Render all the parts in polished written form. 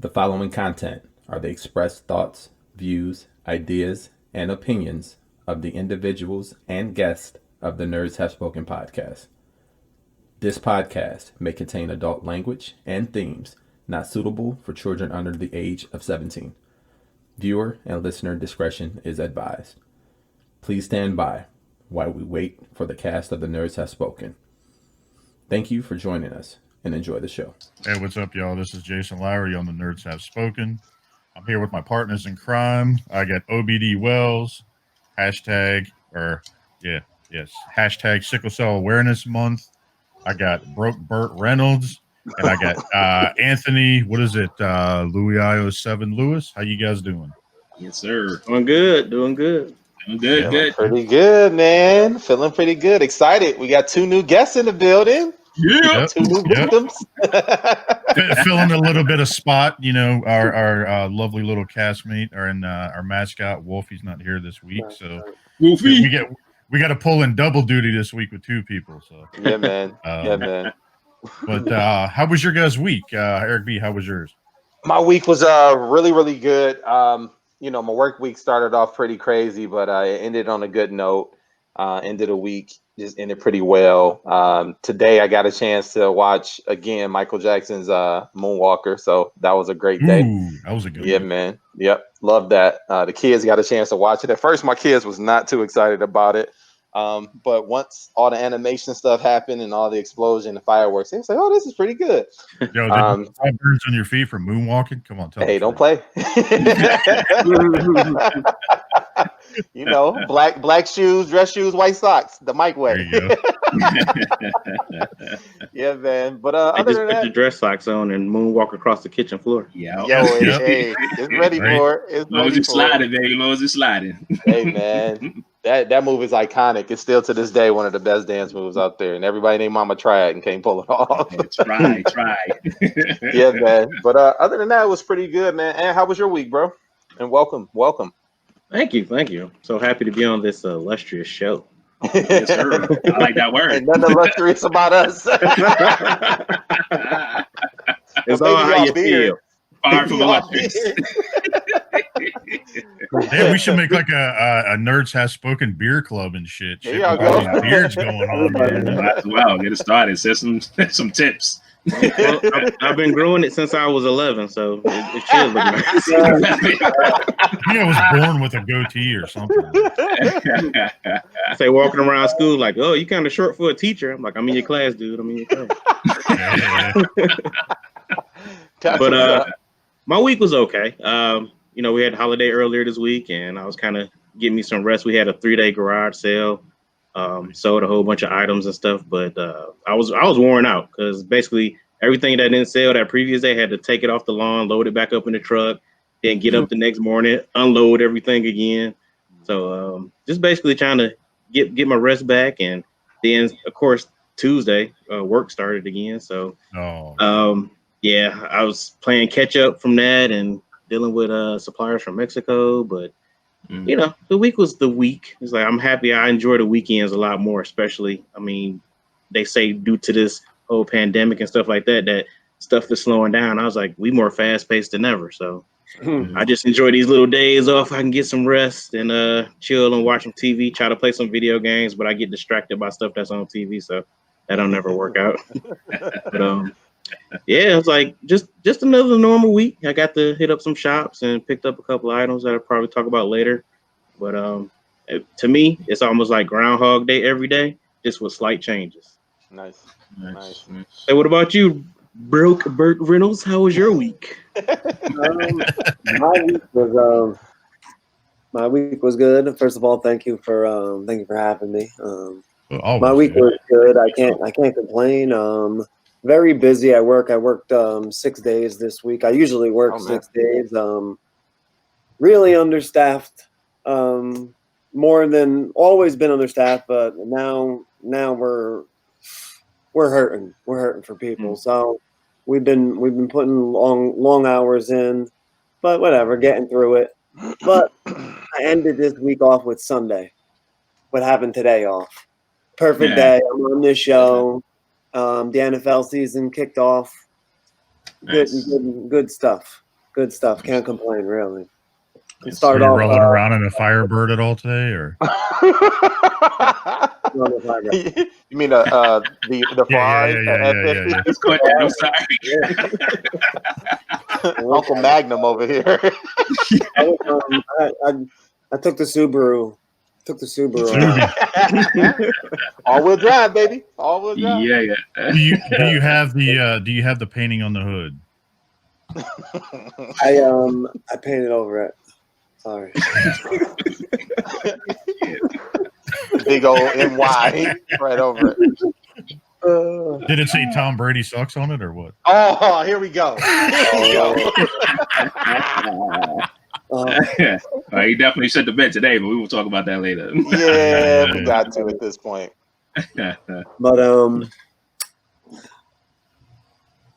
The following content are the expressed thoughts, views, ideas, and opinions of the individuals and guests of the Nerds Have Spoken podcast. This podcast may contain adult language and themes not suitable for children under the age of 17. Viewer and listener discretion is advised. Please stand by while we wait for the cast of the Nerds Have Spoken. Thank you for joining us and enjoy the show. Hey, what's up, y'all? This is Jason Lowry on the Nerds Have Spoken. I'm here with my partners in crime. I got OBD Wells, hashtag Sickle Cell Awareness Month. I got Burt Reynolds, and I got Anthony. What is it? Louis IO7 Lewis. How you guys doing? Yes, sir. Doing good. Good. Pretty good, man. Feeling pretty good. Excited. We got two new guests in the building. Yeah. Two new victims. Filling a little bit of spot. You know, our lovely little castmate, our mascot Wolfie's not here this week, so Wolfie. we got to pull in double duty this week with two people. So Yeah, man. But how was your guys' week, Eric B? How was yours? My week was really, really good. My work week started off pretty crazy, but I ended on a good note. Ended a week just ended pretty well. Today I got a chance to watch again Michael Jackson's Moonwalker, so that was a great day. Ooh, that was a good one. Man. Yep, love that. The kids got a chance to watch it. At first, my kids was not too excited about it, but once all the animation stuff happened and all the explosion, the fireworks, they was like, "Oh, this is pretty good." Yo, did you have burns on your feet from moonwalking? Come on, tell me. Hey, don't play. You know, black shoes, dress shoes, white socks, the Mike way. Yeah, man. But I just put the dress socks on and moonwalk across the kitchen floor. Yeah. Hey, it's ready for it. It's ready for sliding, baby. Moses sliding. Hey, man. That move is iconic. It's still to this day one of the best dance moves out there, and everybody named Mama tried and can't pull it off. Try. Yeah, man. But other than that, it was pretty good, man. And how was your week, bro? And welcome. Thank you. So happy to be on this illustrious show. Yes, sir. I like that word. Ain't nothing illustrious about us. It's all how you feel. Far from illustrious. Yeah, we should make like a Nerds Have Spoken beer club and shit. There y'all go. These beards going on, man. Might as well get it started. Set some tips. Well, I've been growing it since I was 11, so it should look nice. I was born with a goatee or something. I say walking around school like, "Oh, you kind of short for a teacher." I'm like, "I'm in your class, dude. I'm in your class." Yeah. But my week was okay. We had holiday earlier this week, and I was kind of getting me some rest. We had a 3-day garage sale. Sold a whole bunch of items and stuff, but I was worn out because basically everything that didn't sell that previous day, had to take it off the lawn, load it back up in the truck, then get up the next morning, unload everything again. So just basically trying to get my rest back, and then of course Tuesday work started again. So I was playing catch up from that and dealing with suppliers from Mexico, but. The week was the week. It's like I'm happy. I enjoy the weekends a lot more, especially. I mean, they say due to this whole pandemic and stuff like that, that stuff is slowing down. I was like, we more fast paced than ever. So I just enjoy these little days off. I can get some rest and chill and watch some TV, try to play some video games, but I get distracted by stuff that's on TV, so that don't never work out. But yeah, it's like just another normal week. I got to hit up some shops and picked up a couple of items that I'll probably talk about later. But to me, it's almost like Groundhog Day every day, just with slight changes. Nice. Hey, what about you, Burt Reynolds? How was your week? My week was good. First of all, thank you for having me. My week was good. I can't complain. Very busy at work. I worked 6 days this week. I usually work 6 days. Really understaffed. More than always been understaffed, but now we're hurting. We're hurting for people. So we've been putting long hours in, but whatever, getting through it. But I ended this week off with Sunday. What happened today off? Perfect day. I'm on this show. The NFL season kicked off. Good stuff. Good stuff. Can't complain, really. So you're rolling around in a Firebird at all today, or? You mean the Ferrari? Yeah. Let's go ahead. I'm sorry. Uncle Magnum over here. I took the Subaru. All-wheel drive, baby. All-wheel drive. Yeah. Do you have the painting on the hood? I painted over it. Sorry. Big old NY right over it. Did it say Tom Brady sucks on it or what? Oh, here we go. He definitely shut the bed today, but we will talk about that later. Yeah, we got to at this point. But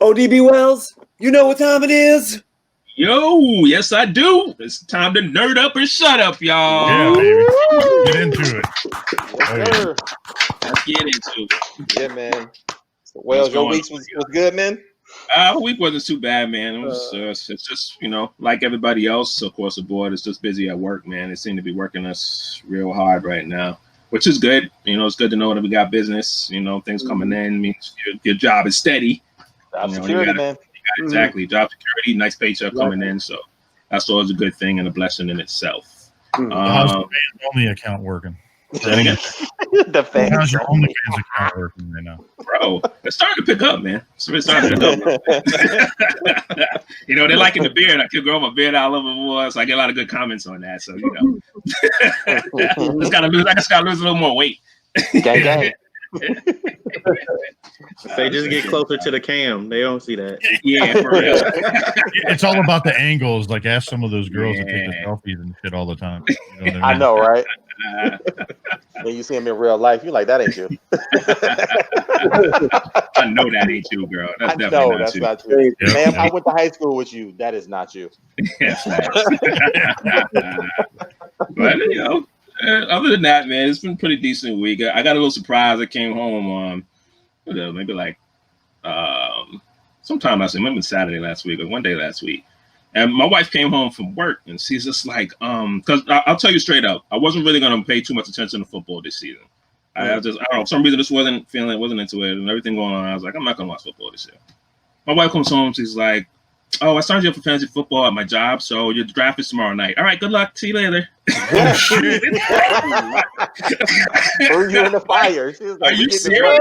ODB Wells, you know what time it is? Yo, yes I do. It's time to nerd up and shut up, y'all. Yeah, baby. Get into it. Yes, Let's get into it. Yeah, man. Wells, your week was good, man? Week wasn't too bad, man. It was it's just, like everybody else across the board, it's just busy at work, man. It seemed to be working us real hard right now, which is good. It's good to know that we got business, things coming in means your job is steady. Job security, man. Exactly. Job security, nice paycheck coming in. So that's always a good thing and a blessing in itself. How's the fans only account working? The fans. How's your OnlyFans account working right now? Bro, it's starting to pick up, man. It's starting to pick up. They're liking the beard. I could grow my beard out a little bit more, so I get a lot of good comments on that. So, I just gotta lose a little more weight. Gang. They just get closer to the cam. They don't see that. Yeah, for real. It's all about the angles. Like, ask some of those girls that take the selfies and shit all the time. I know, right? When you see him in real life, you're like, that ain't you. I know that ain't you, girl. That's not you. Yep. Ma'am, I went to high school with you. That is not you. Yes, but other than that, man, it's been a pretty decent week. I got a little surprise. I came home maybe like sometime last week, maybe Saturday last week or one day last week. And my wife came home from work and she's just like, because I'll tell you straight up, I wasn't really going to pay too much attention to football this season. I don't know, for some reason, just wasn't into it and everything going on. I was like, I'm not going to watch football this year. My wife comes home, she's like, oh, I signed you up for fantasy football at my job, so your draft is tomorrow night. All right, good luck. See you later. Oh, shit. Threw you in the fire. She was like, are you serious?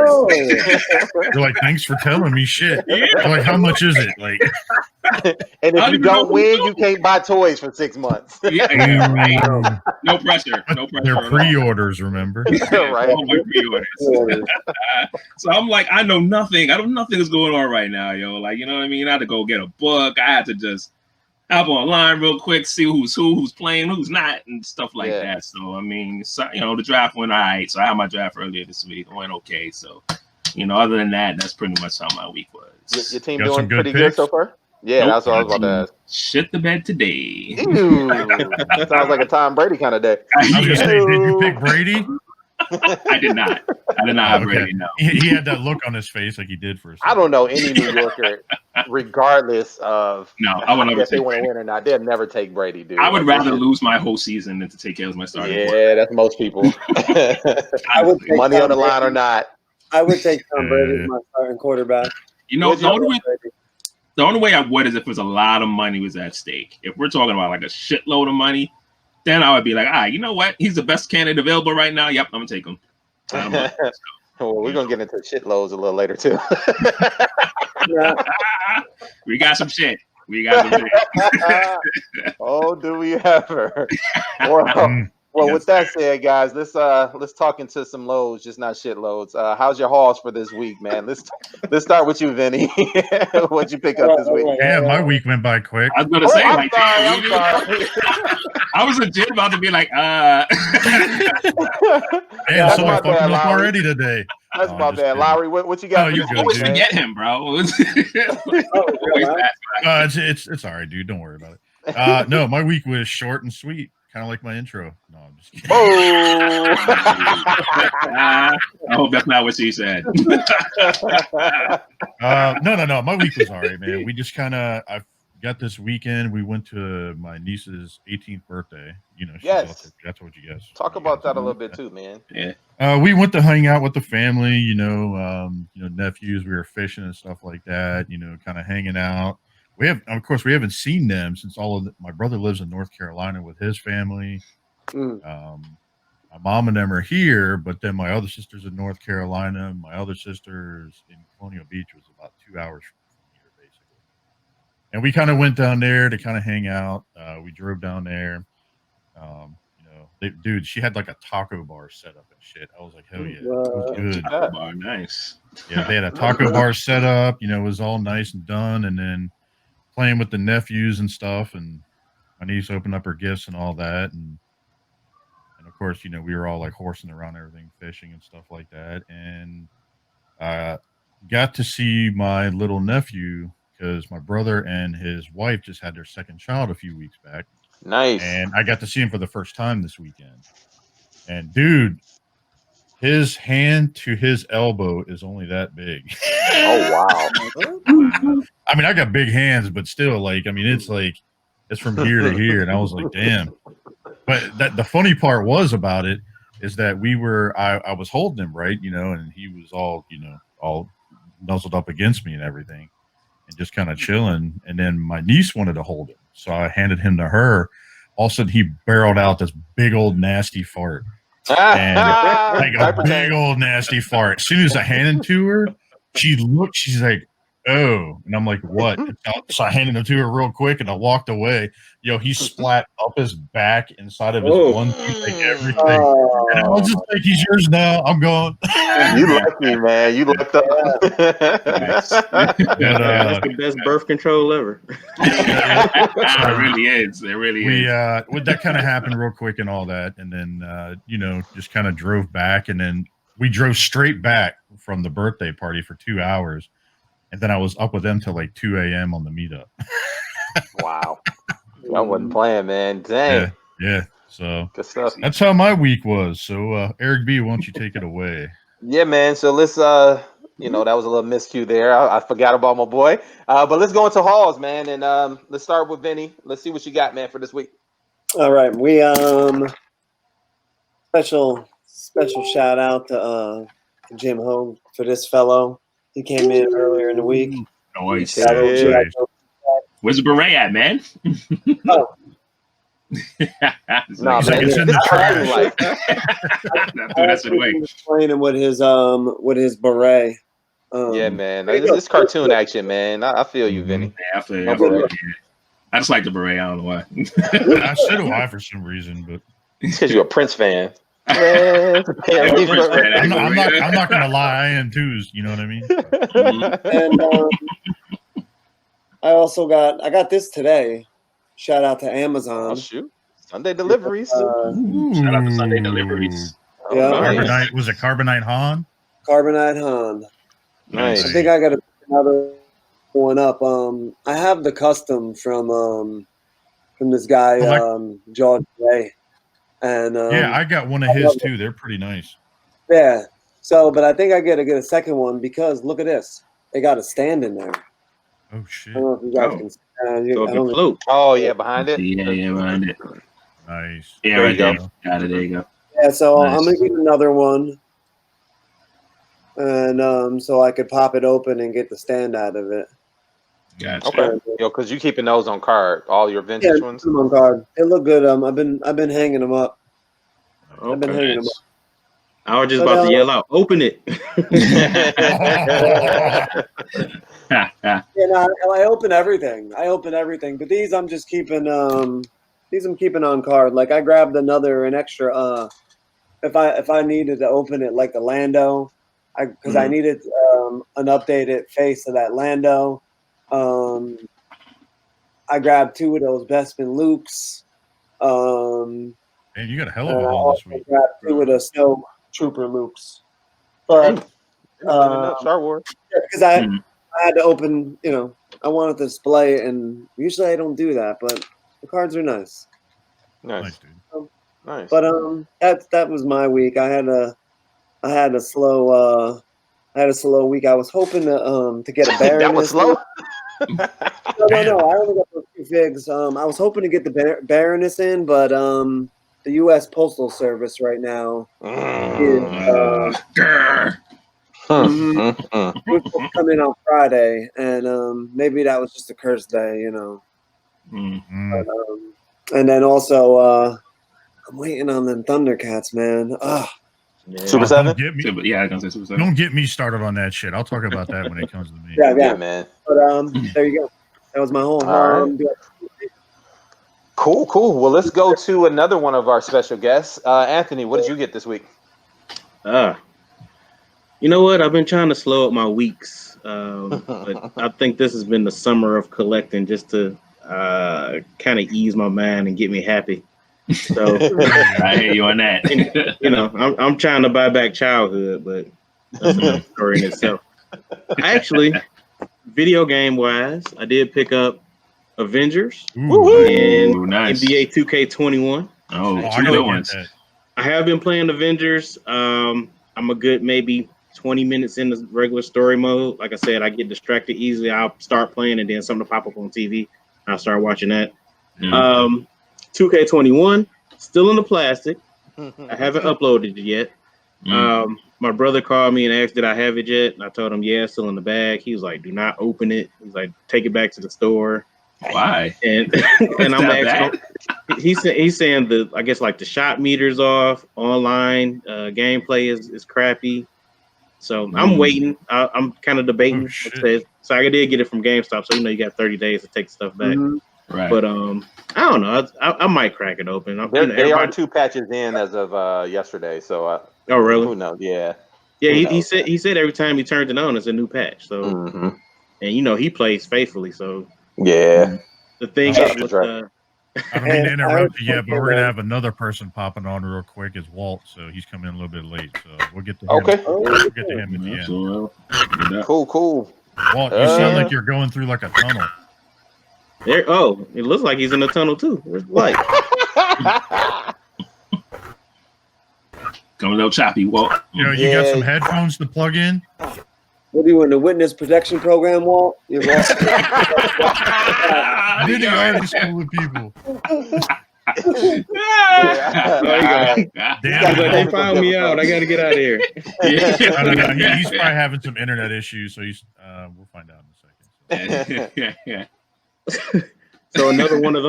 You're like, thanks for telling me shit. Yeah. Like, how much is it? Like, and if you don't win, you can't buy toys for 6 months. Yeah, right. No pressure. They're pre-orders, remember? Right. All my pre-orders. So I'm like, I know nothing. I don't know nothing is going on right now, yo. Like, you know what I mean? I had to go get a book. I had to just hop online real quick, see who's playing, who's not, and stuff like that. So I mean, the draft went all right. So I had my draft earlier this week. It went okay. So, other than that, that's pretty much how my week was. Your team doing pretty good so far? Yeah, that's what I was about to ask. Shit the bed today. Ew. Sounds like a Tom Brady kind of day. I was gonna say, did you pick Brady? I did not. Have Brady, no. He had that look on his face like he did for a second. I don't know any New Yorker, regardless of I would never if they want to win or not. They'll never take Brady, dude. I would rather lose my whole season than to take care of my starting. Yeah, that's most people. I would take money on the line or not. I would take Tom Brady as my starting quarterback. The only way I would is if there's a lot of money was at stake. If we're talking about like a shitload of money, then I would be like, you know what? He's the best candidate available right now. Yep, I'm gonna take him. Well, we're gonna get into shitloads a little later too. We got some shit. Oh, do we ever? Well, with that said, guys, let's talk into some loads, just not shitloads. How's your hauls for this week, man? Let's start with you, Vinny. What'd you pick up this week? Yeah, my week went by quick. I was gonna say, I'm sorry. I was legit about to be like, Man, so I fucked him up already today. That's my bad, Lowry. What you got? You always forget him, bro. It's all right, dude. Don't worry about it. No, my week was short and sweet. Kind of like my intro. No, I'm just kidding. Oh! I hope that's not what she said. No. My week was all right, man. We just kind of, got this weekend. We went to my niece's 18th birthday. You know, she's Yes. I told you guys. Talk about that a little bit too, man. Yeah. We went to hang out with the family. You know, nephews. We were fishing and stuff like that. You know, kind of hanging out. Of course, we haven't seen them since my brother lives in North Carolina with his family. My mom and them are here, but then my other sister's in North Carolina. My other sister's in Colonial Beach, was about 2 hours from here, basically. And we kind of went down there to kind of hang out. We drove down there. Dude, she had like a taco bar set up and shit. I was like, hell yeah, it was good. Taco bar, nice. Yeah, they had a taco bar set up. You know, it was all nice and done. And then playing with the nephews and stuff. And my niece opened up her gifts and all that. And of course, you know, we were all like horsing around everything, fishing and stuff like that. And got to see my little nephew because my brother and his wife just had their second child a few weeks back. Nice. And I got to see him for the first time this weekend. And dude, his hand to his elbow is only that big. Oh, wow. I mean, I got big hands, but still, like, I mean, it's from here to here. And I was like, damn. But the funny part was about it is that I was holding him, right, you know, and he was all nuzzled up against me and everything and just kind of chilling. And then my niece wanted to hold him. So I handed him to her. All of a sudden, he barreled out this big old nasty fart. And like a big old nasty fart. As soon as I handed it to her, she looked, she's like, oh. And I'm like, what? So I handed it to her real quick and I walked away. Yo, he splat up his back inside of his onesie, like everything. And I was just like, he's yours now. I'm going. You lucky, man. You looked up. That's the best birth control ever. It really is. It really is. That kind of happened real quick and all that. And then, just kind of drove back. And then we drove straight back from the birthday party for 2 hours. And then I was up with them till like 2 a.m. on the meetup. Wow. I wasn't playing, man. Dang. Yeah. So good stuff. That's how my week was. So Eric B, why don't you take it away? Yeah, man. So let's that was a little miscue there. I forgot about my boy. But let's go into hauls, man. And let's start with Vinny. Let's see what you got, man, for this week. All right. We special shout out to Jim Home for this fellow. He came in earlier in the week. Nice. Nice. Where's the beret at, man? Oh. No, man. This cartoon like. That's the way. Playing with his beret. Yeah, man. This cartoon action, man. I feel you, Vinny. Yeah, I feel you. I just like the beret. I don't know why. I said why for some reason, but because you're a Prince fan. I'm not gonna lie, I am too. You know what I mean? And I got this today. Shout out to Amazon. Oh, shoot. Sunday deliveries. Shout out to Sunday deliveries. Yeah. Carbonite, was it Carbonite Han? Carbonite Han. Nice. I think I got to pick another one up. I have the custom from this guy, George Ray. And I got one of his too. They're pretty nice. Yeah. So, but I think I got to get a second one because look at this. They got a stand in there. Oh shit! I don't know if you guys can. Oh yeah, behind it. Yeah, behind it. Nice. Yeah, there right you go. there. Got it. There you go. Yeah. So Nice. I'm gonna get another one, and so I could pop it open and get the stand out of it. Gotcha. Okay. Because you keeping those on card, all your vintage ones. On card. It look good. I've been hanging them up. Okay. I've been hanging them up. I was just about to yell out, "Open it!" I open everything. But these I'm just keeping. These I'm keeping on card. Like I grabbed an extra. If I needed to open it like the Lando, because I needed an updated face of that Lando. I grabbed 2 of those Bespin Lukes. Man, you got a hell of a haul this week. I grabbed 2 of the Snow Trooper Lukes. But Star Wars. because I had to open, I wanted to display it, and usually I don't do that, but the cards are nice. Nice, dude. Nice. But that was my week. I had a slow week. I was hoping to get a Baroness. That was slow. No. I only got those 2 figs. I was hoping to get the Baroness in, but the U.S. Postal Service right now is we're supposed to come in on Friday, and maybe that was just a cursed day, you know. But, and then also, I'm waiting on them Thundercats, man. Super 7? I was gonna say Super 7. Don't get me started on that shit. I'll talk about that when it comes to me. Yeah, man. But there you go. That was my whole. All right. Cool. Well, let's go to another one of our special guests. Anthony, what did you get this week? You know what? I've been trying to slow up my weeks, but I think this has been the summer of collecting, just to kind of ease my mind and get me happy. So I hear you on that. You know, I'm trying to buy back childhood, but that's another story in itself. Actually, video game wise, I did pick up Avengers and NBA 2K21. Two good ones. I have been playing Avengers. I'm a good maybe 20 minutes in the regular story mode. Like I said, I get distracted easily. I'll start playing and then something will pop up on TV. I'll start watching that. 2K21, still in the plastic. I haven't uploaded it yet. My brother called me and asked, did I have it yet? And I told him, yeah, it's still in the bag. He was like, do not open it. He's like, take it back to the store. Why? And I'm asking, he's saying I guess like the shot meter's off, online gameplay is crappy. So I'm waiting. I'm kind of debating. So I did get it from GameStop. So, you know, you got 30 days to take stuff back. Right. But I don't know. I might crack it open. They are 2 patches in as of yesterday. So oh, really? Who knows? Yeah. Yeah, he said every time he turns it on, it's a new patch. So, and you know he plays faithfully. So yeah. The thing is, with, I don't mean to interrupt you yet, but we're gonna have another person popping on real quick. Is Walt? So he's coming in a little bit late. So we'll get to him. Okay. We'll get to him at the end. Cool. Walt, you sound like you're going through like a tunnel. It looks like he's in a tunnel too. Where's the light? Going a little choppy, Walt. You know, you got some headphones to plug in. What are you in the witness protection program, Walt? You're Video school of people. They found me out. I got to get out of here. He's probably having some internet issues, so we'll find out in a second. So another one of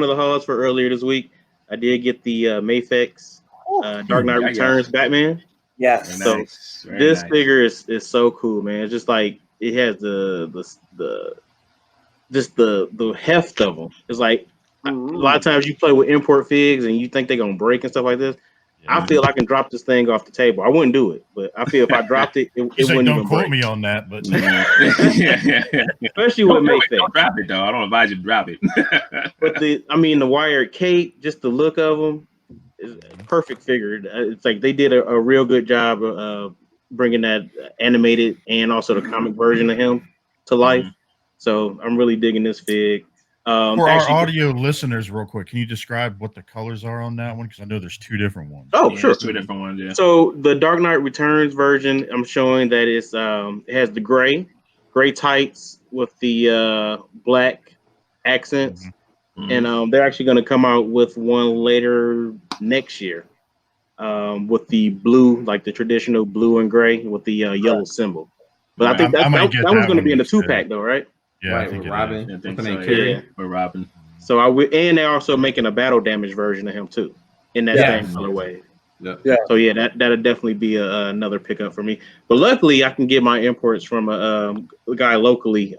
the hauls for earlier this week. I did get the Mayfix Dark Knight Returns Batman. Yes. So this figure is so cool, man. It's just like it has the heft of them. It's like a lot of times you play with import figs and you think they're gonna break and stuff like this. Yeah. I feel I can drop this thing off the table. I wouldn't do it, but I feel if I dropped it, it wouldn't even break. Don't quote me on that, but especially with Mayfix. Don't drop it though. I don't advise you to drop it. But the wired cape, just the look of them. Is a perfect figure. It's like they did a real good job of bringing that animated and also the comic version of him to life. So I'm really digging this fig. For our audio listeners, real quick, can you describe what the colors are on that one? Because I know there's 2 different ones. Oh, sure, 2 different ones. Yeah. So the Dark Knight Returns version, I'm showing that it has the gray tights with the black accents. And they're actually going to come out with one later next year with the blue, like the traditional blue and gray with the yellow symbol. But I think that one's going to be in the 2-pack though, right? Yeah, right, I think with Robin. I think so. Yeah, with Robin. So and they're also making a battle damage version of him too, in that same colorway. Yeah. So yeah, that'll definitely be another pickup for me. But luckily, I can get my imports from a guy locally.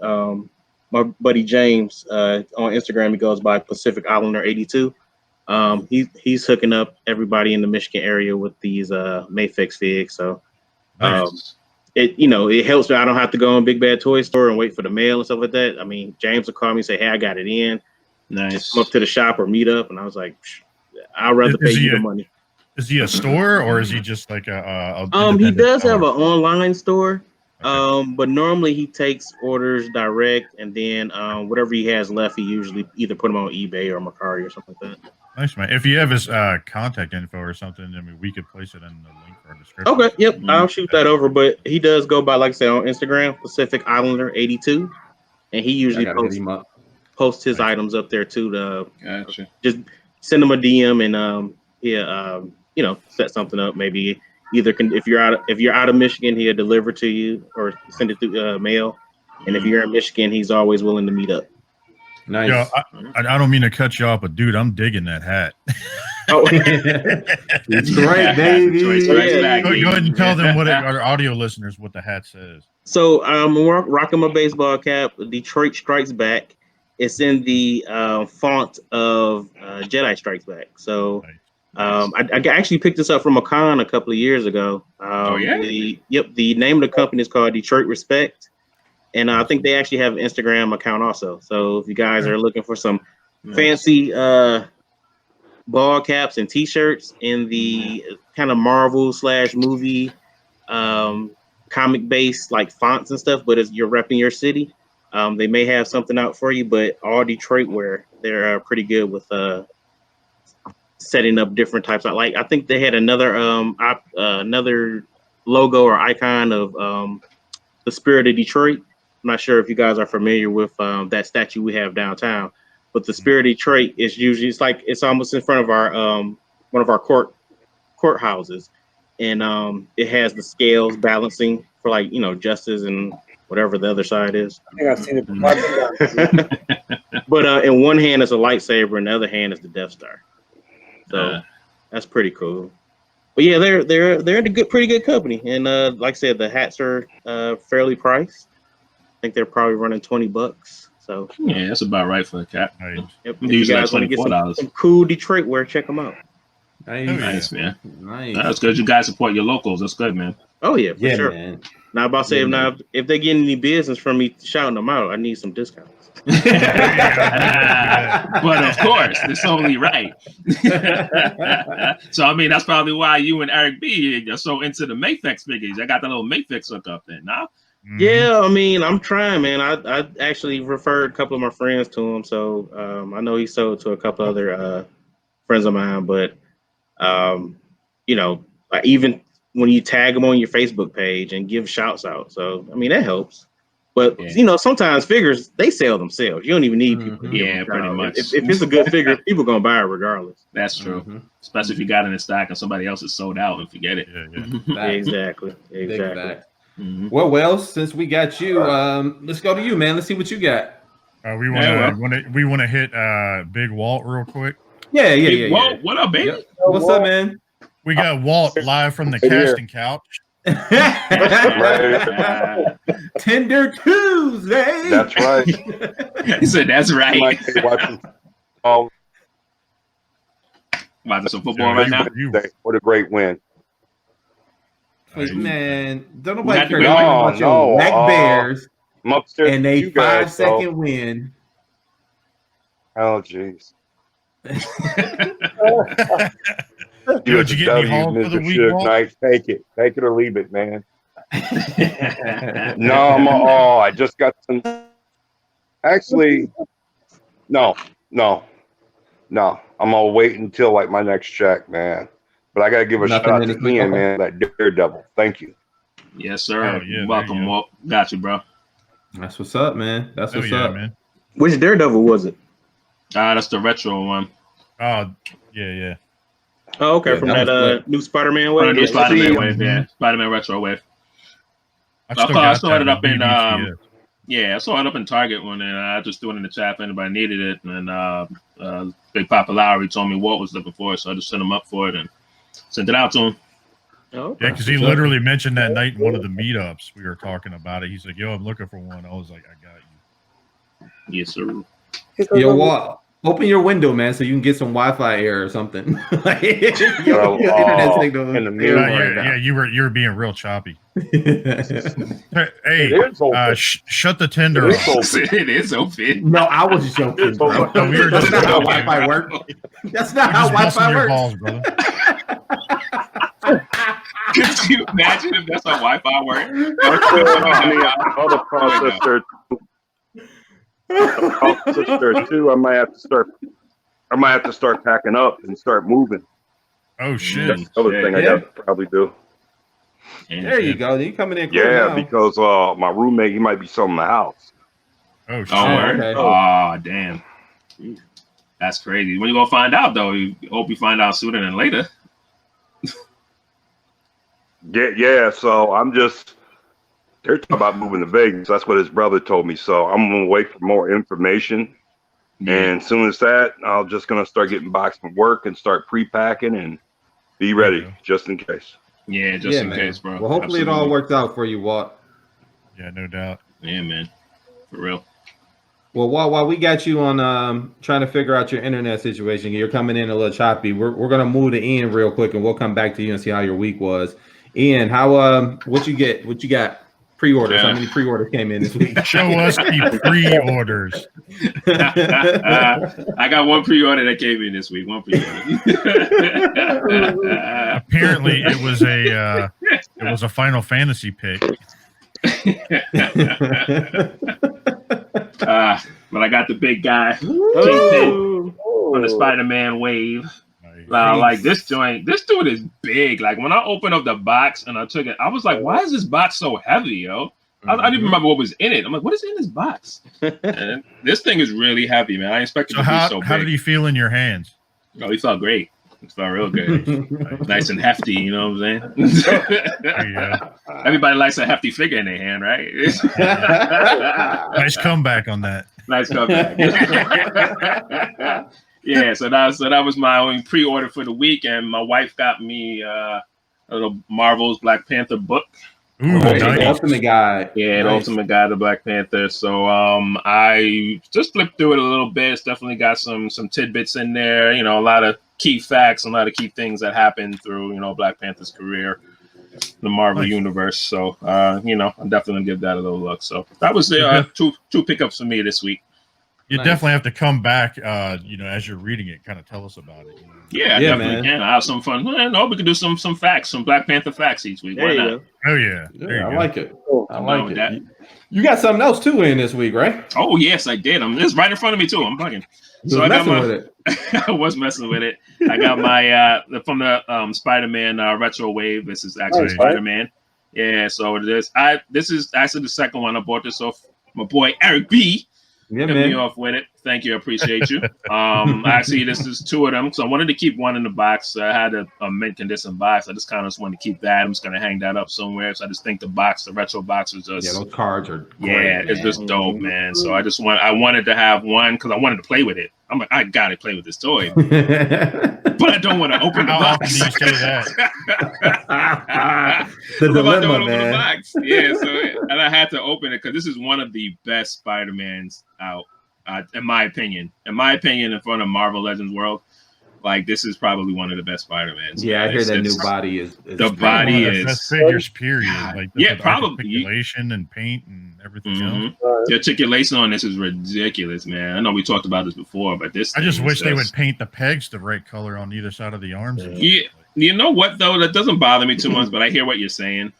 My buddy James on Instagram, he goes by Pacific Islander 82. He's hooking up everybody in the Michigan area with these Mayfix figs. So it helps me. I don't have to go in Big Bad Toy Store and wait for the mail and stuff like that. I mean, James will call me and say, "Hey, I got it in." Nice. Just come up to the shop or meet up, and I was like, "I'd rather pay you the money." Is he a store or is he just like a he does have an online store. But normally he takes orders direct, and then whatever he has left, he usually either put them on eBay or Mercari or something like that. Nice, man. If you have his contact info or something, I mean, we could place it in the link for our description. Okay, yep, I'll shoot that over. But he does go by, like I said, on Instagram, Pacific Islander 82. and he usually posts his items up there too. To just send him a DM and you know, set something up. Maybe either if you're out of Michigan, he'll deliver to you or send it through mail. And if you're in Michigan, he's always willing to meet up. Nice. Yo, I don't mean to cut you off, but dude, I'm digging that hat. Oh, it's great, baby. Go ahead and tell them our audio listeners what the hat says. So I'm rocking my baseball cap. Detroit Strikes Back. It's in the font of Jedi Strikes Back. So I actually picked this up from a con a couple of years ago. The name of the company is called Detroit Respect. And I think they actually have an Instagram account also. So if you guys are looking for some fancy ball caps and T-shirts in the kind of Marvel / movie comic based like fonts and stuff, but as you're repping your city, they may have something out for you. But all Detroit wear, they're pretty good with setting up different types of, like I think they had another logo or icon of the Spirit of Detroit. I'm not sure if you guys are familiar with that statue we have downtown, but the Spirit of Detroit is usually it's almost in front of our one of our courthouses, and it has the scales balancing for, like, you know, justice and whatever the other side is. I think I've seen it. But in one hand is a lightsaber, and the other hand is the Death Star. So that's pretty cool. But yeah, they're in a pretty good company, and like I said, the hats are fairly priced. I think they're probably running $20. So yeah, that's about right for the cap. Right. Yep. If you guys want to get some cool Detroit wear, check them out. Nice, man. Nice. That's good. You guys support your locals. That's good, man. Oh yeah, for sure. Man. Now about to say, if they get any business from me shouting them out, I need some discounts. But of course, it's only right. So I mean, that's probably why you and Eric B are so into the Mayfix biggies. I got the little Mayfix hook up there now. Yeah, I mean, I'm trying, man. I actually referred a couple of my friends to him, so I know he sold to a couple other friends of mine. But you know, even when you tag them on your Facebook page and give shouts out, so I mean that helps. But you know, sometimes figures they sell themselves. You don't even need people to give them pretty much. If it's a good figure, people gonna buy it regardless. That's true, especially if you got it in stock and somebody else is sold out and forget it. Exactly. Well, since we got you, let's go to you, man. Let's see what you got. We want to hit Big Walt real quick. Yeah. Walt, what up, baby? Yep. What's up, man? We got Walt live from the casting couch. Tender Tuesday. That's right. He said that's right. Watching some football right now. What a great win. Man, don't nobody care about your Black Bears and a 5-second win. Oh, jeez. Did you get any home for the week? Nice. Take it or leave it, man. No, I just got some. Actually, no. I'm gonna wait until like my next check, man. But I gotta give a shout out to Ian, man. That Daredevil. Thank you. Yes, sir. Welcome, Walt. Got you, bro. That's what's up, man. That's what's up, man. Which Daredevil was it? That's the retro one. Oh, yeah. Oh, okay. From that new Spider-Man wave. New Spider-Man wave, yeah. Spider-Man retro wave. I saw it up in I saw it up in Target one, and I just threw it in the chat if anybody needed it. And Big Papa Lowry told me Walt was looking for it, so I just sent him up for it and sent it out to him. Okay. Yeah, because he literally mentioned that night in one of the meetups we were talking about it. He's like, "Yo, I'm looking for one." I was like, "I got you." Yes, sir. Yo, Walt, open your window, man, so you can get some Wi-Fi air or something. Internet signal in the mirror. You were being real choppy. Hey, shut the tender off. It is open. No, I was joking. That's not how Wi-Fi works. That's not how Wi-Fi works. Balls, brother. Could you imagine if that's how Wi-Fi works? Other processor too. I might have to start packing up and start moving. Oh shit! That's the other thing I got to probably do. There you go. You coming in? Yeah, because my roommate, he might be selling the house. Oh, shit. Okay. Oh, damn. That's crazy. When you gonna find out though? You hope you find out sooner than later. Yeah. So they're talking about moving to Vegas. That's what his brother told me. So I'm gonna wait for more information. Yeah. And as soon as that, I'm just gonna start getting boxed from work and start pre-packing and be ready just in case. Yeah, just in case, bro. Well, hopefully it all works out for you, Walt. Yeah, no doubt. Yeah, man. For real. Well, while we got you on trying to figure out your internet situation, you're coming in a little choppy. We're gonna move to Ian real quick, and we'll come back to you and see how your week was. Ian, how what you get? What you got? Pre-orders. How many pre-orders came in this week? Show us the pre-orders. I got one pre-order that came in this week. One pre-order. Apparently, it was a Final Fantasy pick. But I got the big guy Kingpin on the Spider-Man wave. Like this joint, this dude is big. Like when I opened up the box and I took it, I was like, why is this box so heavy, yo? I didn't even remember what was in it. I'm like, what is in this box? And this thing is really heavy, man. I expected it to be so big. How did he feel in your hands? Oh, he felt great. It felt real good. Nice and hefty, you know what I'm saying? Everybody likes a hefty figure in their hand, right? Nice comeback on that. Nice comeback. Yeah, so that was my only pre-order for the week, and my wife got me a little Marvel's Black Panther book. Ooh, the Ultimate Guide. Yeah, the Ultimate Guide of Black Panther. So I just flipped through it a little bit. It's definitely got some tidbits in there. You know, a lot of key facts, a lot of key things that happened through Black Panther's career, the Marvel universe. So I'm definitely gonna give that a little look. So that was two pickups for me this week. You definitely have to come back, as you're reading it, kind of tell us about it. Yeah, definitely can. I have some fun. We could do some facts, some Black Panther facts each week. Why not? Oh yeah, I like it. I like it. You got something else too in this week, right? Oh yes, I did. It's right in front of me too. I'm bugging. So I got I was messing with it. I got my from the Spider-Man retro wave. This is actually Spider-Man. Yeah. So this is actually the second one. I bought this off my boy Eric B. Hit me off with it. Thank you. I appreciate you. Actually, this is two of them. So I wanted to keep one in the box. I had a mint condition box. I just kind of just wanted to keep that. I'm just going to hang that up somewhere. So I just think the retro box was just. Yeah, those cards are great, it's just dope, man. So I wanted to have one because I wanted to play with it. I'm like, I got to play with this toy. But I don't want to open the box. How often do you say that? The dilemma, man. The box. Yeah, and I had to open it because this is one of the best Spider-Mans out. In my opinion, in front of Marvel Legends World, like this is probably one of the best Spider-Mans. Yeah, I hear that new body is the body is best figures. Period. Like probably articulation and paint and everything else. The articulation on this is ridiculous, man. I know we talked about this before, but this. I just wish they would paint the pegs the right color on either side of the arms. Yeah, you know what though? That doesn't bother me too much, but I hear what you're saying.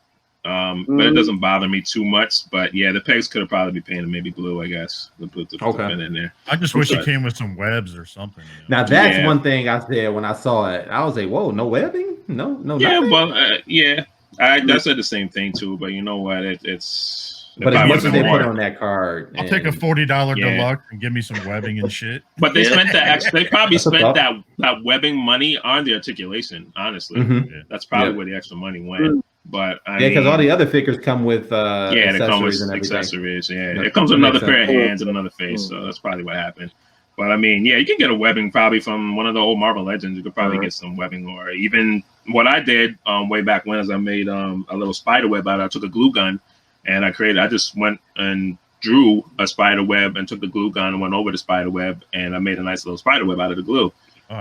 But it doesn't bother me too much. But yeah, the pegs could have probably been painted maybe blue, I guess. The pin in there. I just wish it came with some webs or something. Now that's one thing I said when I saw it. I was like, "Whoa, no webbing? No." Yeah, well, I said the same thing too. But you know what? It's. But as much as they put on that card, I'll take a $40 deluxe and give me some webbing and shit. But they spent they probably spent that webbing money on the articulation. Honestly, that's probably where the extra money went. But because all the other figures come with they come with accessories. Yeah, it comes with another pair of hands and another face. So that's probably what happened. But I mean, you can get a webbing probably from one of the old Marvel Legends. You could probably get some webbing, or even what I did way back when is I made a little spider web out. I took a glue gun and I just went and drew a spider web and took the glue gun and went over the spider web, and I made a nice little spider web out of the glue.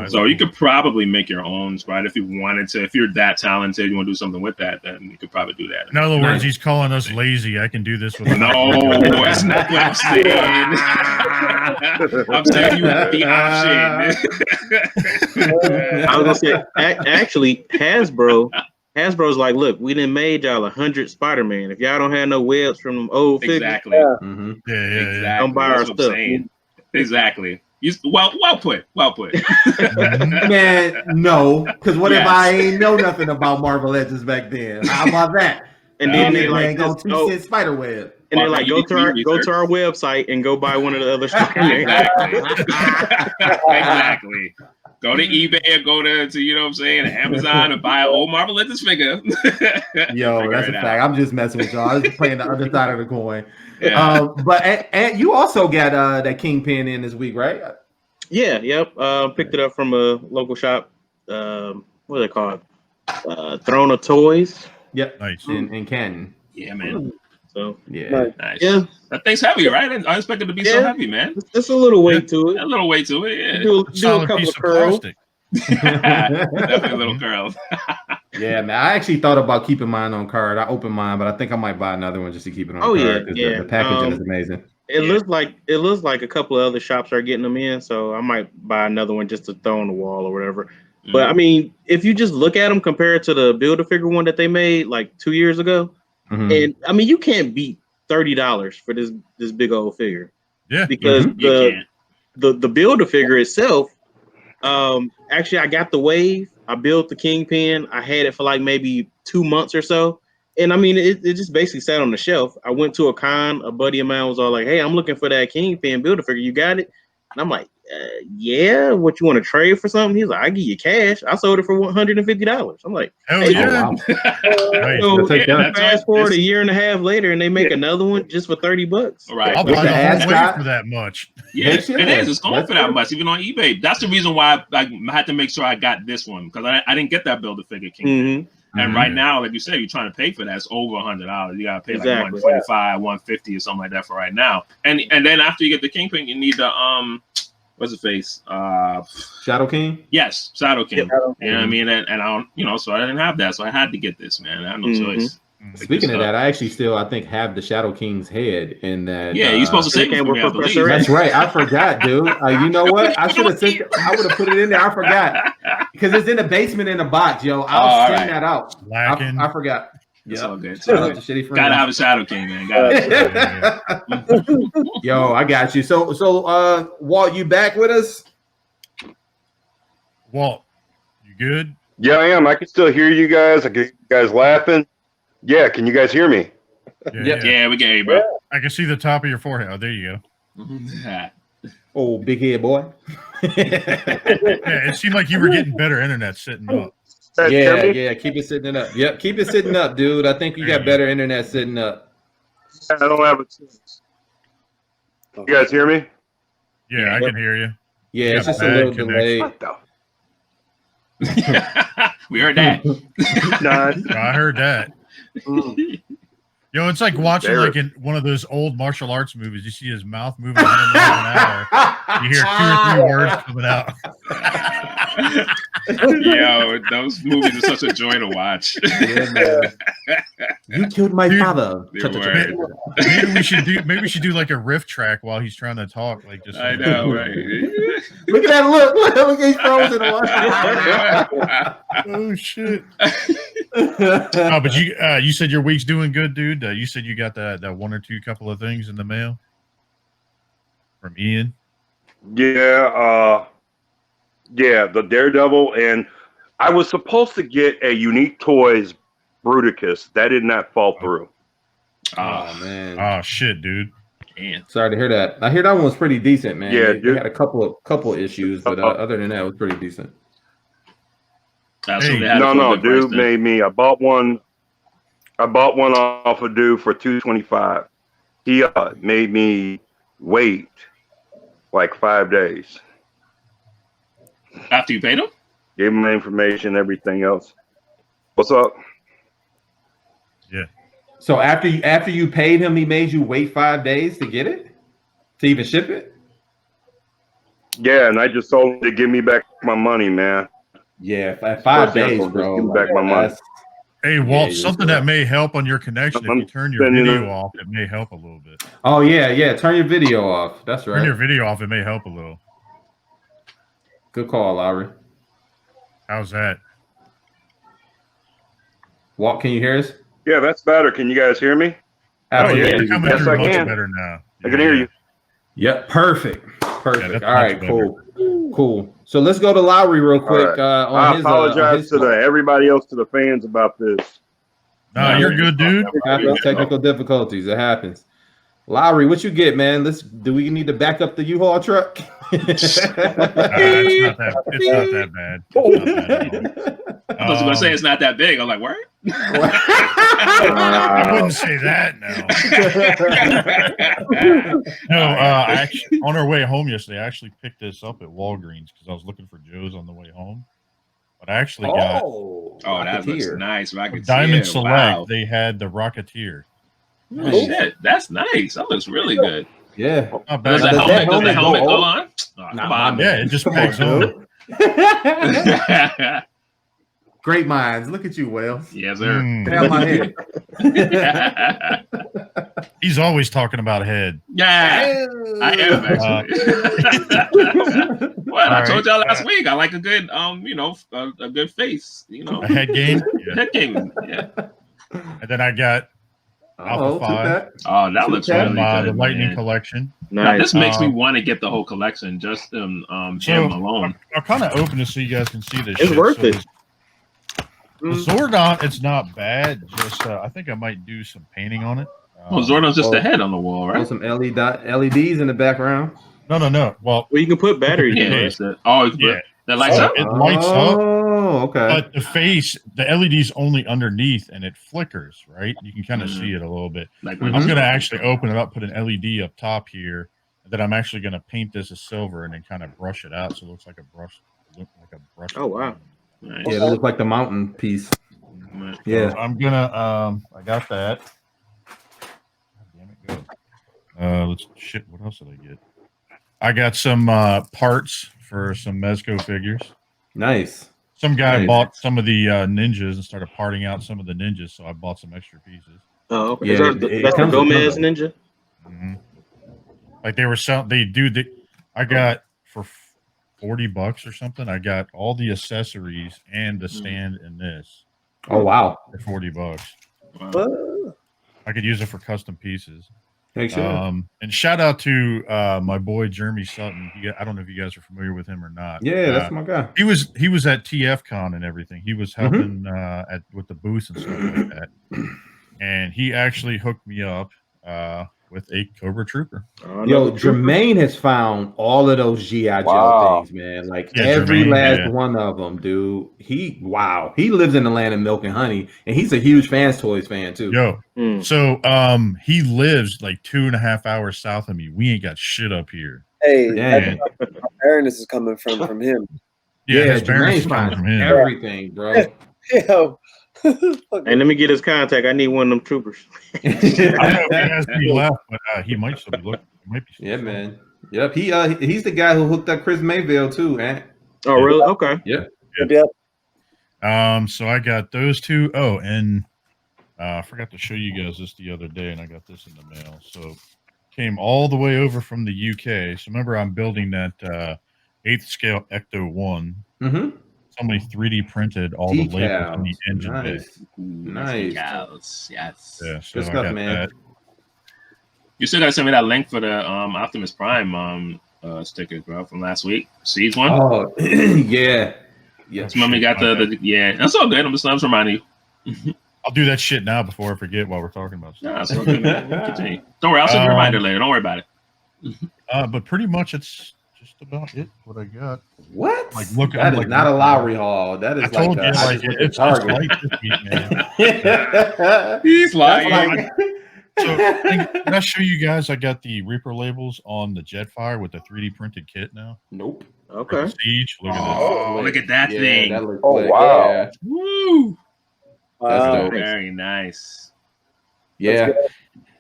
So you could probably make your own spider if you wanted to. If you're that talented, you want to do something with that, then you could probably do that. In other words, he's calling us lazy. I can do this with No, that's not what I'm saying. I'm saying you have the option. I was gonna say, actually, Hasbro's like, look, we done made y'all 100 Spider-Man. If y'all don't have no webs from them old figures, exactly. Exactly. Don't buy our stuff. Exactly. Well put. Man, no, because what if I ain't know nothing about Marvel Legends back then? How about that? And then they like go 2 cent spider web. And they're like, go to our website and go buy one of the other stores. Exactly. Go to eBay or go to you know what I'm saying, Amazon and buy an old Marvel Legends figure. Yo, that's a fact. I'm just messing with y'all. I was playing the other side of the coin. Yeah. But and you also got that Kingpin in this week, right? Yeah, yep. Picked it up from a local shop. What are they called? Throne of Toys. Yep. Nice. In Canton. Yeah, man. So yeah, nice. Yeah, that thing's heavy, right? I expected it to be so heavy, man. It's a little weight to it. A little weight to it. Yeah. Do a couple of curls. Definitely a little curl. Yeah, man. I actually thought about keeping mine on card. I opened mine, but I think I might buy another one just to keep it on card. Yeah. The packaging is amazing. It looks like a couple of other shops are getting them in, so I might buy another one just to throw on the wall or whatever. But I mean, if you just look at them compared to the Build-A-Figure one that they made like 2 years ago, and I mean, you can't beat $30 for this big old figure. Yeah, because the Build-A-Figure itself. Actually, I got the Wave. I built the Kingpin. I had it for like maybe 2 months or so, and I mean, it just basically sat on the shelf. I went to a con. A buddy of mine was all like, "Hey, I'm looking for that Kingpin Build-A-Figure. You got it?" And I'm like, yeah, what you want to trade for something? He's like, I give you cash. I sold it for $150. I'm like, hey, yeah. Fast forward a year and a half later, and they make another one just for $30. Right. I'll buy the whole Wave for that much. Yeah, it is. It's going for that much, even on eBay. That's the reason why I had to make sure I got this one, because I didn't get that Build-A-Figure King. And right now, like you said, you're trying to pay for that. It's over $100. You gotta pay like $125, $150 or something like that for right now. And then after you get the Kingpin, you need the what's the face? Shadow King? Yes, Shadow King. You know what I mean? And I don't, so I didn't have that. So I had to get this, man. I had no choice. Speaking of that, I actually I think have the Shadow King's head in that. Yeah, you're supposed to save it for me, I believe. That's right. I forgot, dude. You know what? I should have sent it. I would have put it in there. I forgot. Because it's in the basement in the box, yo. I'll send that out. I forgot. It's all good. Gotta have a Shadow King, man. Yo, I got you. So Walt, you back with us? Walt, you good? Yeah, I am. I can still hear you guys. I can hear you guys laughing. Yeah, can you guys hear me? Yeah, we can hear you, bro. I can see the top of your forehead. Oh, there you go. Oh, big head boy. Yeah, it seemed like you were getting better internet sitting up. Yeah, keep it sitting up. Yep, keep it sitting up, dude. I think you got better internet sitting up. I don't have a choice. You guys hear me? Yeah, I can hear you. Yeah, it's just a little delayed. We heard that. I heard that. Yo, it's like watching like in one of those old martial arts movies. You see his mouth moving an hour. You hear 2 or 3 words coming out. Yo, those movies are such a joy to watch. Yeah, man. You killed my father. Maybe we should do like a riff track while he's trying to talk. Like just. I know, right? Look at that look! Look, he's frozen. Oh shit! Oh, but you said your week's doing good, dude. You said you got that 1 or 2 couple of things in the mail from Ian. Yeah, the Daredevil, and I was supposed to get a Unique Toys Bruticus. That did not fall through. Oh man! Oh shit, dude. Man. Sorry to hear that. I hear that one was pretty decent, man. Yeah, they had a couple issues, but other than that, it was pretty decent. No, dude made me. I bought one off of dude for $225. He made me wait like 5 days. After you paid him? Gave him the information, everything else. What's up? Yeah. So after you paid him, he made you wait 5 days to get it? To even ship it? Yeah, and I just told him to give me back my money, man. Yeah, 5 days, bro. Give me back my money. Hey, Walt, something that may help on your connection. If you turn your video off, it may help a little bit. Oh, yeah. Turn your video off. That's right. Turn your video off. It may help a little. Good call, Lowry. How's that? Walt, can you hear us? Yeah, that's better. Can you guys hear me? Oh, yeah. Yes, I can. Better now. I can hear you. Yep, perfect. All right, cool. So let's go to Lowry real quick. Right. I apologize to everybody else, to the fans about this. No, you're good, dude. Technical difficulties. It happens. Lowry, what you get, man? Do we need to back up the U-Haul truck? It's not that bad. It's not that bad at all. I was going to say it's not that big. I'm like, where? I wouldn't say that now. No, actually, on our way home yesterday, I actually picked this up at Walgreens because I was looking for Joe's on the way home. But I actually got that looks nice. Rocketeer. Diamond Select. Wow. They had the Rocketeer. Oh, shit, that's nice. That looks really good. Yeah. Does the helmet go on? Oh, come on. Yeah, it just pegs on. Great minds. Look at you, Wales. Yes, sir. Down my head. He's always talking about head. Yeah, I am actually. Well, I told y'all last week I like a good, a good face. A head game. Yeah. Head game. Yeah. And then I got Alpha 5. Oh, that looks really good. The Lightning Collection. Nice. Now, this makes me want to get the whole collection, just him alone. I'll kind of open it so you guys can see this. It's worth it. The Zordon, it's not bad. Just I think I might do some painting on it. Zordon's just the head on the wall, right? Some LEDs in the background. No. Well, you can put batteries in it. That lights up. It lights up. Oh, okay. But the LED's only underneath, and it flickers. Right, you can kind of see it a little bit. I'm going to actually open it up, put an LED up top here, and then I'm actually going to paint this as silver, and then kind of brush it out so it looks like a brush. Oh wow. Nice. Yeah, it looks like the mountain piece. Yeah, so I'm gonna. I got that. Damn it, go. What else did I get? I got some parts for some Mezco figures. Nice. Some guy bought some of the ninjas and started parting out some of the ninjas, so I bought some extra pieces. Oh, okay. Yeah, that's the Gomez ninja. Mm-hmm. Like they were selling. I got for $40 or something. I got all the accessories and the stand in this. Oh wow! For $40. Wow. I could use it for custom pieces. Thanks. And shout out to my boy Jeremy Sutton. I don't know if you guys are familiar with him or not. Yeah, that's my guy. He was at TFCON and everything. He was helping with the booths and stuff like that. And he actually hooked me up with a Cobra Trooper. Yo, Jermaine has found all of those G.I. Joe things, man. Like every last one of them, dude. He lives in the land of milk and honey, and he's a huge Fans Toys fan too. So he lives like 2.5 hours south of me. We ain't got shit up here. Hey, awareness is coming from him. Yeah, Jermaine's finding from him. Everything, bro. Yo. Hey, let me get his contact. I need one of them troopers. I know he has to be left, but he might still be looking. Yeah, man. Yep. He's the guy who hooked up Chris Mayville too, man. Oh, really? Okay. Yep. So I got those two. Oh, and I forgot to show you guys this the other day, and I got this in the mail. So came all the way over from the UK. So remember, I'm building that 8th scale Ecto 1. Mm-hmm. Somebody 3D printed all the labels in the engine bay. Nice. Yes. Yeah, so good stuff, man. That. You still gotta send me that link for the Optimus Prime stickers, bro, from last week. Siege one. Oh, yeah. Yes. Remember, you got the that's all good. I'm just reminding you. I'll do that shit now before I forget while we're talking about stuff. Nah, it's all good, man. Continue. Don't worry, I'll send you a reminder later. Don't worry about it. But pretty much it's just about it. What I got. What? Like, look, that is not a Lowry haul. That is it's light this week, man. He's lying. So can I show you guys? I got the Reaper labels on the Jetfire with the 3D printed kit now. Nope. Okay. Siege. Look at that. Oh, look at that thing. That looks wow. Yeah. Woo. That's very nice. Yeah.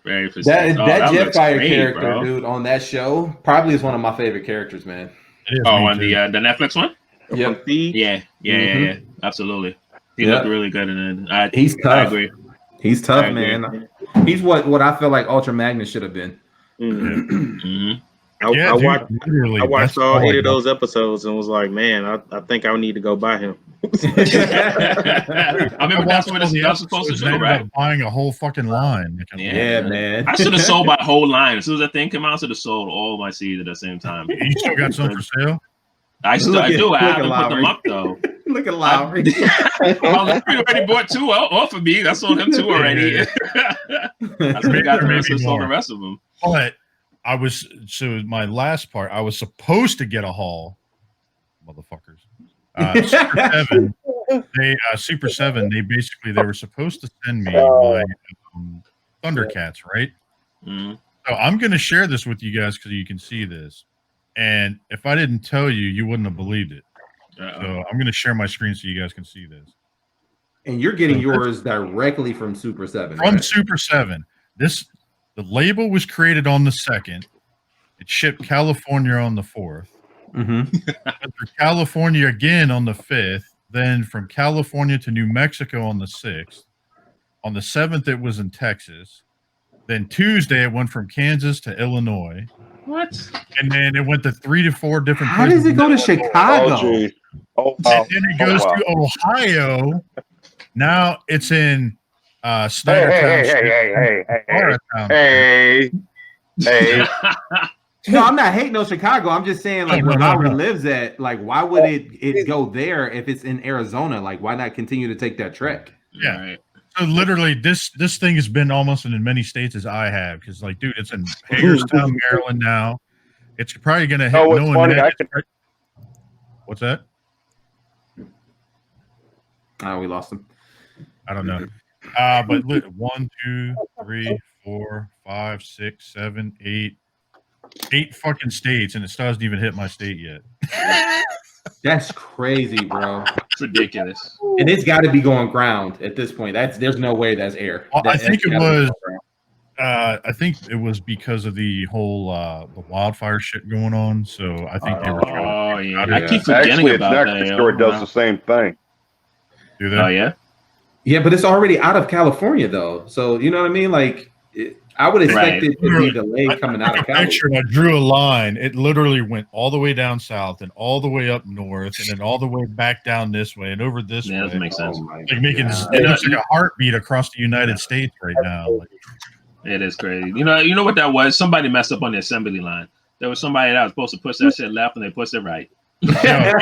Very precise. That Jetfire character, bro, dude, on that show probably is one of my favorite characters, man. On the Netflix one? Yep. Yeah. Absolutely. He looked really good in it. He's tough. I agree. He's tough, man. He's what I feel like Ultra Magnus should have been. I watched all 8 of those episodes and was like, man, I think I need to go buy him. I remember that's what I was supposed to do, right? Buying a whole fucking line. Yeah, man. I should have sold my whole line. As soon as that thing came out, I should have sold all my seeds at the same time. You still got some for sale? I do. I haven't put them up, though. Look at Lowry. I already bought 2 off of me. I sold him 2 already. still got the rest of the rest of them. But my last part, I was supposed to get a haul, motherfuckers. Super 7, they were supposed to send me my Thundercats, right? Mm-hmm. So I'm going to share this with you guys because you can see this. And if I didn't tell you, you wouldn't have believed it. So I'm going to share my screen so you guys can see this. And you're getting yours directly from Super 7. From Super 7. The label was created on the 2nd. It shipped California on the 4th. Mm-hmm. For California again on the 5th. Then from California to New Mexico on the 6th. On the 7th, it was in Texas. Then Tuesday, it went from Kansas to Illinois. What? And then it went to 3 to 4 different places. How does it go to Chicago? And then it goes to Ohio. Now it's in Snyder Hey. No, I'm not hating on Chicago. I'm just saying, like, where Lowry lives at, like, why would it go there if it's in Arizona? Like, why not continue to take that trek? Yeah. Right. So literally, this thing has been almost in as many states as I have. Because, like, dude, it's in Hagerstown, Maryland now. It's probably going to hit. What's that? Oh, we lost him. I don't know. But look, 1, 2, 3, 4, 5, 6, 7, 8 fucking states, and it still hasn't even hit my state yet. That's crazy, bro. It's ridiculous. And it's got to be going ground at this point. There's no way that's air. I think it was. I think it was because of the whole the wildfire shit going on. So I think they were trying to. Yeah. I keep forgetting about that. It does the same thing. Do they? Oh yeah. Yeah, but it's already out of California though. So you know what I mean? Like, I would expect it to be delayed coming out of California. I drew a line. It literally went all the way down south and all the way up north and then all the way back down this way and over this way. Yeah, that makes sense. Like it's like a heartbeat across the United States right now. Like, it is crazy. You know what that was? Somebody messed up on the assembly line. There was somebody that was supposed to push that shit left and they pushed it right. You know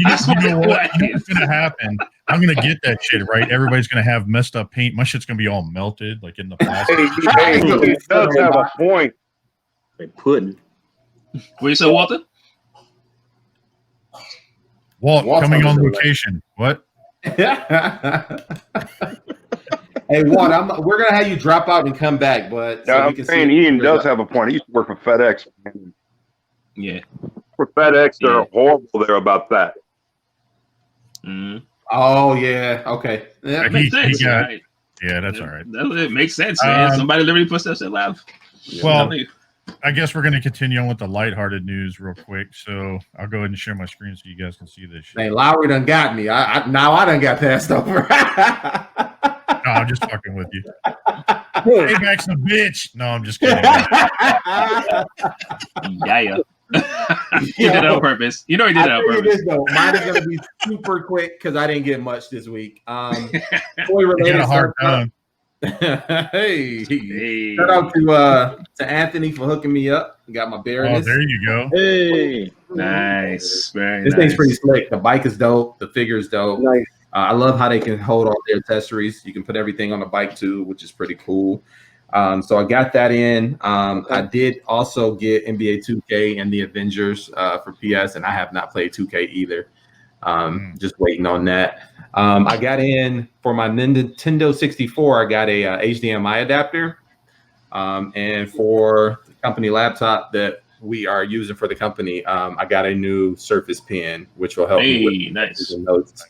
what's gonna happen? I'm gonna get that shit right. Everybody's gonna have messed up paint. My shit's gonna be all melted, like in the plastic. Hey, he does have a point. They pudding. What you say, Walter? Walt coming on location. What? Hey, Walt, we're gonna have you drop out and come back, but so I'm saying Ian does have a point. He used to work for FedEx. Yeah. For FedEx, they're horrible there about that. Mm. Oh yeah, okay. Yeah, that makes sense. Right? Yeah, that's all right. It makes sense, man. Somebody literally puts that shit live. Well, I guess we're going to continue on with the lighthearted news real quick. So I'll go ahead and share my screen so you guys can see this shit. Hey, Lowry done got me. I done got passed over. No, I'm just fucking with you. Payback's a bitch. No, I'm just kidding. Yeah. He did it on purpose. You know he did it on purpose. Mine is going to be super quick because I didn't get much this week. Toy related stuff. Hey. Shout out to Anthony for hooking me up. Got my Baroness. Oh, there you go. Hey. Nice. Very this nice. thing's pretty slick. The bike is dope. The figure is dope. Nice. I love how they can hold all their accessories. You can put everything on the bike too, which is pretty cool. So I got that in. I did also get NBA 2K and the Avengers for PS, and I have not played 2K either. Just waiting on that. I got in for my Nintendo 64. I got a HDMI adapter, and for the company laptop that we are using for the company, I got a new Surface Pen, which will help me with nice notes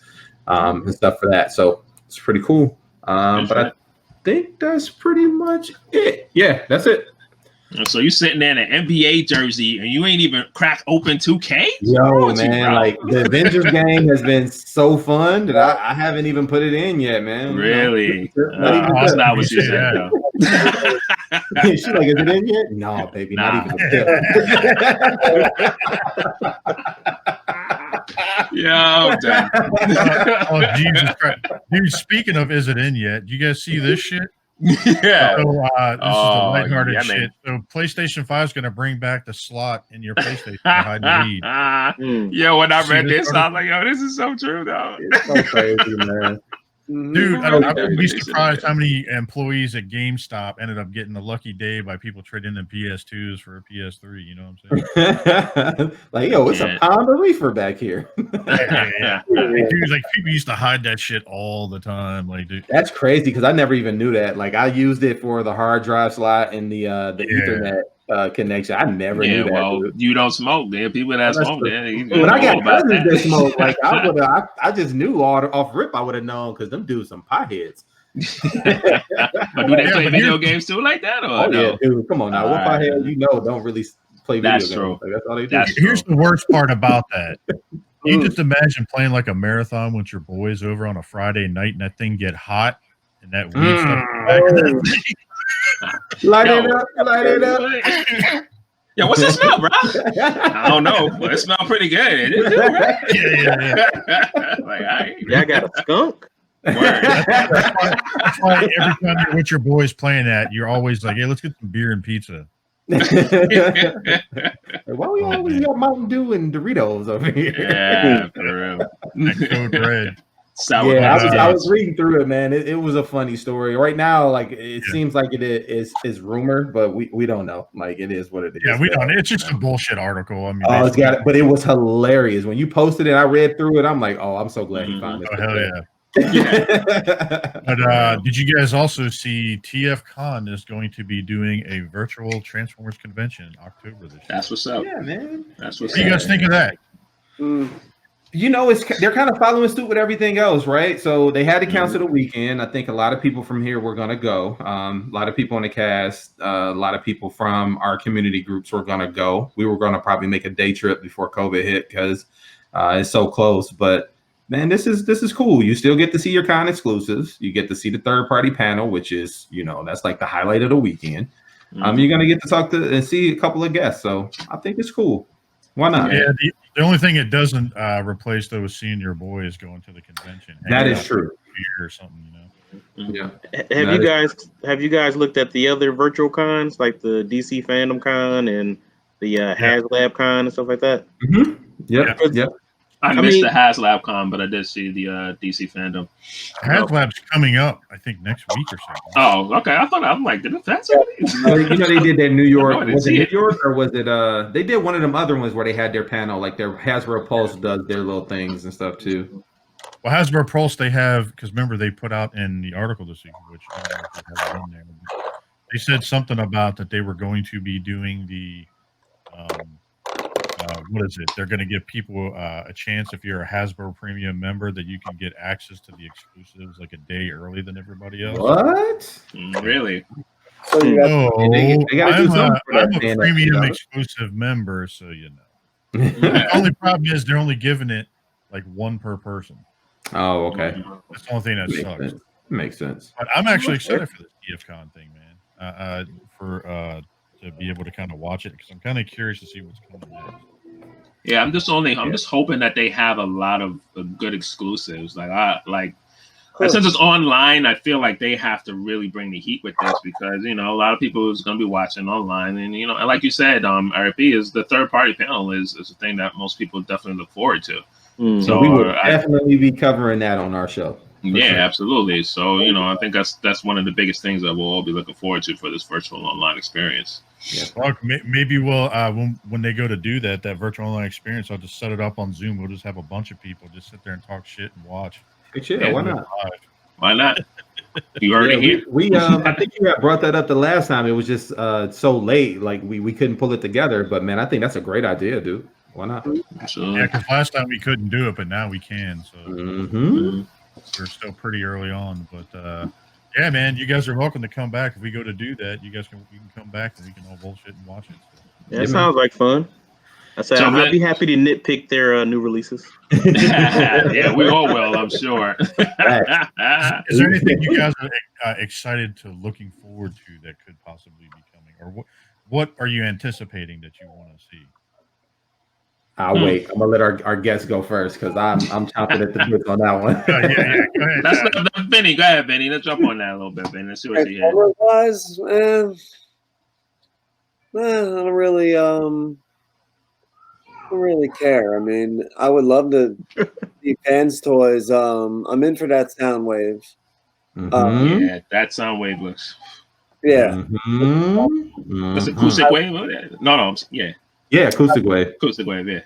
and stuff for that. So it's pretty cool. But I think that's pretty much it. Yeah, that's it. So you sitting there in an NBA jersey and you ain't even cracked open 2K? Yo, man, like the Avengers game has been so fun that I haven't even put it in yet, man. Really? That's not what you said, though. She's like, is it in yet? No, baby, not even a Yeah, I'm done. Oh, Jesus Christ. Dude, speaking of is it in yet, you guys see this shit? Yeah. So this is the lighthearted shit. So PlayStation 5 is going to bring back the slot in your PlayStation behind the lead. Yo, when I read this, I was like, yo, this is so true, though. It's so crazy, man. Dude, I wouldn't be surprised how many employees at GameStop ended up getting a lucky day by people trading in PS2s for a PS3. You know what I'm saying? Like, yo, it's a pound of reefer back here. Yeah. Dude, like people used to hide that shit all the time. Like, dude, that's crazy because I never even knew that. Like, I used it for the hard drive slot and the Ethernet connection. I never knew that. Well, dude. You don't smoke, man. People that smoke, man. When I got cousins that smoke, like I just knew off rip. I would have known because them dudes some potheads. But do they play video games too like that? Or no? Yeah, dude. Come on now. What pothead don't really play video games? True. Like, that's all they do. Here's the worst part about that. You just imagine playing like a marathon with your boys over on a Friday night and that thing get hot and that weed stuff back in that thing. Light it up. Yeah, what's that smell, bro? I don't know, but it smells pretty good. It do, right? Yeah. Like, I got a skunk. That's why every time you're with your boys playing that, you're always like, hey, let's get some beer and pizza. Why we always got Mountain Dew and Doritos over here? Yeah, for real. Code Red. Yeah, I was reading through it, man. It was a funny story. Right now, like it seems like it is rumor, but we don't know. Like it is what it is. Yeah, we don't. It's just a bullshit article. I mean, it's got it, but it was hilarious when you posted it. I read through it. I'm like, oh, I'm so glad he found this. Oh, hell yeah. But did you guys also see TFCON is going to be doing a virtual Transformers convention in October this year? That's what's up. Yeah, man. That's what's up. What do you guys think of that? You know, they're kind of following suit with everything else, right? So they had to cancel the weekend. I think a lot of people from here were going to go. A lot of people in the cast, a lot of people from our community groups were going to go. We were going to probably make a day trip before COVID hit because it's so close. But man, this is cool. You still get to see your con exclusives. You get to see the third party panel, which is, that's like the highlight of the weekend. You're going to get to talk to and see a couple of guests. So I think it's cool. Why not? Yeah, the only thing it doesn't replace though is seeing your boys going to the convention. That is true. Or something, Yeah. Have you guys looked at the other virtual cons like the DC Fandom Con and the HasLab Con and stuff like that? Mm-hmm. Yep. I missed the HasLab Con, but I did see the DC Fandom. HasLab's coming up, I think, next week or so. Oh, okay. I'm like, did it fancy? They did that in New York. Was it New York or was it? They did one of them other ones where they had their panel, like their Hasbro Pulse does their little things and stuff too. Well, Hasbro Pulse, they have, because remember they put out in the article this week, which I don't know if they have it in there. They said something about that they were going to be doing the. What is it? They're going to give people a chance if you're a Hasbro Premium member that you can get access to the exclusives like a day early than everybody else. What? Really? So I'm a Premium exclusive member, so you know. The only problem is they're only giving it like one per person. Oh, okay. That's the only thing that sucks. Makes sense. But I'm actually excited for this TFCon thing, man. To be able to kind of watch it because I'm kind of curious to see what's coming next. Yeah, I'm just hoping that they have a lot of good exclusives. Since it's online, I feel like they have to really bring the heat with this because a lot of people is going to be watching online, and and like you said, RP is the third party panel is a thing that most people definitely look forward to. So we will definitely be covering that on our show. Yeah, sure. Absolutely. So I think that's one of the biggest things that we'll all be looking forward to for this virtual online experience. Yeah. Well, maybe we'll when they go to do that virtual online experience, I'll just set it up on Zoom. We'll just have a bunch of people just sit there and talk shit and watch. Yeah, why not? Why not? You heard it here. We I think you had brought that up the last time. It was just so late, like we couldn't pull it together. But man, I think that's a great idea, dude. Why not? Yeah, because last time we couldn't do it, but now we can. So we're still pretty early on, but yeah, man, you guys are welcome to come back. If we go to do that, you can come back and we can all bullshit and watch it. So. Yeah, it sounds like fun. I'd be happy to nitpick their new releases. Yeah, we all will, I'm sure. Is there anything you guys are excited to looking forward to that could possibly be coming, or what are you anticipating that you want to see? I'll wait. I'm gonna let our guests go first because I'm chomping at the bit on that one. Yeah, go ahead. That's Benny. Go ahead, Benny. Let's jump on that a little bit, Benny. Let's see what you had. I don't really care. I mean, I would love to see see Fans Toys. I'm in for that Soundwave. Yeah, that Soundwave looks. Yeah. That's acoustic wave. No, yeah. Yeah, acoustic wave. Acoustic wave. Yeah.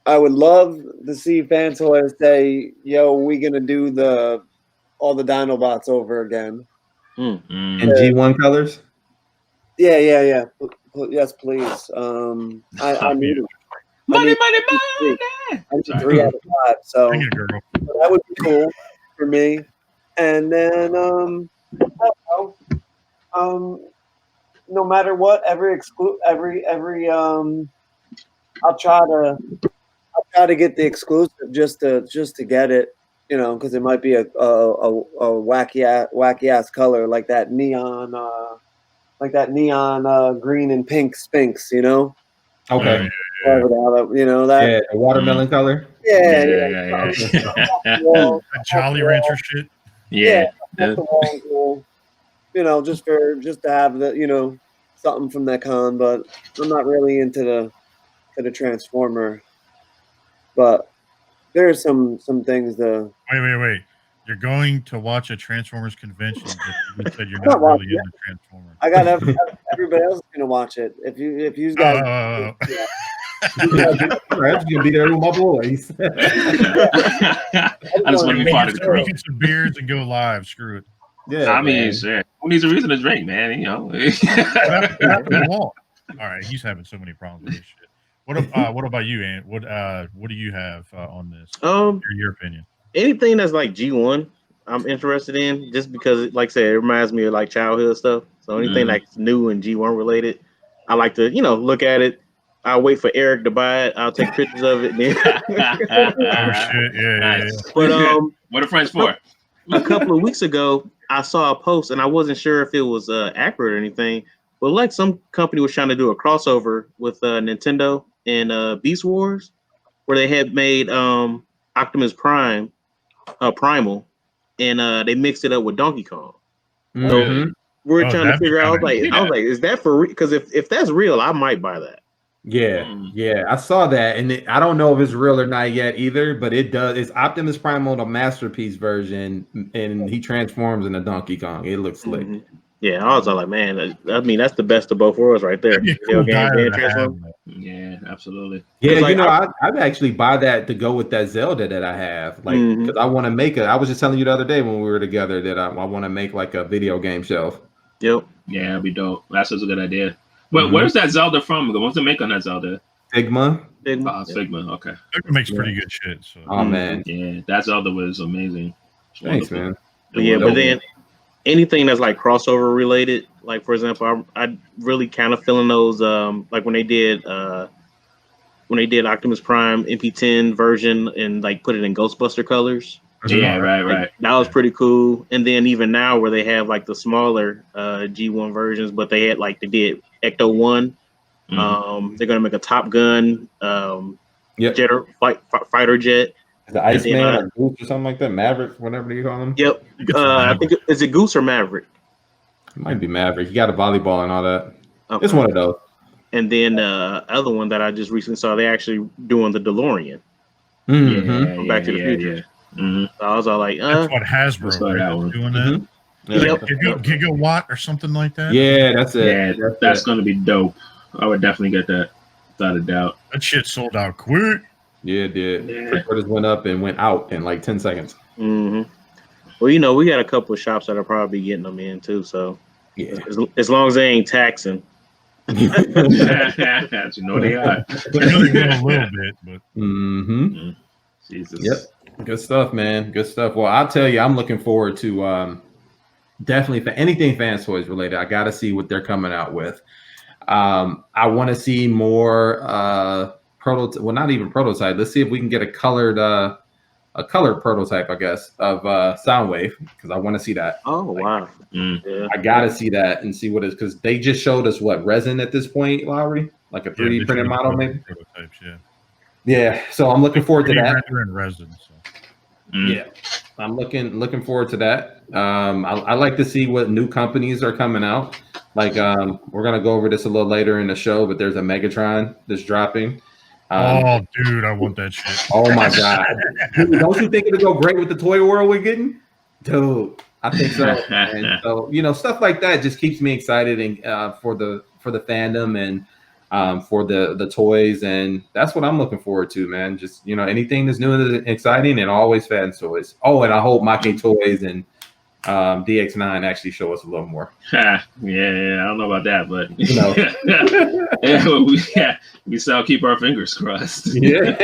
I would love to see Fan Toys say, "Yo, we gonna do all the Dinobots over again." In G1 colors. Yeah. Yes, please. I need it. Money. I need 3 out of 5. So that would be cool for me. And then no matter what, I'll try to get the exclusive just to get it, because it might be a wacky ass color like that neon green and pink Sphinx, Okay. Whatever the hell, that. Yeah, the watermelon color. Yeah. A Jolly Rancher shit. Yeah. Cool. Just to have something from that con, but I'm not really into the Transformer. But there's some things to wait. You're going to watch a Transformers convention, but you said you're not really into Transformers. I got everybody else is gonna watch it. If you guys, Right, you can be there with my boys. I just want to be part of the crew. Get some beers and go live. Screw it. Yeah, I mean, shit. Who needs a reason to drink, man? All right, he's having so many problems with this shit. What about you, Ant? What do you have on this? Your opinion. Anything that's like G1, I'm interested in, just because, like I said, it reminds me of like childhood stuff. So anything that's new and G1 related, I like to, look at it. I'll wait for Eric to buy it. I'll take pictures of it. Oh shit! Yeah. But what are friends for? A couple of weeks ago, I saw a post, and I wasn't sure if it was accurate or anything. But like some company was trying to do a crossover with Nintendo and Beast Wars, where they had made Optimus Prime Primal, and they mixed it up with Donkey Kong. So we're trying to figure out. I was like, is that for real? Because if that's real, I might buy that. Yeah, I saw that, and I don't know if it's real or not yet either, but it does. It's Optimus Prime on the Masterpiece version, and he transforms into Donkey Kong. It looks slick. Yeah, I was like, man, I mean, that's the best of both worlds right there. Yeah, absolutely. Yeah, I'd actually buy that to go with that Zelda that I have, like, because I want to make I was just telling you the other day when we were together that I want to make like a video game shelf. Yep. Yeah, that'd be dope. That's such a good idea. But where's that Zelda from? What's the make on that Zelda? Figma. Figma. Okay. Figma makes pretty good shit. So. Oh man. Yeah, that Zelda was amazing. Thanks, man. But then anything that's like crossover related, like for example, I really kind of feeling those like when they did Optimus Prime MP10 version and like put it in Ghostbuster colors. Yeah, right. That was pretty cool. And then even now where they have like the smaller G1 versions, but they did Ecto 1. They're gonna make a Top Gun fighter jet. The Iceman or Goose or something like that, Maverick, whatever you call them. Yep. I think is it Goose or Maverick? It might be Maverick. You got a volleyball and all that. Okay. It's one of those. And then other one that I just recently saw, they actually doing the DeLorean. Back to the Future. So I was all like, that's what Hasbro is doing that. Gigawatt or something like that. Yeah, that's it. Yeah, that's gonna be dope. I would definitely get that, without a doubt. That shit sold out quick. Yeah, it did. Pre-orders went up and went out in like 10 seconds. Well, we got a couple of shops that are probably getting them in too. So as long as they ain't taxing. You know they are. A little bit, but Jesus. Yep. Good stuff, man. Good stuff. Well, I'll tell you, I'm looking forward to definitely for anything Fans Toys related. I got to see what they're coming out with. I want to see more prototype. Well, not even prototype. Let's see if we can get a colored prototype, I guess, of Soundwave, because I want to see that. Oh, wow. I got to see that and see what it is, because they just showed us what resin at this point, Lowry, like a 3D printed model, maybe. Prototypes, yeah. So I'm looking forward to that. In resin, so. Yeah, I'm looking forward to that. I like to see what new companies are coming out. Like we're gonna go over this a little later in the show, but there's a Megatron that's dropping. Oh, dude, I want that shit. Oh my god! Dude, don't you think it'll go great with the toy world we're getting? Dude, I think so. And so stuff like that just keeps me excited and for the fandom and for the toys, and that's what I'm looking forward to, man. Just anything that's new and exciting, and always fans toys. Oh, and I hope Maki Toys and DX9 actually show us a little more. Yeah, I don't know about that, but we shall keep our fingers crossed. Yeah,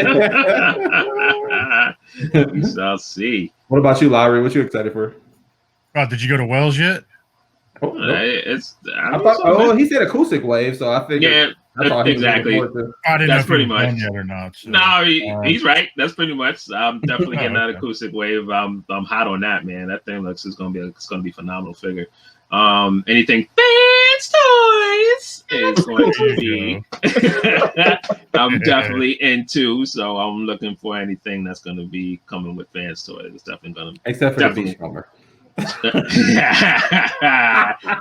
we shall see. What about you, Lowry? What you excited for? Did you go to Wells yet? Oh, no. I thought, he said acoustic wave, so I figured. Yeah, I thought exactly. I didn't That's know if pretty much yet or not. So. No, he's right. That's pretty much. I'm definitely getting that acoustic wave. I'm hot on that, man. That thing it's gonna be a phenomenal figure. Anything fans toys is going to be. I'm definitely into. So I'm looking for anything that's going to be coming with fans toys. It's definitely going to. Except for the Beachcomber.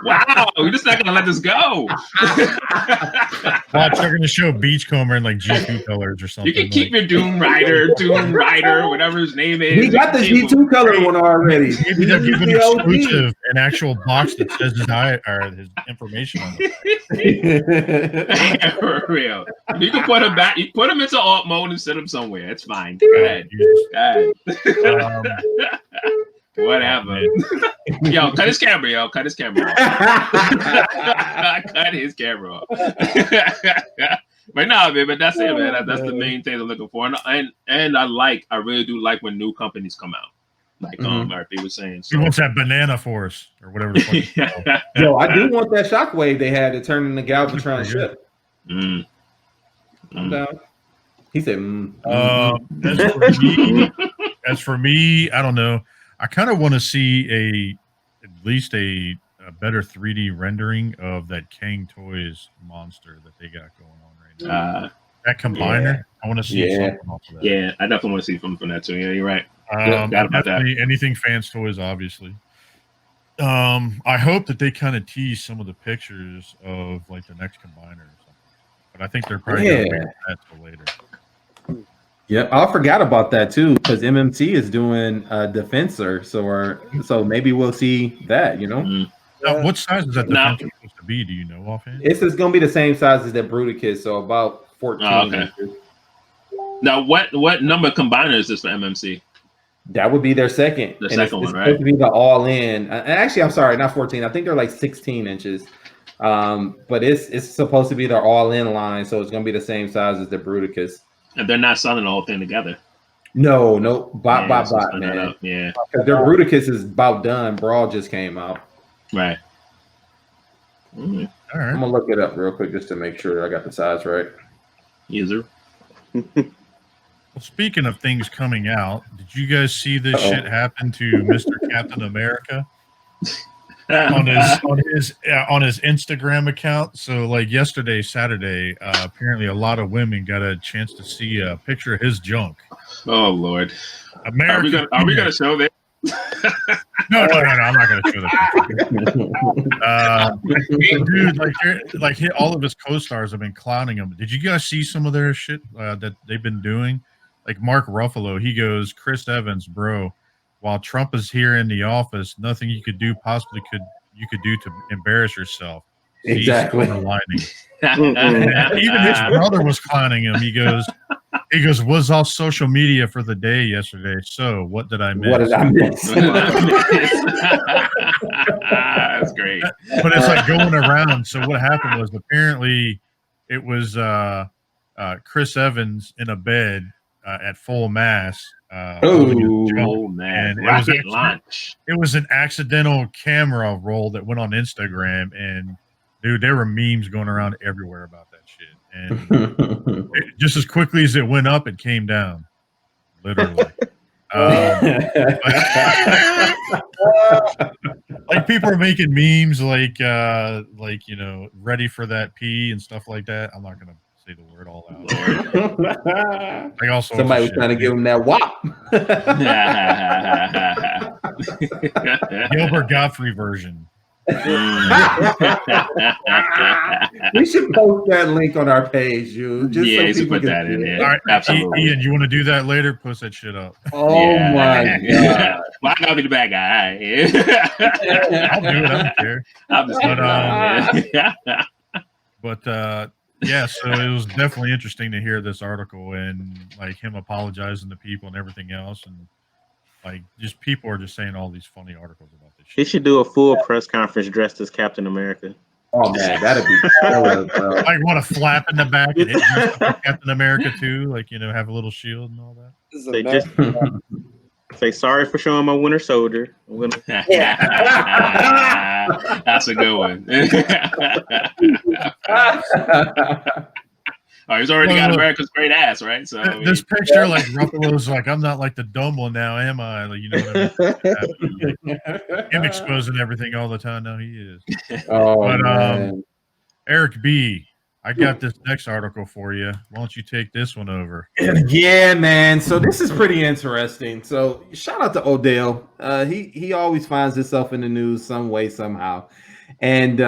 Wow, we're just not gonna let this go. Watch, they're gonna show Beachcomber in like G2 colors or something. You can keep your Doom Rider, whatever his name is. We got the G2 color one already. Maybe they'll give an exclusive, an actual box that says his information on it. For real. You can put him back. You put him into alt mode and set him somewhere. It's fine. Go ahead. Whatever. Yo, cut his camera, off. Cut his camera off. But no, man, but that's it, man. That's the main thing I'm looking for. And I really do like when new companies come out. Like RP was saying. So. He wants that Banana Force or whatever the fuck it's called. Yo, I do want that shockwave they had to turn into Galvatron ship. I'm down. He said, As for me, I don't know. I kind of want to see at least a better 3D rendering of that Kang Toys monster that they got going on right now. That combiner, I want to see something off of that. Yeah, I definitely want to see something from that too. Yeah, you're right. Anything Fans Toys, obviously. I hope that they kind of tease some of the pictures of like the next combiner or something. But I think they're probably going to wait for that till later. Yeah, I forgot about that too because MMT is doing Defensor, so maybe we'll see that. Now, what size is that Defensor supposed to be? Do you know offhand? It's going to be the same size as that Bruticus, so about 14 inches. Now, what number combiner is this for MMC? That would be their second. The second one, right? Supposed to be the all-in. Actually, I'm sorry, not 14. I think they're like 16 inches. But it's supposed to be their all-in line, so it's going to be the same size as the Bruticus. And they're not selling the whole thing together. No, bot, man. Yeah. Because their Bruticus is about done. Brawl just came out. Right. All right. I'm going to look it up real quick just to make sure I got the size right. User. Well, speaking of things coming out, did you guys see this shit happen to Mr. Captain America? on his Instagram account. So like yesterday, Saturday, apparently a lot of women got a chance to see a picture of his junk. Oh Lord. America, are we gonna show that? No, I'm not gonna show that picture. Dude, all of his co-stars have been clowning him. Did you guys see some of their shit that they've been doing? Like Mark Ruffalo, he goes, Chris Evans, bro. While Trump is here in the office, nothing you could do do to embarrass yourself. Exactly. Even his brother was clowning him. He goes, was off social media for the day yesterday. So what did I miss? What did I miss? That's great. But it's like going around. So what happened was apparently it was Chris Evans in a bed at full mass. Oh man! It was an accidental camera roll that went on Instagram, and dude, there were memes going around everywhere about that shit. And just as quickly as it went up, it came down, literally. Like people are making memes, like ready for that pee and stuff like that. I'm not gonna say the word all out. Like also somebody was trying to give him that wop. Gilbert Gottfried version. We should post that link on our page, you. Just yeah, so you should people put that in there. All right, absolutely. Ian, you want to do that later? Post that shit up. Oh my god! Well, I gotta be the bad guy. I'll do it. I don't care. I'm just But yeah, so it was definitely interesting to hear this article and like him apologizing to people and everything else, and like just people are just saying all these funny articles about this shit. He should do a full press conference dressed as Captain America. Oh man, that'd be killer, bro. Like want a flap in the back and Captain America too, like have a little shield and all that. They just say sorry for showing my Winter Soldier. That's a good one. Oh, he's already got America's great ass, right? So this picture, like Ruffalo's, like I'm not like the dumb one now, am I? Like, what I mean? Like, him exposing everything all the time. No, he is. Oh, but man. Eric B, I got this next article for you. Why don't you take this one over? Yeah, man. So this is pretty interesting. So shout out to Odell. He always finds himself in the news some way, somehow. And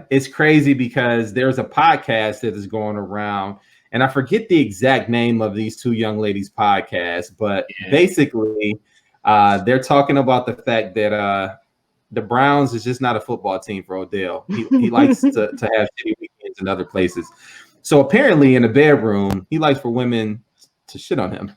it's crazy because there's a podcast that is going around, and I forget the exact name of these two young ladies' podcast, but basically they're talking about the fact that the Browns is just not a football team for Odell. He likes to have shitty weekends in other places. So apparently in the bedroom, he likes for women to shit on him.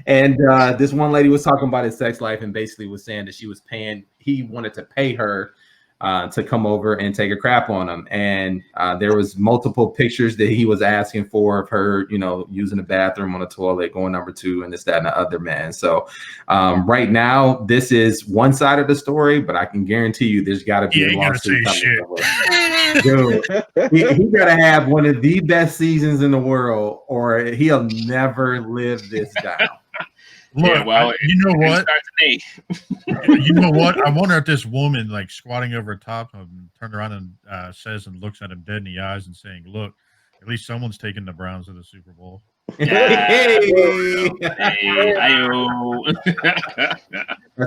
And this one lady was talking about his sex life and basically was saying that he wanted to pay her to come over and take a crap on him. And there was multiple pictures that he was asking for of her, using the bathroom on the toilet, going number 2 and this, that, and the other, man. So right now, this is one side of the story, but I can guarantee you there's got to be a lawsuit coming. Dude, he got to have one of the best seasons in the world or he'll never live this down. Look, you know what? You know what? I wonder if this woman, like squatting over top of him, turned around and says and looks at him dead in the eyes and saying, "Look, at least someone's taking the Browns to the Super Bowl." That's the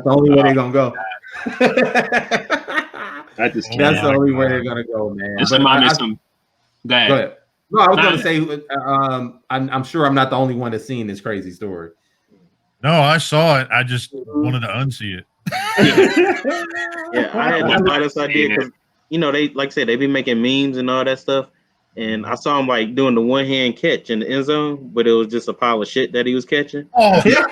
only way they're gonna go. That's the only way they're gonna go, man. Go ahead. No, I was gonna say, I'm sure I'm not the only one that's seen this crazy story. No, I saw it. I just wanted to unsee it. Yeah, I had the lightest idea because they, like I said, they be making memes and all that stuff. And I saw him like doing the one-hand catch in the end zone, but it was just a pile of shit that he was catching. Oh, yeah.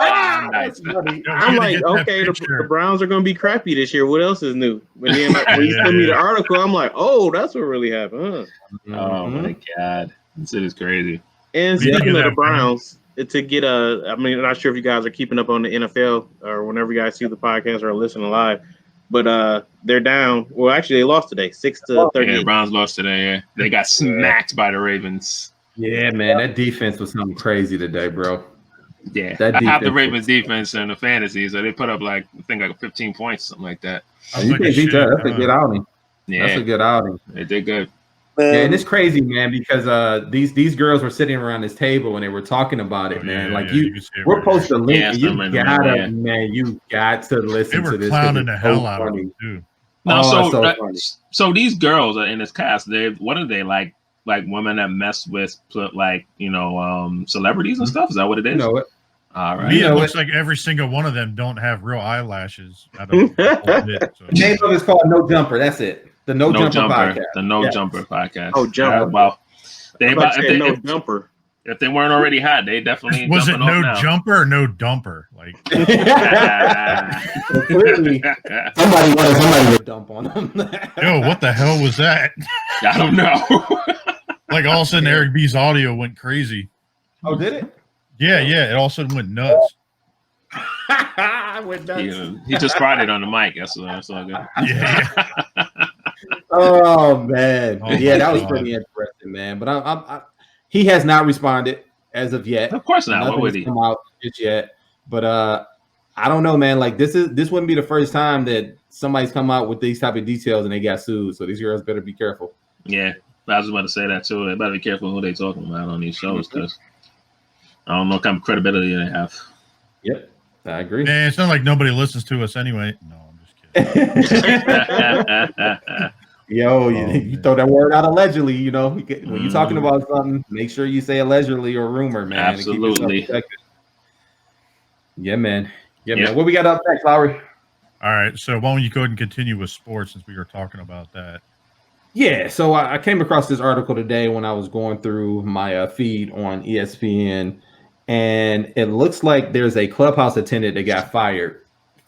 I'm like, okay, the Browns are going to be crappy this year. What else is new? But then when you sent me the article, I'm like, oh, that's what really happened, huh? Oh, my God. This is crazy. And speaking of the Browns, to get I'm not sure if you guys are keeping up on the NFL or whenever you guys see the podcast or listening live, but they're down. Well, actually, they lost today, 6-38. Yeah, the Browns lost today. Yeah, they got smacked by the Ravens. Yeah, man, that defense was something crazy today, bro. Yeah, I have the Ravens defense in the fantasy, so they put up like 15 points, something like that. That's a good outing. Yeah, that's a good outing. They did good. Yeah, and it's crazy, man, because these girls were sitting around this table and they were talking about it, man. We're supposed to link. Yeah, you got to listen to this. They were clowning the hell out of them too. No, so these girls are in this cast. What are they like women that mess with celebrities and stuff? Is that what it is? You know it. All right. It looks like every single one of them don't have real eyelashes. Name of it's called No Jumper. That's it. The No Jumper podcast. The No Jumper podcast. Oh, Jumper. Well, No Jumper. If they weren't already hot, they definitely was it No Jumper or No Dumper? Like clearly, somebody wanted to dump on them. Yo, what the hell was that? I don't know. Like all of a sudden, Eric B's audio went crazy. Oh, did it? Yeah. It all of a sudden went nuts. He just cried it on the mic. That's all good. Yeah. Oh man, that was pretty interesting, man. But he has not responded as of yet. Of course not. What would he come out just yet? But I don't know, man. Like this wouldn't be the first time that somebody's come out with these type of details and they got sued. So these girls better be careful. Yeah, I was about to say that too. They better be careful who they talking about on these shows because I don't know what kind of credibility they have. Yep, I agree. Man, it's not like nobody listens to us anyway. No, I'm just kidding. Yo, you throw that word out allegedly, you know, when you're talking about something, make sure you say allegedly or rumor, man. Absolutely. Yeah, man. Yeah, man. What we got up next, Lowry? All right. So why don't you go ahead and continue with sports since we were talking about that? Yeah. So I came across this article today when I was going through my feed on ESPN, and it looks like there's a clubhouse attendant that got fired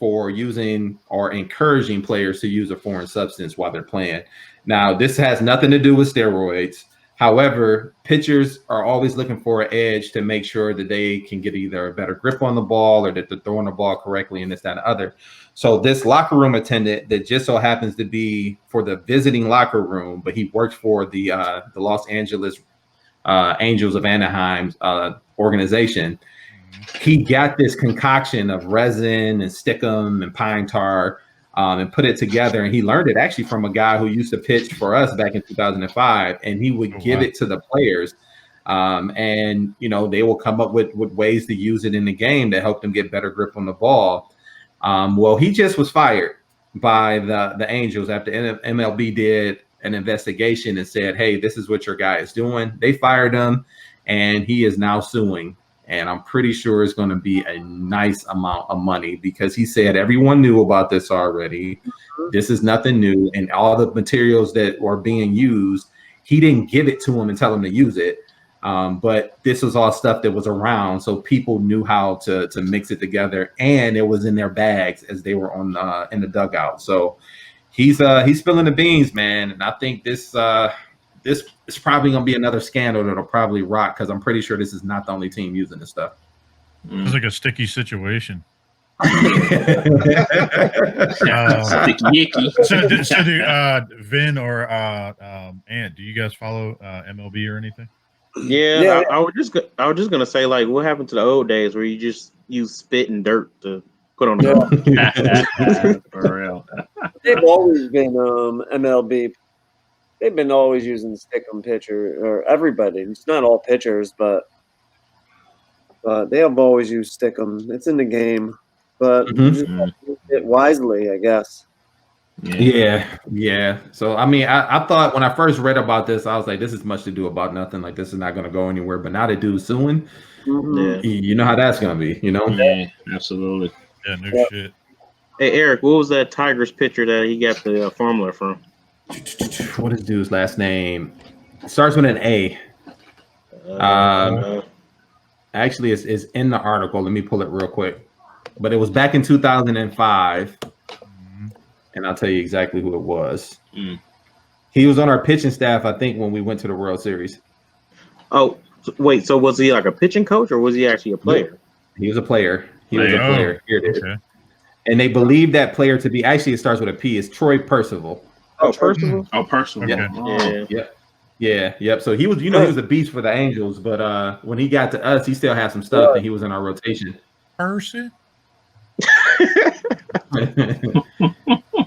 for using or encouraging players to use a foreign substance while they're playing. Now, this has nothing to do with steroids. However, pitchers are always looking for an edge to make sure that they can get either a better grip on the ball or that they're throwing the ball correctly and this, that, and the other. So this locker room attendant that just so happens to be for the visiting locker room, but he works for the Los Angeles Angels of Anaheim's organization. He got this concoction of resin and stickum and pine tar and put it together. And he learned it actually from a guy who used to pitch for us back in 2005. And he would give it to the players. And, you know, they will come up with ways to use it in the game to help them get better grip on the ball. Well, he just was fired by the Angels after MLB did an investigation and said, hey, this is what your guy is doing. They fired him and he is now suing. And I'm pretty sure it's going to be a nice amount of money because he said everyone knew about this already. This is nothing new. And all the materials that were being used, he didn't give it to him and tell him to use it. But this was all stuff that was around. So people knew how to mix it together. And it was in their bags as they were on in the dugout. So he's spilling the beans, man. And I think this is probably going to be another scandal that'll probably rock because I'm pretty sure this is not the only team using this stuff. It's like a sticky situation. So do Vin or Ant, do you guys follow MLB or anything? Yeah. I was just gonna say, like, what happened to the old days where you just use spit and dirt to put on the ball? For real. They've always been MLB. They've been always using stickum pitcher or everybody. It's not all pitchers, but they have always used stickum. It's in the game, but just use it wisely, I guess. Yeah. So I mean, I thought when I first read about this, I was like, this is much to do about nothing. Like this is not going to go anywhere. But now the dude's suing. You know how that's going to be. You know? Yeah, absolutely. Yeah, no shit. Hey Eric, what was that Tigers pitcher that he got the formula from? What is dude's last name? It starts with an A. Actually, it's in the article. Let me pull it real quick. But it was back in 2005, and I'll tell you exactly who it was. He was on our pitching staff, I think, when we went to the World Series. Oh, wait. So was he like a pitching coach, or was he actually a player? He was a player. Here it is. Okay. And they believe that player to be actually it starts with a P. It's Troy Percival. Oh, Percival. Oh, Percival. Okay. Yep. So he was, he was a beast for the Angels, but when he got to us, he still had some stuff, and he was in our rotation. Person.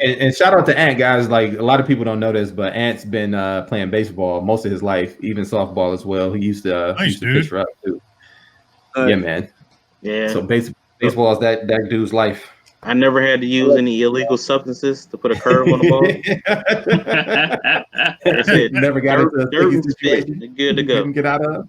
and shout out to Ant, guys. Like a lot of people don't know this, but Ant's been playing baseball most of his life, even softball as well. He used to pitch for us too. Yeah, man. Yeah. So baseball is that dude's life. I never had to use any illegal substances to put a curve on the ball. That's it. Never got into a sticky situation. Good to go. Didn't get out of.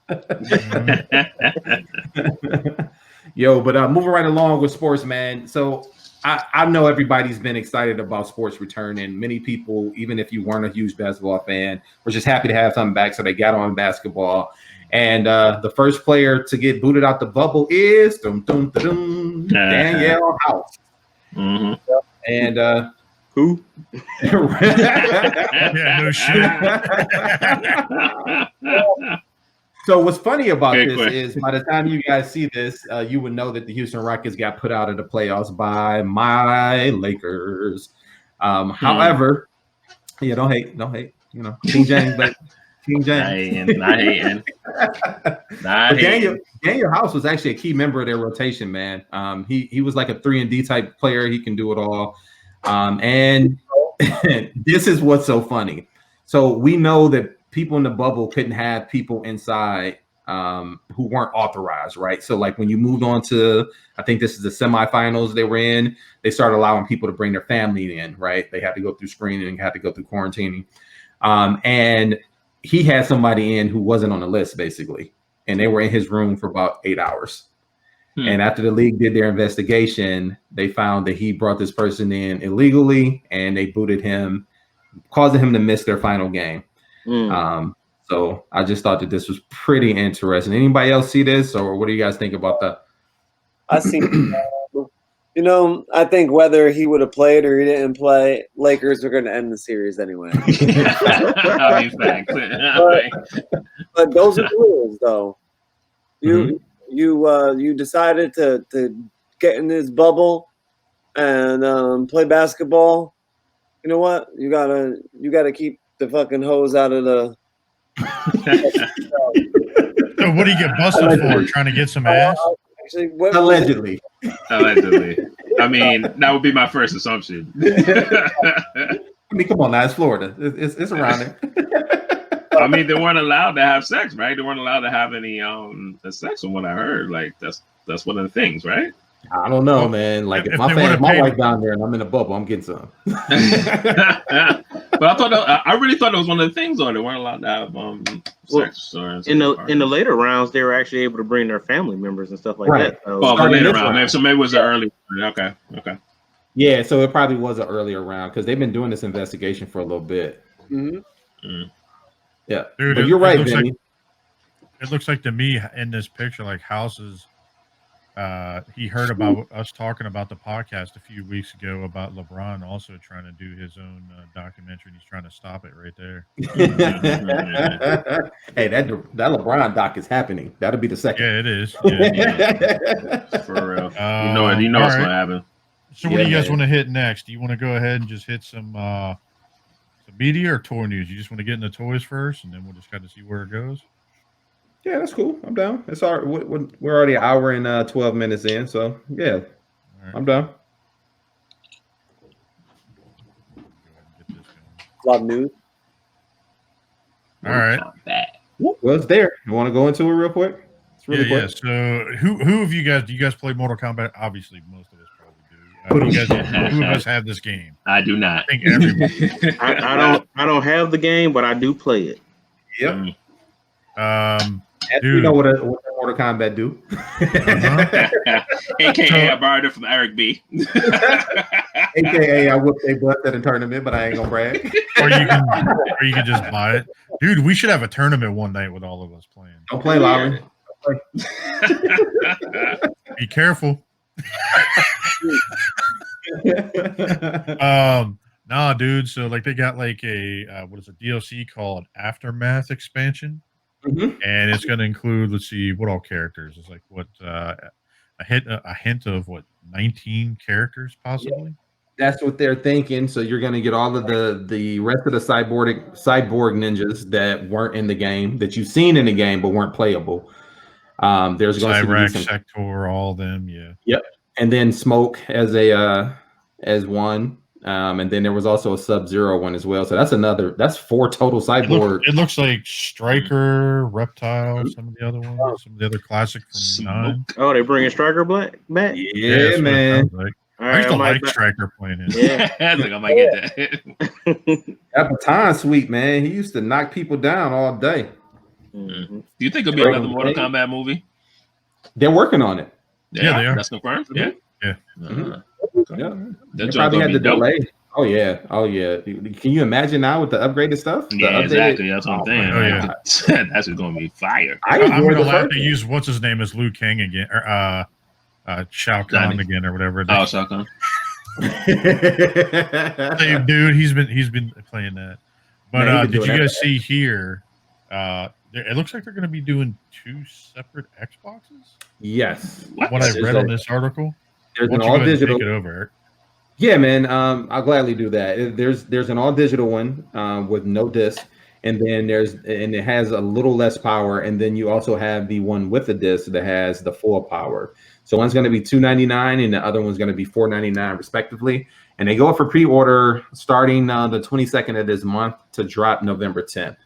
Yo, but moving right along with sports, man. So I know everybody's been excited about sports return, and many people, even if you weren't a huge basketball fan, were just happy to have something back. So they got on basketball. And the first player to get booted out the bubble is Danielle House. And who? Yeah, no shit. So what's funny about this is by the time you guys see this, you would know that the Houston Rockets got put out of the playoffs by my Lakers. However, don't hate. You know, King James, but King James. Not hating. Daniel House was actually a key member of their rotation, man. He was like a 3-and-D type player. He can do it all. And this is what's so funny. So we know that people in the bubble couldn't have people inside who weren't authorized, right? So like when you moved on to, I think this is the semifinals they were in, they started allowing people to bring their family in, right? They had to go through screening, had to go through quarantining. And he had somebody in who wasn't on the list, basically. And they were in his room for about 8 hours. And after the league did their investigation, they found that he brought this person in illegally, and they booted him, causing him to miss their final game. So I just thought that this was pretty interesting. Anybody else see this, or what do you guys think about that? I see. You know, I think whether he would have played or he didn't play, Lakers are going to end the series anyway. But those are the rules, though. You decided to get in this bubble and play basketball. You know what? You gotta keep the fucking hose out of the. So what do you get busted for? Trying to get some ass? Actually, allegedly. Allegedly. I mean, that would be my first assumption. I mean, come on now, it's Florida. It's around there. I mean, they weren't allowed to have sex, right? They weren't allowed to have any sex from what I heard. Like that's one of the things, right? I don't know, man. Like if my wife down there and I'm in a bubble, I'm getting some. But I really thought it was one of the things though. They weren't allowed to have sex. In the later rounds, they were actually able to bring their family members and stuff like that. So, the later round. So maybe it was an early. Okay. Yeah, so it probably was an earlier round because they've been doing this investigation for a little bit. Yeah, dude, but you're right, Vinny. It looks like to me in this picture, like houses. He heard about us talking about the podcast a few weeks ago about LeBron also trying to do his own documentary. And he's trying to stop it right there. Hey, that LeBron doc is happening. That'll be the second. Yeah, it is. Yeah. For real. You know what's going to happen. So what do you guys want to hit next? Do you want to go ahead and just hit some media or toy news? You just want to get into toys first, and then we'll just kind of see where it goes? Yeah, that's cool. I'm down. It's all right. We're already an hour and 12 minutes in, so yeah, right. I'm down. A lot of news. All right. Well, it's there. You want to go into it real quick? It's really quick. Yeah. So who of you guys, do you guys play Mortal Kombat? Obviously, most of us probably do. Who of us have this game? I do not. I think everyone. I don't have the game, but I do play it. Yep. You know what Mortal Kombat do? AKA I borrowed it from Eric B. AKA I whooped their butt at a tournament, but I ain't gonna brag. or you can just buy it. Dude, we should have a tournament one night with all of us playing. Don't play, Lowry. Be careful. Nah, dude. So like they got like a what is it, DLC called Aftermath expansion. And it's going to include, let's see, what all characters? It's like what a hint of what 19 characters possibly. Yeah, that's what they're thinking. So you're going to get all of the rest of the cyborg ninjas that weren't in the game, that you've seen in the game but weren't playable. There's going to be some Sector, all of them, yeah. Yep, and then Smoke as one. And then there was also a Sub-Zero one as well. So that's 4 total cyborg. It looks like Striker, Reptile, some of the other ones, some of the other classic from 9. Oh, they bringing Striker back? Yeah, man. Like. I used to like Striker playing it. Yeah. I think I might get that. That baton sweep, man. He used to knock people down all day. Do you think it'll be another Mortal Kombat movie? They're working on it. Yeah, they are. That's confirmed? Yeah. Yeah. They probably had to delay. Oh yeah. Can you imagine now with the upgraded stuff? Yeah, exactly. That's what I'm saying. Oh, yeah. That's just gonna be fire. I'm gonna have to use what's his name as Liu Kang again, or Shao Kahn again, or whatever. Oh, Shao Kahn. Same dude. He's been playing that. But did you guys see here? It looks like they're going to be doing 2 separate Xboxes. Yes. What I read on this artitle. There's an all digital. Take it over, Eric. Yeah, man. I'll gladly do that. There's an all digital one with no disc, and then it has a little less power, and then you also have the one with the disc that has the full power. So one's going to be $299, and the other one's going to be $499, respectively. And they go up for pre-order starting the 22nd of this month to drop November 10th.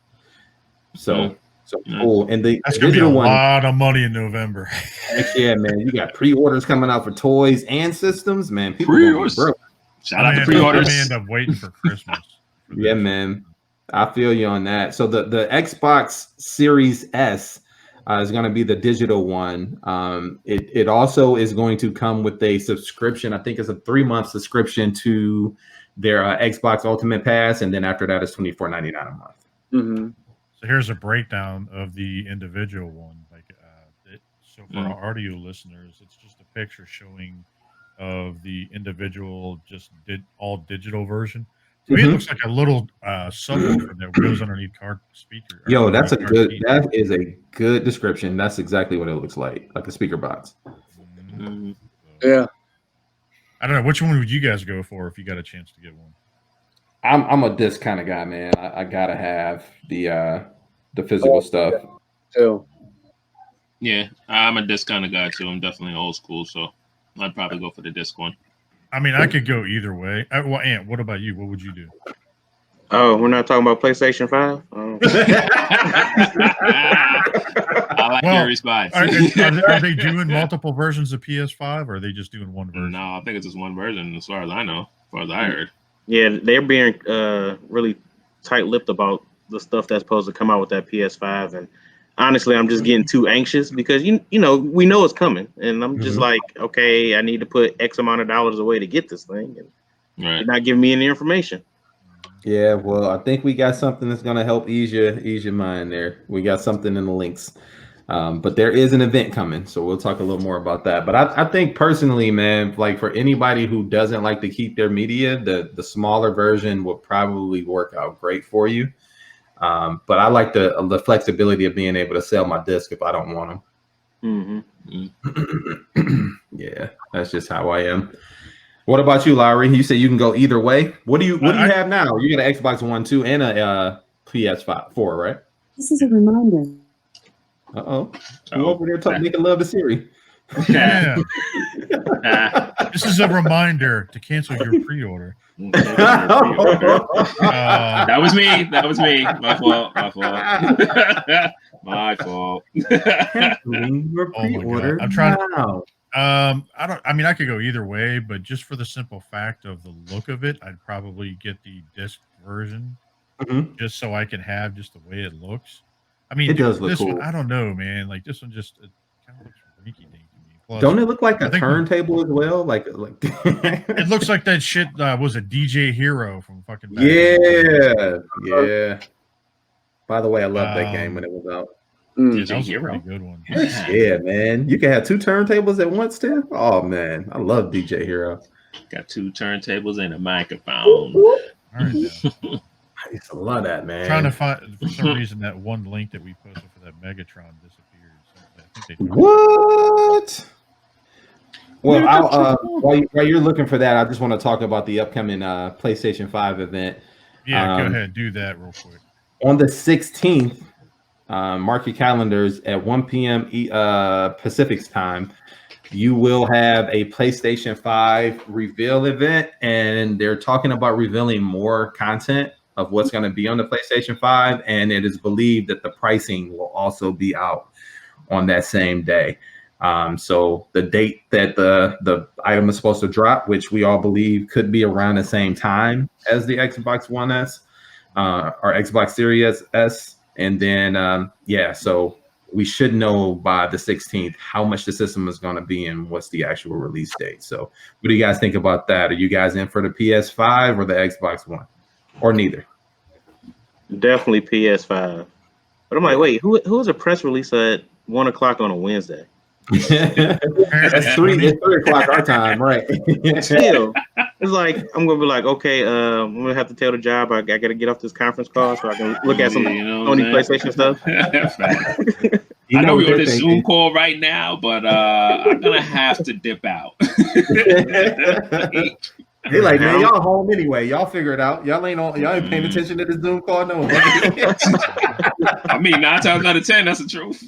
So So cool. And the That's gonna be a digital one, lot of money in November. heck yeah, man. You got pre-orders coming out for toys and systems, man. People gonna be broke. Shout out to pre-orders. I may end up waiting for Christmas. Yeah, man. I feel you on that. So the Xbox Series S is going to be the digital one. It also is going to come with a subscription. I think it's a 3-month subscription to their Xbox Ultimate Pass, and then after that, it's $24.99 a month. Mm-hmm. So here's a breakdown of the individual one. So for our audio listeners, it's just a picture showing of the individual all digital version. To me, it looks like a little subwoofer that goes underneath car speaker. Yo, that is a good description. That's exactly what it looks like a speaker box. Mm-hmm. Yeah. I don't know. Which one would you guys go for if you got a chance to get one? I'm a disc kind of guy, man. I gotta have the physical stuff. Too. Yeah, I'm a disc kind of guy too. I'm definitely old school, so I'd probably go for the disc one. I mean, I could go either way. Well, Ant, what about you? What would you do? Oh, we're not talking about PlayStation 5? I like your response. Are they doing multiple versions of PS5, or are they just doing one version? No, I think it's just one version as far as I know, as far as I heard. Yeah, they're being really tight-lipped about the stuff that's supposed to come out with that PS5, and honestly, I'm just getting too anxious because you know we know it's coming, and I'm just like, okay, I need to put X amount of dollars away to get this thing, and you're not giving me any information. Yeah, well, I think we got something that's gonna help ease your mind there. We got something in the links, but there is an event coming, so we'll talk a little more about that. But I think personally, man, like for anybody who doesn't like to keep their media, the smaller version will probably work out great for you. But I like the flexibility of being able to sell my disc if I don't want them. Yeah, that's just how I am. What about you, Lowry? You said you can go either way. What do you have now? You got an Xbox One, 2, and a PS4, right? This is a reminder. Who over there making love to Siri? Yeah. This is a reminder to cancel your pre-order. That was me. My fault. My fault. Canceling your pre-order. I'm trying to. I could go either way, but just for the simple fact of the look of it, I'd probably get the disc version, just so I can have just the way it looks. I mean, it does look cool. One, I don't know, man. Like this one, just it kind of looks rinky dinky to me. Plus, don't it look like a turntable as well? Like it looks like that shit was a DJ Hero from fucking. Yeah. By the way, I loved that game when it was out. Yeah, that was a pretty good one. Yeah, man. You can have 2 turntables at once, too. Oh man, I love DJ Hero. Got 2 turntables and a microphone. All right, I used to love that, man. Trying to find for some reason that one link that we posted for that Megatron disappeared. So I think they what? Well, while you're looking for that, I just want to talk about the upcoming PlayStation 5 event. Yeah, go ahead, do that real quick. On the 16th, mark your calendars at 1 p.m. Pacific time. You will have a PlayStation 5 reveal event, and they're talking about revealing more content of what's going to be on the PlayStation 5, and it is believed that the pricing will also be out on that same day. So the date that the item is supposed to drop, which we all believe could be around the same time as the Xbox One S or Xbox Series S. And then, so we should know by the 16th how much the system is going to be and what's the actual release date. So what do you guys think about that? Are you guys in for the PS5 or the Xbox One, or neither? Definitely PS5. But I'm like, wait, who was a press release at 1 o'clock on a Wednesday? It's 3 o'clock our time, right? Still, it's like I'm gonna be like, okay, I'm gonna have to tell the job I gotta get off this conference call so I can look at some Sony PlayStation stuff. I know we're on this Zoom call right now, but I'm gonna have to dip out. They like, man, y'all home anyway. Y'all figure it out. Y'all ain't paying attention to the Zoom call. No. I mean, 9 times out of 10, that's the truth.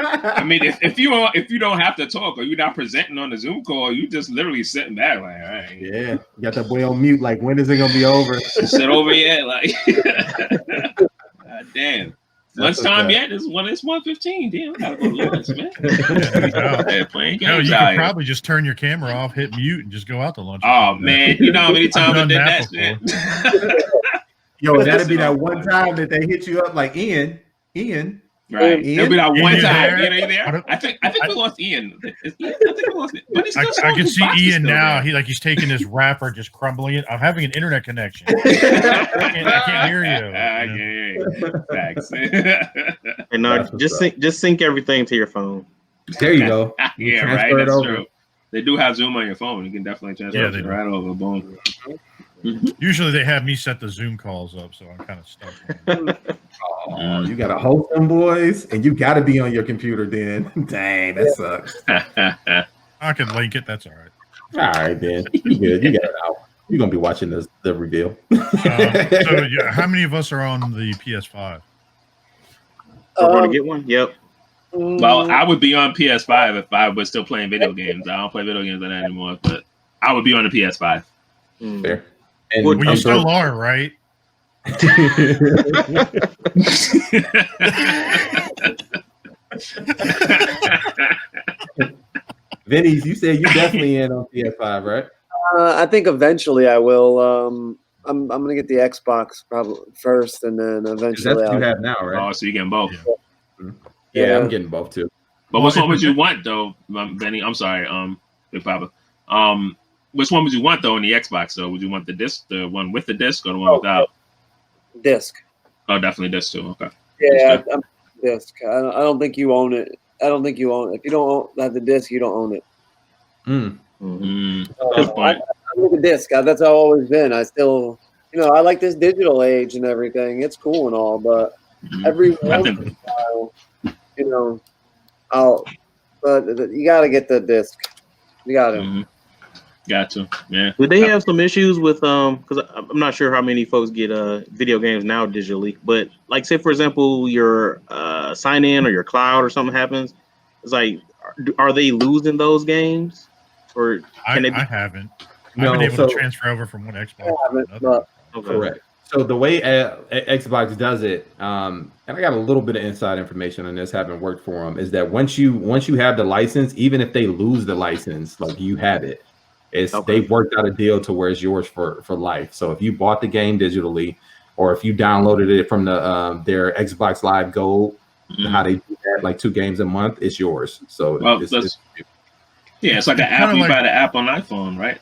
I mean, if you don't have to talk or you're not presenting on the Zoom call, you just literally sitting back like, all right. Yeah, you got that boy on mute. Like, when is it gonna be over? Sit over yet? Like, God damn. lunchtime yet? It's 1:15. Damn, I gotta go to lunch, man. Playing games. No, you could probably just turn your camera off, hit mute, and just go out to lunch. Oh man, you know how many times I did that shit? Yo, that'd be that one time that they hit you up like Ian. Right. It'll be that one time. Ian, are you there? I think we lost Ian. I think we lost it. But he's still I can see Ian now. He's taking his wrapper, just crumbling it. I'm having an internet connection. I can't hear you. I can't hear you. Facts. And just sync everything to your phone. There you go. Yeah, right. That's true. They do have Zoom on your phone. You can definitely transfer it right over. Boom. Usually they have me set the Zoom calls up, so I'm kind of stuck. Oh, you got to host them, boys, and you got to be on your computer then. Dang, that sucks. I can link it. That's all right. All right, then. You good. You got it out. You're going to be watching the reveal. How many of us are on the PS5? We're going to get one? Yep. Well, I would be on PS5 if I was still playing video games. I don't play video games on that anymore, but I would be on the PS5. Fair. And well, you still are, right? Vinny's, you said you definitely in on PS5, right? I think eventually I will. I'm gonna get the Xbox probably first, and then eventually. That's what you have now, right? Oh, so you're getting both. Yeah, I'm getting both too. But which one would you want though, Benny? I'm sorry, Big Papa. Which one would you want though on the Xbox though? Would you want the disc, the one with the disc, or the one without? Disc. Oh, definitely disc too. Okay. Yeah, I'm disc. I don't think you own it. I don't think you own it. If you don't have the disc, you don't own it. Good I point. look at disc. That's how I've always been. I still, I like this digital age and everything. It's cool and all, but every once in a while, but you got to get the disc. You got to. Gotcha. Yeah. Would they have some issues with because I'm not sure how many folks get video games now digitally, but like say for example your sign in or your cloud or something happens, it's like are they losing those games or can I haven't. I've been able to transfer over from one Xbox to another. Correct. So the way Xbox does it, and I got a little bit of inside information on this, having worked for them, is that once you have the license, even if they lose the license, like you have it. They've worked out a deal to where it's yours for life. So if you bought the game digitally, or if you downloaded it from their Xbox Live Gold, how they do that, like 2 games a month, it's yours. So it's like an app. You buy the app on iPhone, right?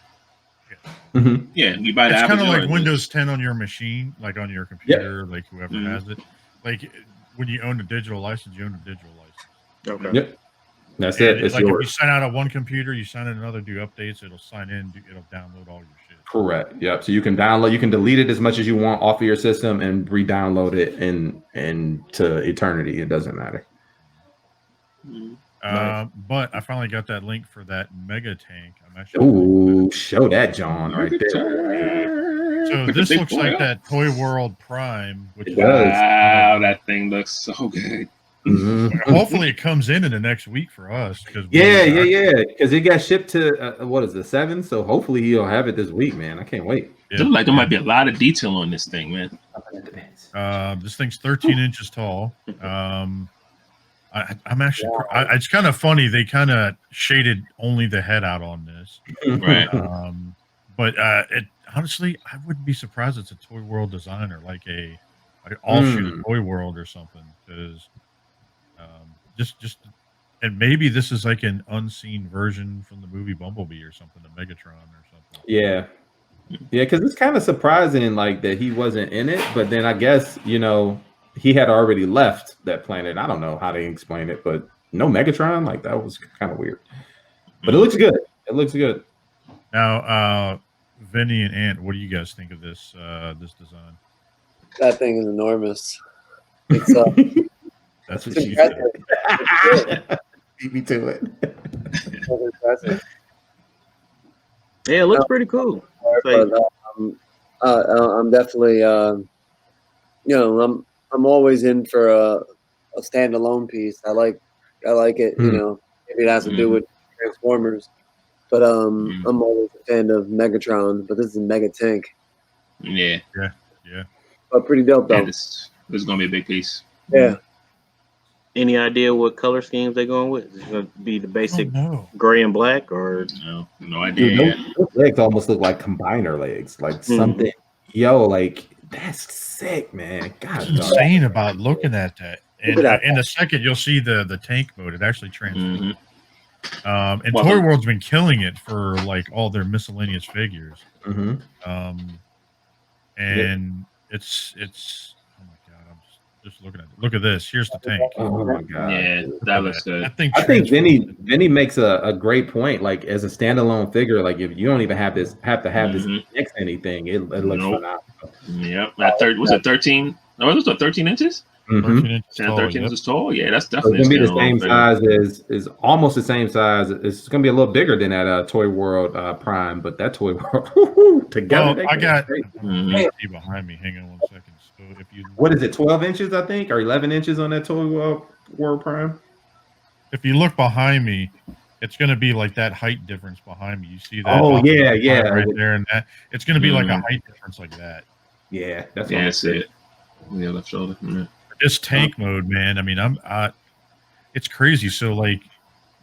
Yeah, you buy the app. It's kind of like Windows 10 on your machine, like on your computer, like whoever has it. Like when you own a digital license, you own a digital license. Okay. Yep. That's it. It's like yours. if you sign out of one computer, you sign in another, do updates, it'll sign in, it'll download all your shit. Correct. Yep. So you can delete it as much as you want off of your system and re-download it and to eternity. It doesn't matter. But I finally got that link for that mega tank. I'm actually. Ooh, show that, John, right there. So this looks like that Toy World Prime. Which wow, that thing looks so good. Hopefully it comes in the next week for us. Because it got shipped to what is the 7th, so hopefully he'll have it this week, man. I can't wait. It looks like there might be a lot of detail on this thing, man. This thing's 13 inches tall. I'm actually it's kind of funny, they kind of shaded only the head out on this, right? But it honestly, I wouldn't be surprised it's a Toy World design or like a offshoot of Toy World or something, because just and maybe this is like an unseen version from the movie Bumblebee or something, the Megatron or something. Yeah, because it's kind of surprising, like that he wasn't in it, but then I guess he had already left that planet. I don't know how they explain it, but no Megatron, like that was kind of weird. But it looks good. It looks good. Now, Vinny and Ant, what do you guys think of this this design? That thing is enormous. It's that's what she said. Beat me to it. Yeah, it looks pretty cool. But, I'm definitely, I'm always in for a standalone piece. I like it. Maybe it has to do with Transformers, but I'm always a fan of Megatron. But this is a mega tank. Yeah. But pretty dope though. Yeah, this is gonna be a big piece. Yeah. Any idea what color schemes they're going with? Is it going to be the basic gray and black, or no idea? Dude, those legs almost look like combiner legs, like something. Yo, like that's sick, man. God, it's insane about looking at that. And in a second, you'll see the tank mode. It actually transforms. And Toy World's been killing it for like all their miscellaneous figures. And it's oh my god, I'm just looking at it. Look at this. Here's the tank. Oh my god. Yeah, that looks good. I think Vinny makes a great point. Like as a standalone figure, like if you don't even have to have this next anything, it looks phenomenal. Yep. Was it 13? No, it was 13 inches? 13 inches tall. Yeah, that's definitely it's gonna be the same size is almost the same size. It's gonna be a little bigger than that Toy World Prime, but that Toy World together. Well, I got behind me. Hang on 1 second. So if you what is it, 12 inches, I think, or 11 inches on that Toy World Prime? If you look behind me, it's gonna be like that height difference behind me. You see that? Oh yeah, right there, and that it's gonna be like a height difference like that. Yeah, that's it. Yeah, left shoulder. This tank mode, man. I mean, it's crazy. So like,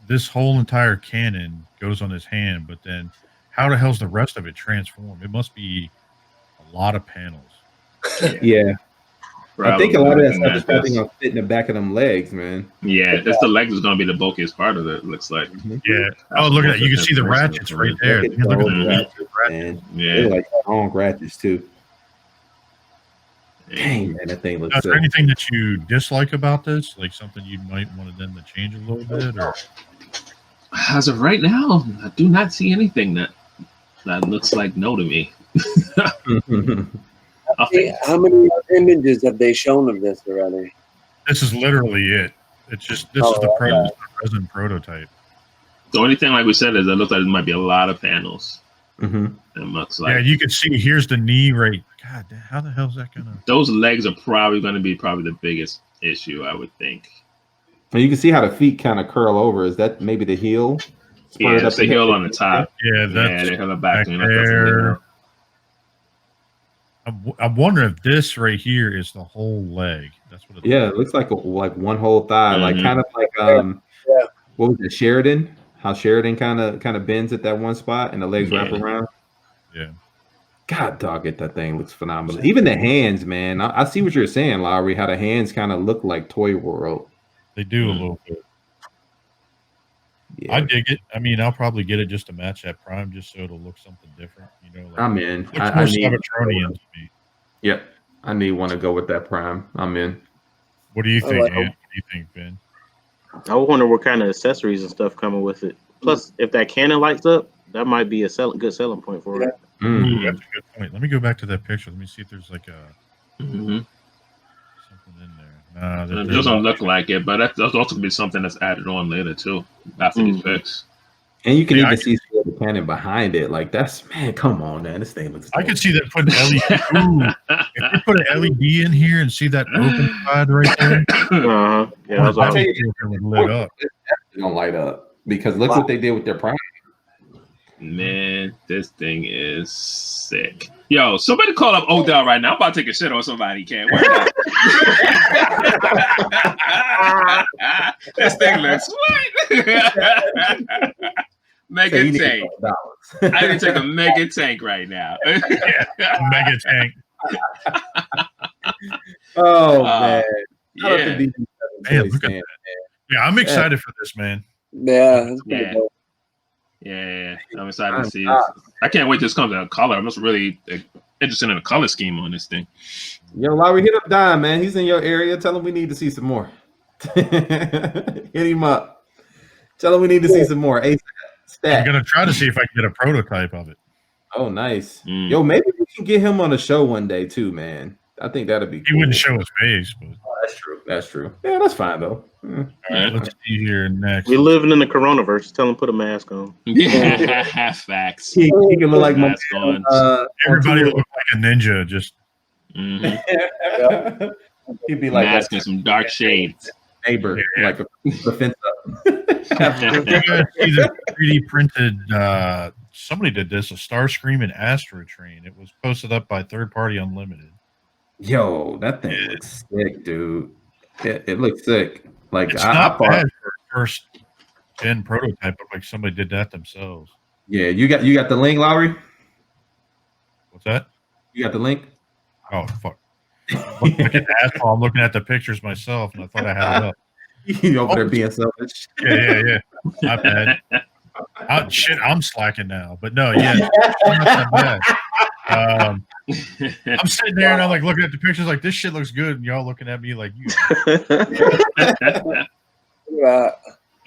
this whole entire cannon goes on his hand, but then how the hell's the rest of it transform? It must be a lot of panels. Yeah. I think a lot of that stuff is probably gonna fit in the back of them legs, man. Yeah, that's the legs is gonna be the bulkiest part of it. Looks like. Yeah. Oh, look at that! You can see the ratchets right there. Look at the ratchets, man. Yeah, they're like long ratchets too. Dang, man, that thing looks. Is there anything that you dislike about this? Like something you might want them to change a little bit, or? As of right now, I do not see anything that looks like no to me. How many images have they shown of this already? This is literally it. It's just this is the present prototype. The only thing, like we said, is it looks like there might be a lot of panels. It looks like. Yeah, you can see here's the knee right. God, how the hell is that gonna? Those legs are probably going to be the biggest issue, I would think. And you can see how the feet kind of curl over. Is that maybe the heel? Yeah, that's the heel on the top. Yeah, that's they have a back there. I'm wondering if this right here is the whole leg. That's what. It looks like one whole thigh, like kind of like what was it, Sheridan? How Sheridan kind of bends at that one spot and the legs wrap around. Yeah. God dog it, that thing looks phenomenal. Even the hands, man. I see what you're saying, Lowry. How the hands kind of look like Toy World. They do a little bit. Yeah. I dig it. I mean, I'll probably get it just to match that Prime, just so it'll look something different. You know, like, I'm in. I need Cybertronian to me. Yep, I need one to go with that Prime. I'm in. What do you think, Ant? What do you think, Ben? I wonder what kind of accessories and stuff coming with it. Plus, if that cannon lights up, that might be a good selling point for it. Ooh, that's a good point. Let me go back to that picture. Let me see if there's like a something in there. It doesn't look like it, but that's also going to be something that's added on later too after these picks. And you can even see the cannon behind it. Like that's come on, man. This thing looks. I could see that putting LED. If you put an LED in here and see that open side right there, yeah, I'll tell you, lit up. It's gonna light up because look what they did with their Prime. Man, this thing is sick. Yo, somebody call up Odell right now. I'm about to take a shit on somebody, Ken. This thing looks sweet. Mega tank. I can take a mega tank right now. Mega tank. Oh man. Yeah. Man, look at that. Yeah, I'm excited for this, man. Yeah. Yeah, I'm excited to see this. I can't wait till this comes out color. I'm just really interested in the color scheme on this thing. Yo, Lowry, hit up Dime, man. He's in your area. Tell him we need to see some more. Hit him up. Tell him we need to see some more. I'm gonna try to see if I can get a prototype of it. Oh, nice. Yo, maybe we can get him on the show one day too, man. I think that'd be cool. He wouldn't show his face, but that's true. That's true. Yeah, that's fine though. All right, let's see here next. We're living in the coronavirus. Tell him put a mask on. Yeah, facts. He can look like mask on. Everybody look like a ninja. Just he'd be like mask and some dark shades. Neighbor, like the fence up. The 3D printed. Somebody did this. A Starscream and Astro Train. It was posted up by Third Party Unlimited. Yo, that thing looks sick, dude. It looks sick. Like it's I not thought, bad for a first gen prototype, but like somebody did that themselves. yeah, you got the link, Lowry? What's that? You got the link? Oh fuck! Look at asshole. I'm looking at the pictures myself, and I thought I had it up. You over there being selfish? Yeah. Not bad. I'm slacking now, but no, yeah, not that bad. I'm sitting there and I'm like looking at the pictures, like this shit looks good, and y'all looking at me like you.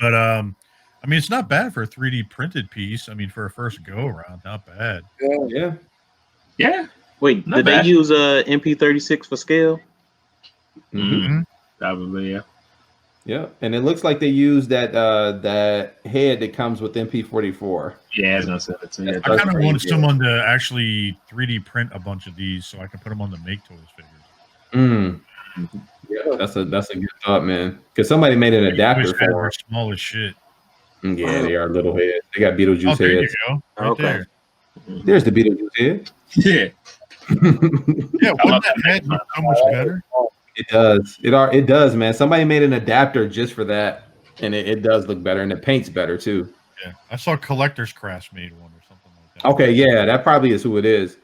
But I mean, it's not bad for a 3D printed piece. I mean, for a first go around, not bad. Yeah. Wait, Not did bad. they use MP36 for scale? Mm-hmm. Probably, yeah. Yeah, and it looks like they used that head that comes with MP44. Yeah, I was gonna say that too. Yeah, I kind of want someone to actually 3D print a bunch of these so I can put them on the Make Toys figures. Yeah, that's a good thought, man. Because somebody made an adapter for them. Small as shit. Yeah, they are little heads. They got Beetlejuice there heads. You go. Right there. There's the Beetlejuice head. Yeah. Yeah, wouldn't that head look so much better? It does. It does, man. Somebody made an adapter just for that, and it does look better, and it paints better too. Yeah, I saw Collector's Craft made one or something like that. Okay, yeah, that probably is who it is.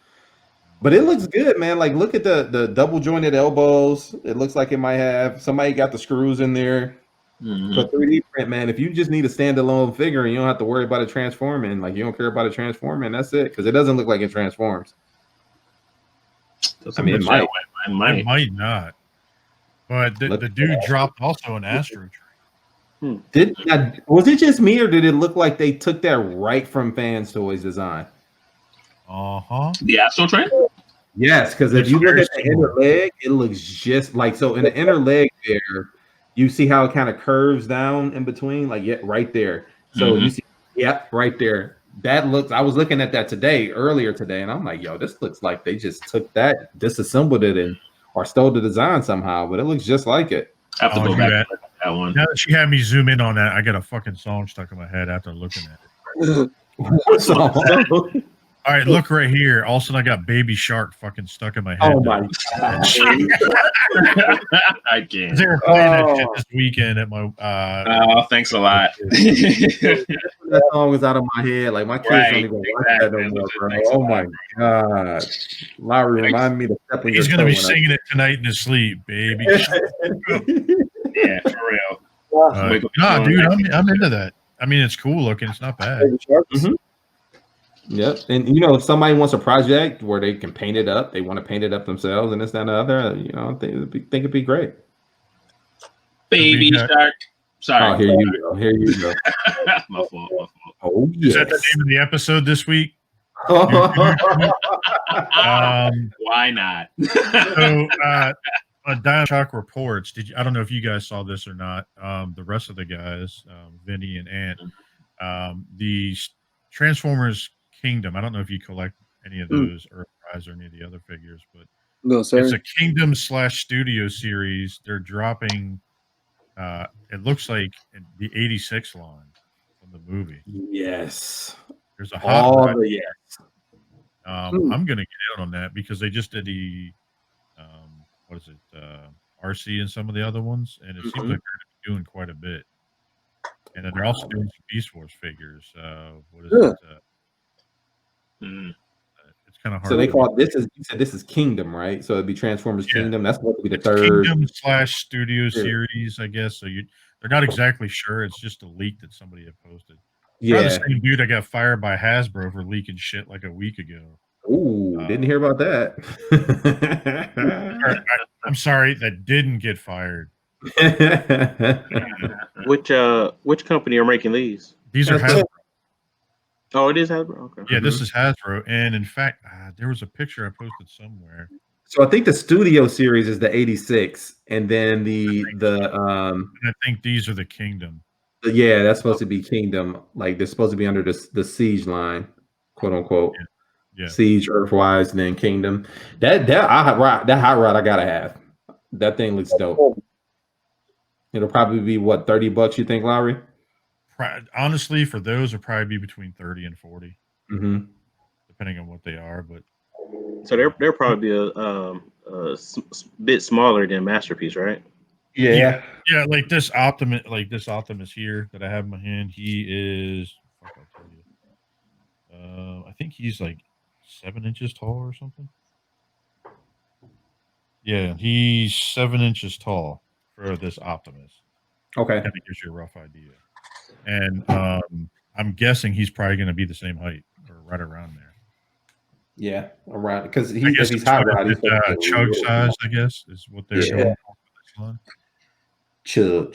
But it looks good, man. Like, look at the double jointed elbows. It looks like it might have somebody got the screws in there. For 3D print, man, if you just need a standalone figure and you don't have to worry about it transforming, like you don't care about it transforming, that's it. Because it doesn't look like it transforms. I mean, it might. It might not. But the dude dropped also an Astro Train. Was it just me, or did it look like they took that right from Fans Toys design? The Astro Train? Yes, because if you look at the inner leg, it looks just like so. In the inner leg there, you see how it kind of curves down in between, like right there. So you see, right there. That looks. I was looking at that earlier today, and I'm like, yo, this looks like they just took that, disassembled it, or stole the design somehow. But it looks just like it. I have to go back to that one. Now that she had me zoom in on that, I got a fucking song stuck in my head after looking at it. What song? All right, look right here. All of a sudden, I got Baby Shark fucking stuck in my head. Oh my god! I can't. They were playing that shit this weekend at my. Thanks a lot. That song was out of my head. Like my kids don't even watch that no more, bro. Oh my god! Lowry, remind me to step on He's gonna be singing it tonight in his sleep, baby. Yeah, for real. Nah, dude, I'm into that. I mean, it's cool looking. It's not bad. Yep, and if somebody wants a project where they can paint it up, they want to paint it up themselves, and this, that, and the other, I think it'd be great. Baby Shark. Sorry. Oh, here you go. My fault. Oh, yes. Is that the name of the episode this week? Why not? So, Dial Shock reports. I don't know if you guys saw this or not. The rest of the guys, Vinny and Ant, the Transformers Kingdom. I don't know if you collect any of those Earthrise or any of the other figures, but no, sir. It's a Kingdom / Studio series. They're dropping. It looks like the '86 line from the movie. Yes. There's a hot. Yes. I'm gonna get out on that because they just did the what is it? RC and some of the other ones, and it seems like they're doing quite a bit. And then they're also doing some Beast Wars figures. What is it? It's kind of hard. So they call it you said this is Kingdom, right? So it'd be Transformers Kingdom. That's supposed to be the third Kingdom / Studio series, I guess. So they're not exactly sure. It's just a leak that somebody had posted. Yeah, the same dude that got fired by Hasbro for leaking shit like a week ago. Ooh, didn't hear about that. I'm sorry, that didn't get fired. Which company are making these? These are Hasbro. Oh, it is Hasbro. Okay. Yeah, this is Hasbro, and in fact, there was a picture I posted somewhere. So I think the Studio series is the '86, and then the I think these are the Kingdom. Yeah, that's supposed to be Kingdom. Like they're supposed to be under the Siege line, quote unquote. Yeah. Siege, Earthwise, and then Kingdom. That hot rod I gotta have. That thing looks dope. It'll probably be what, $30, you think, Lowry? Honestly, for those, it'll probably be between 30 and 40, depending on what they are. But so they're probably a bit smaller than Masterpiece, right? Yeah. Yeah, like this Optimus here that I have in my hand, he is fuck, I'll tell you. I think he's like 7 inches tall or something. Yeah, he's 7 inches tall for this Optimus. Okay. Kind of gives you a rough idea. And I'm guessing he's probably going to be the same height or right around there. Yeah, around because I guess he's hot rod. He's chug size, I guess, is what they're going for this one. Chug.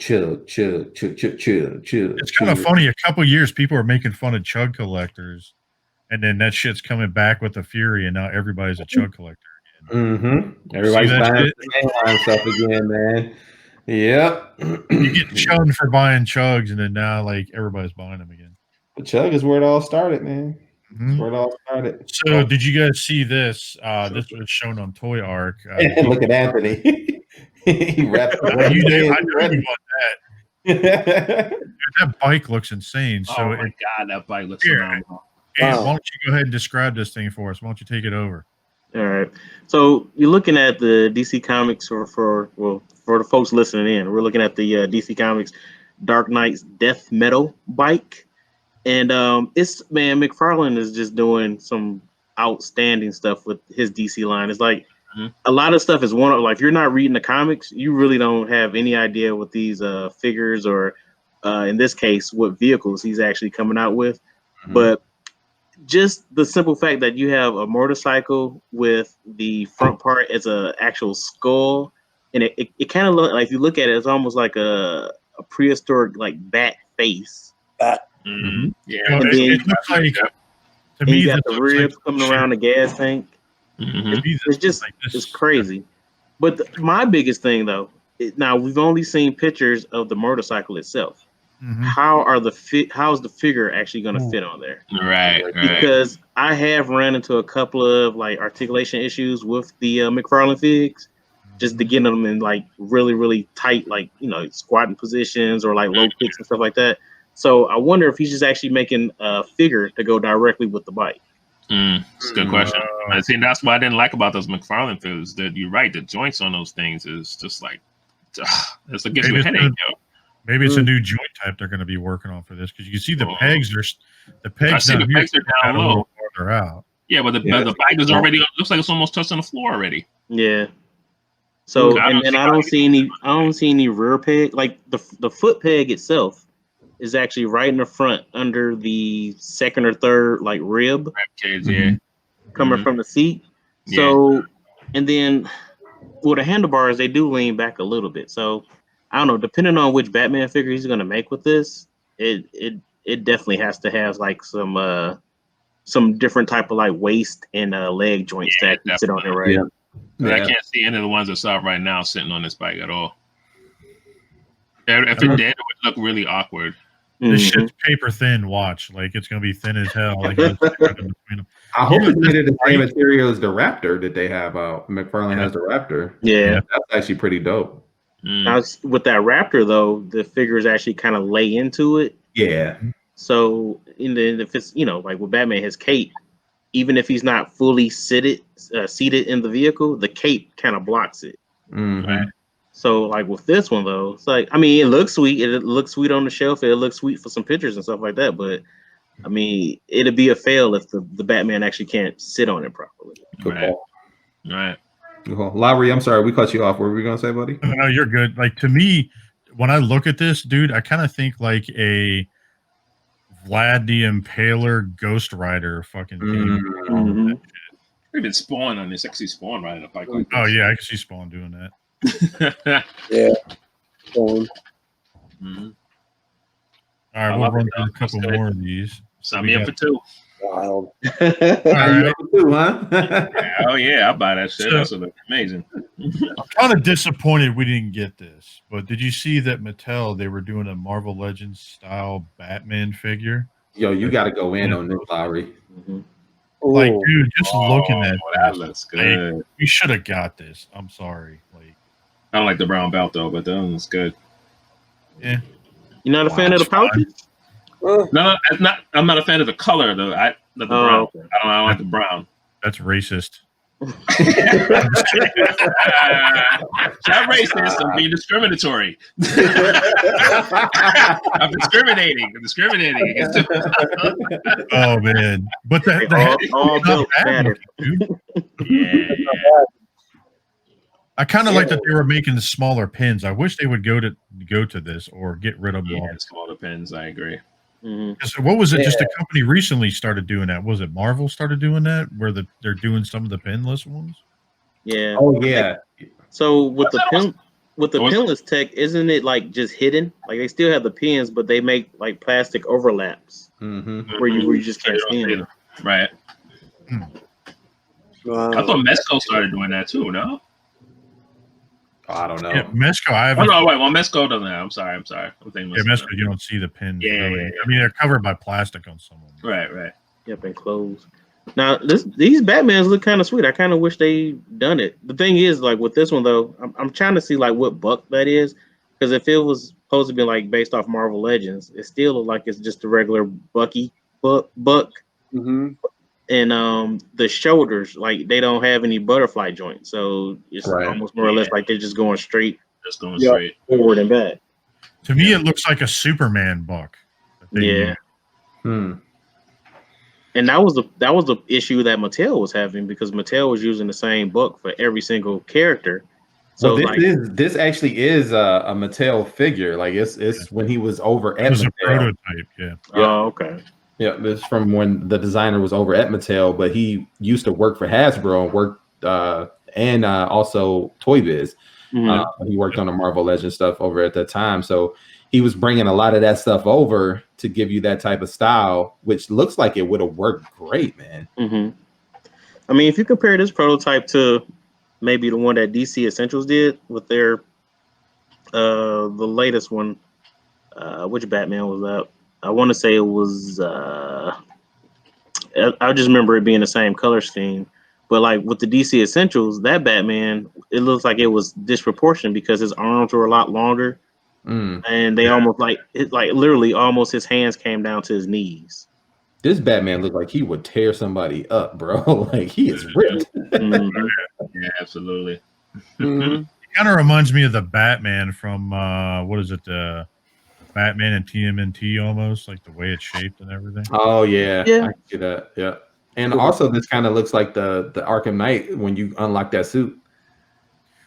It's kind of funny. A couple years, people are making fun of chug collectors, and then that shit's coming back with the fury, and now everybody's a chug collector again. Mm-hmm. Everybody's buying the mainline stuff again, man. Yep. You get chugged for buying chugs, and then now like everybody's buying them again. The chug is where it all started, man. Mm-hmm. That's where it all started. So, did you guys see this? This was shown on Toy Arc. Look at Anthony. He wrapped I knew you want that. That bike looks insane. So oh my god, that bike looks phenomenal. Why don't you go ahead and describe this thing for us? Why don't you take it over? All right. So you're looking at the DC Comics, or for the folks listening in, we're looking at the DC Comics Dark Knight's Death Metal bike. And McFarlane is just doing some outstanding stuff with his DC line. It's like a lot of stuff is if you're not reading the comics, you really don't have any idea what these figures or in this case, what vehicles he's actually coming out with. Mm-hmm. But just the simple fact that you have a motorcycle with the front part as a actual skull, and it kind of look like, if you look at it, it's almost like a prehistoric like bat face. Mm-hmm. Yeah, and then, it looks like to me you got the ribs coming around the gas tank. Mm-hmm. It's crazy. But my biggest thing though, now we've only seen pictures of the motorcycle itself. Mm-hmm. How's the figure actually going to fit on there? Right. Because I have run into a couple of like articulation issues with the McFarlane figs, just to get them in like really, really tight, like, squatting positions or like low kicks and stuff like that. So I wonder if he's just actually making a figure to go directly with the bike. That's a good question. See, that's what I didn't like about those McFarlane figures. That you're right, the joints on those things is just like it's a gives you a headache. Maybe it's a new joint type they're going to be working on for this, because you can see the pegs are down low. Farther out. Yeah, but the bike is already looks like it's almost touching the floor already. Yeah. So I don't see any rear peg. Like the foot peg itself is actually right in the front under the second or third like rib cage, coming from the seat. So and then the handlebars, they do lean back a little bit. So I don't know, depending on which Batman figure he's gonna make with this, it definitely has to have like some different type of like waist and leg joints that can sit on it, right? Yeah. I can't see any of the ones that's out right now sitting on this bike at all. If it did, it would look really awkward. This shit's paper thin. Watch, like it's gonna be thin as hell. Like I hope it's made of the same material as the Raptor that they have out. McFarlane has the Raptor. Yeah, that's actually pretty dope. Now with that Raptor though, the figures actually kind of lay into it. Yeah. So if it's like with Batman, his cape, even if he's not fully seated in the vehicle, the cape kind of blocks it. Mm-hmm. So like with this one though, it's like, it looks sweet. It looks sweet on the shelf. It looks sweet for some pictures and stuff like that. But it'd be a fail if the Batman actually can't sit on it properly. Right. Lowry, I'm sorry, we cut you off. What were we gonna say, buddy? No, you're good. Like to me, when I look at this, dude, I kind of think like a Vlad the Impaler Ghost Rider fucking thing. Mm-hmm. Even Spawn on this. I can see Spawn riding a bike like this. Oh yeah, I can see Spawn doing that. Yeah. Spawn. Mm-hmm. All right, we'll run through a couple more of these. Sign me up for 2. Wild. All right. Too, huh? Oh yeah, I'll buy that shit. That's amazing. I'm kind of disappointed we didn't get this, but did you see that Mattel, they were doing a Marvel Legends style Batman figure? Yo, you got to go in on this, Lowry. Mm-hmm. Like, dude, just looking at that looks good. Like, we should have got this. I'm sorry. Like, I don't like the brown belt though, but that one's good. Yeah. You're not a fan of the pouches? No, I'm not a fan of the color though. The brown. Okay. I don't like the brown. That's racist. Not racist. I'm being discriminatory. I'm discriminating. Oh man, but the all built better. Yeah. I kind of like that they were making the smaller pins. I wish they would go to this or get rid of them. Yeah, smaller pins. I agree. So what was it? Just a company recently started doing that. Was it Marvel started doing that, where they're doing some of the pinless ones? Yeah. Oh yeah. So with the pinless tech, isn't it like just hidden? Like they still have the pins, but they make like plastic overlaps where you just can't see them. Right. I thought Mesco started doing that too. No. I don't know. Yeah, Mesco, I haven't. Oh no, wait. Well, Mesco doesn't have. I'm sorry. I'm thinking Mesco, you don't see the pins. Yeah, really. yeah. I mean, they're covered by plastic on some of them. Right. Yep, and clothes. Now, these Batmans look kind of sweet. I kind of wish they done it. The thing is, like with this one though, I'm trying to see like what Buck that is, because if it was supposed to be like based off Marvel Legends, it still look like it's just a regular Buck. And the shoulders, like they don't have any butterfly joints, so it's almost more or less like they're just going straight. Straight forward and back. To me, it looks like a Superman Buck. Yeah. And that was the issue that Mattel was having, because Mattel was using the same book for every single character. So this actually is a Mattel figure. Like it's when he was over at Mattel. A prototype, yeah. Oh, okay. Yeah, this is from when the designer was over at Mattel, but he used to work for Hasbro and worked and also Toy Biz. He worked on the Marvel Legends stuff over at that time, so he was bringing a lot of that stuff over to give you that type of style, which looks like it would have worked great, man. I mean, if you compare this prototype to maybe the one that DC Essentials did with their the latest one, which Batman was that? I want to say it was. I just remember it being the same color scheme, but like with the DC Essentials, that Batman, it looks like it was disproportionate because his arms were a lot longer, and they almost like literally almost his hands came down to his knees. This Batman looked like he would tear somebody up, bro. Like he is ripped. Yeah, absolutely. It kind of reminds me of the Batman from what is it? Batman and TMNT, almost like the way it's shaped and everything. Oh yeah. I can see that. Yeah, and also this kind of looks like the Arkham Knight when you unlock that suit.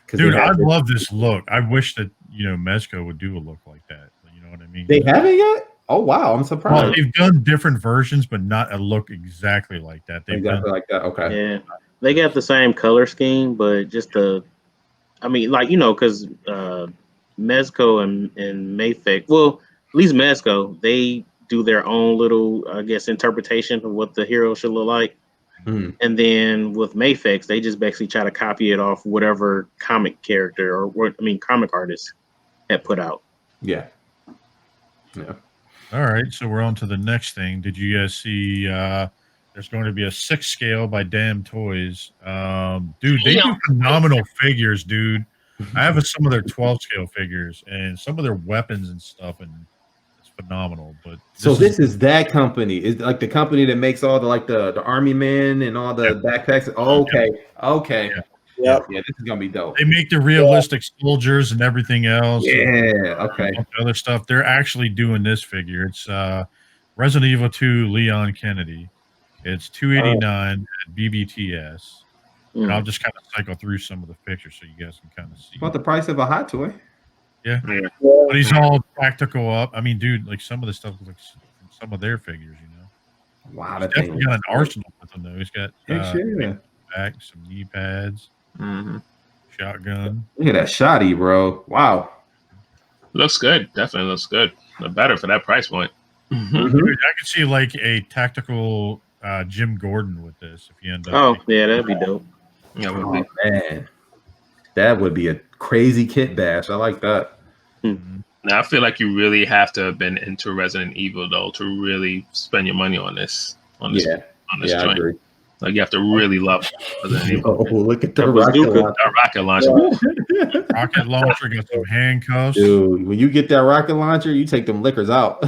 Dude, I love this look. I wish that Mezco would do a look like that. You know what I mean? They haven't yet. Oh wow, I'm surprised. Well, they've done different versions, but not a look exactly like that. They've done like that. Okay. Yeah, they got the same color scheme, but just because Mezco and Mayfix, well, at least Mezco, they do their own little, I guess, interpretation of what the hero should look like. And then with Mayfix, they just basically try to copy it off whatever comic character comic artist had put out. Yeah. All right, so we're on to the next thing. Did you guys see there's going to be a 6 scale by Damn Toys? Dude, they do phenomenal figures, dude. I have some of their 12 scale figures and some of their weapons and stuff, and it's phenomenal. But this is that company. Is like the company that makes all the army men and all the backpacks. Oh, okay. Yeah, this is gonna be dope. They make the realistic soldiers and everything else. Yeah, okay. Other stuff. They're actually doing this figure. It's Resident Evil 2 Leon Kennedy. It's $289 at BBTS. And I'll just kind of cycle through some of the pictures so you guys can kind of see. About the price of a hot toy. Yeah. But he's all tactical up. I mean, dude, like some of the stuff looks from some of their figures, Wow. He's definitely got an arsenal with him, though. He's got back, some knee pads, shotgun. Look at that shotty, bro. Wow. Looks good. Definitely looks good. Better for that price point. Dude, I could see like a tactical Jim Gordon with this if you end up. Oh, yeah, that'd be dope. Yeah, man. That would be a crazy kit bash. I like that. Now, I feel like you really have to have been into Resident Evil, though, to really spend your money on this. Joint. I agree. Like, you have to really love Resident Evil. Oh, look at the rocket launcher. Rocket launcher, got some handcuffs. Dude, when you get that rocket launcher, you take them liquors out.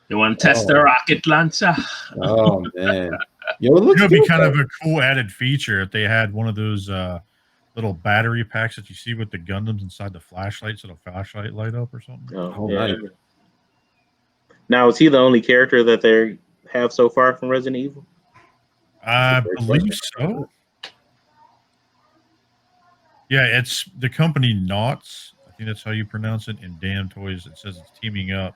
You want to test the rocket launcher? Oh, man. Yo, it looks It'd be good, kind though. of a cool added feature if they had one of those little battery packs that you see with the Gundams inside the flashlight, so the flashlight light up or something. Oh, yeah. nice. Now, is he the only character that they have so far from Resident Evil? I believe so. Yeah, it's the company Knots. I think that's how you pronounce it. In Damn Toys, it says it's teaming up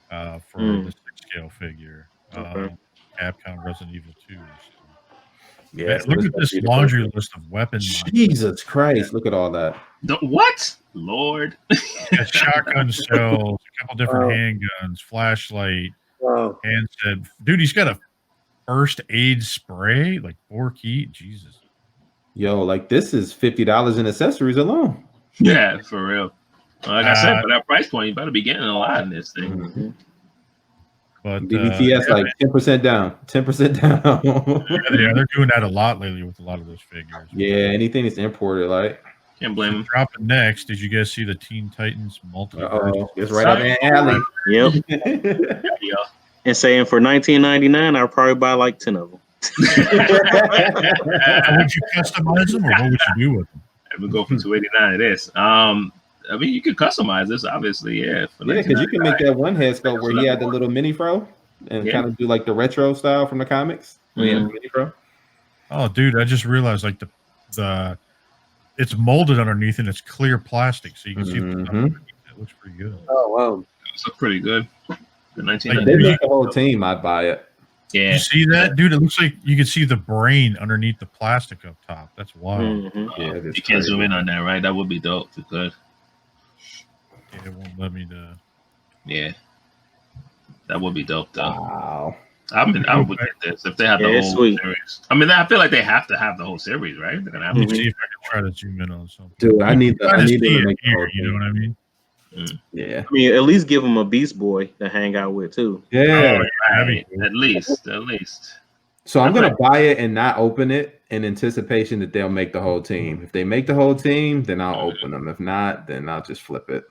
for the 6-scale figure. Okay. Capcom Resident Evil 2. Yeah, Man, look at this laundry list of weapons. Jesus Christ, look at all that. What? Lord. Shotgun shells, a couple different handguns, flashlight, handset. Dude, he's got a first aid spray, like 4 key. Jesus. Yo, like this is $50 in accessories alone. Yeah, for real. Like I said, for that price point, you better be getting a lot in this thing. Mm-hmm. But BBTS like 10% down. 10% down. Yeah, they're doing that a lot lately with a lot of those figures. Yeah, anything that's imported, like. Can't blame them. Dropping next, did you guys see the Teen Titans multiverse? It's right up an alley. Yep. And saying for $19.99, I'll probably buy like 10 of them. Would you customize them, or what would you do with them? We go from $289 to this. I mean, you could customize this, obviously, yeah. Yeah, because you can make that one head sculpt where he had the little mini fro and kind of do like the retro style from the comics. Yeah, mini fro. Oh, dude, I just realized like the it's molded underneath and it's clear plastic, so you can see what's underneath. It looks pretty good. Oh wow, it's pretty good. The If they make the whole team, I'd buy it. Yeah, you see that, dude? It looks like you can see the brain underneath the plastic up top. That's wild. Yeah, you can't zoom in on that, right? That would be dope. If you could. It won't let me. Yeah, that would be dope, though. Wow. I would get this if they had the whole series. I mean, I feel like they have to have the whole series, right? They're gonna have to see if I can try to zoom in on something. Dude, I need to make here. You know what I mean? Yeah. I mean, at least give them a Beast Boy to hang out with too. Yeah. At least. So I'm gonna buy it and not open it in anticipation that they'll make the whole team. If they make the whole team, then I'll open them. If not, then I'll just flip it.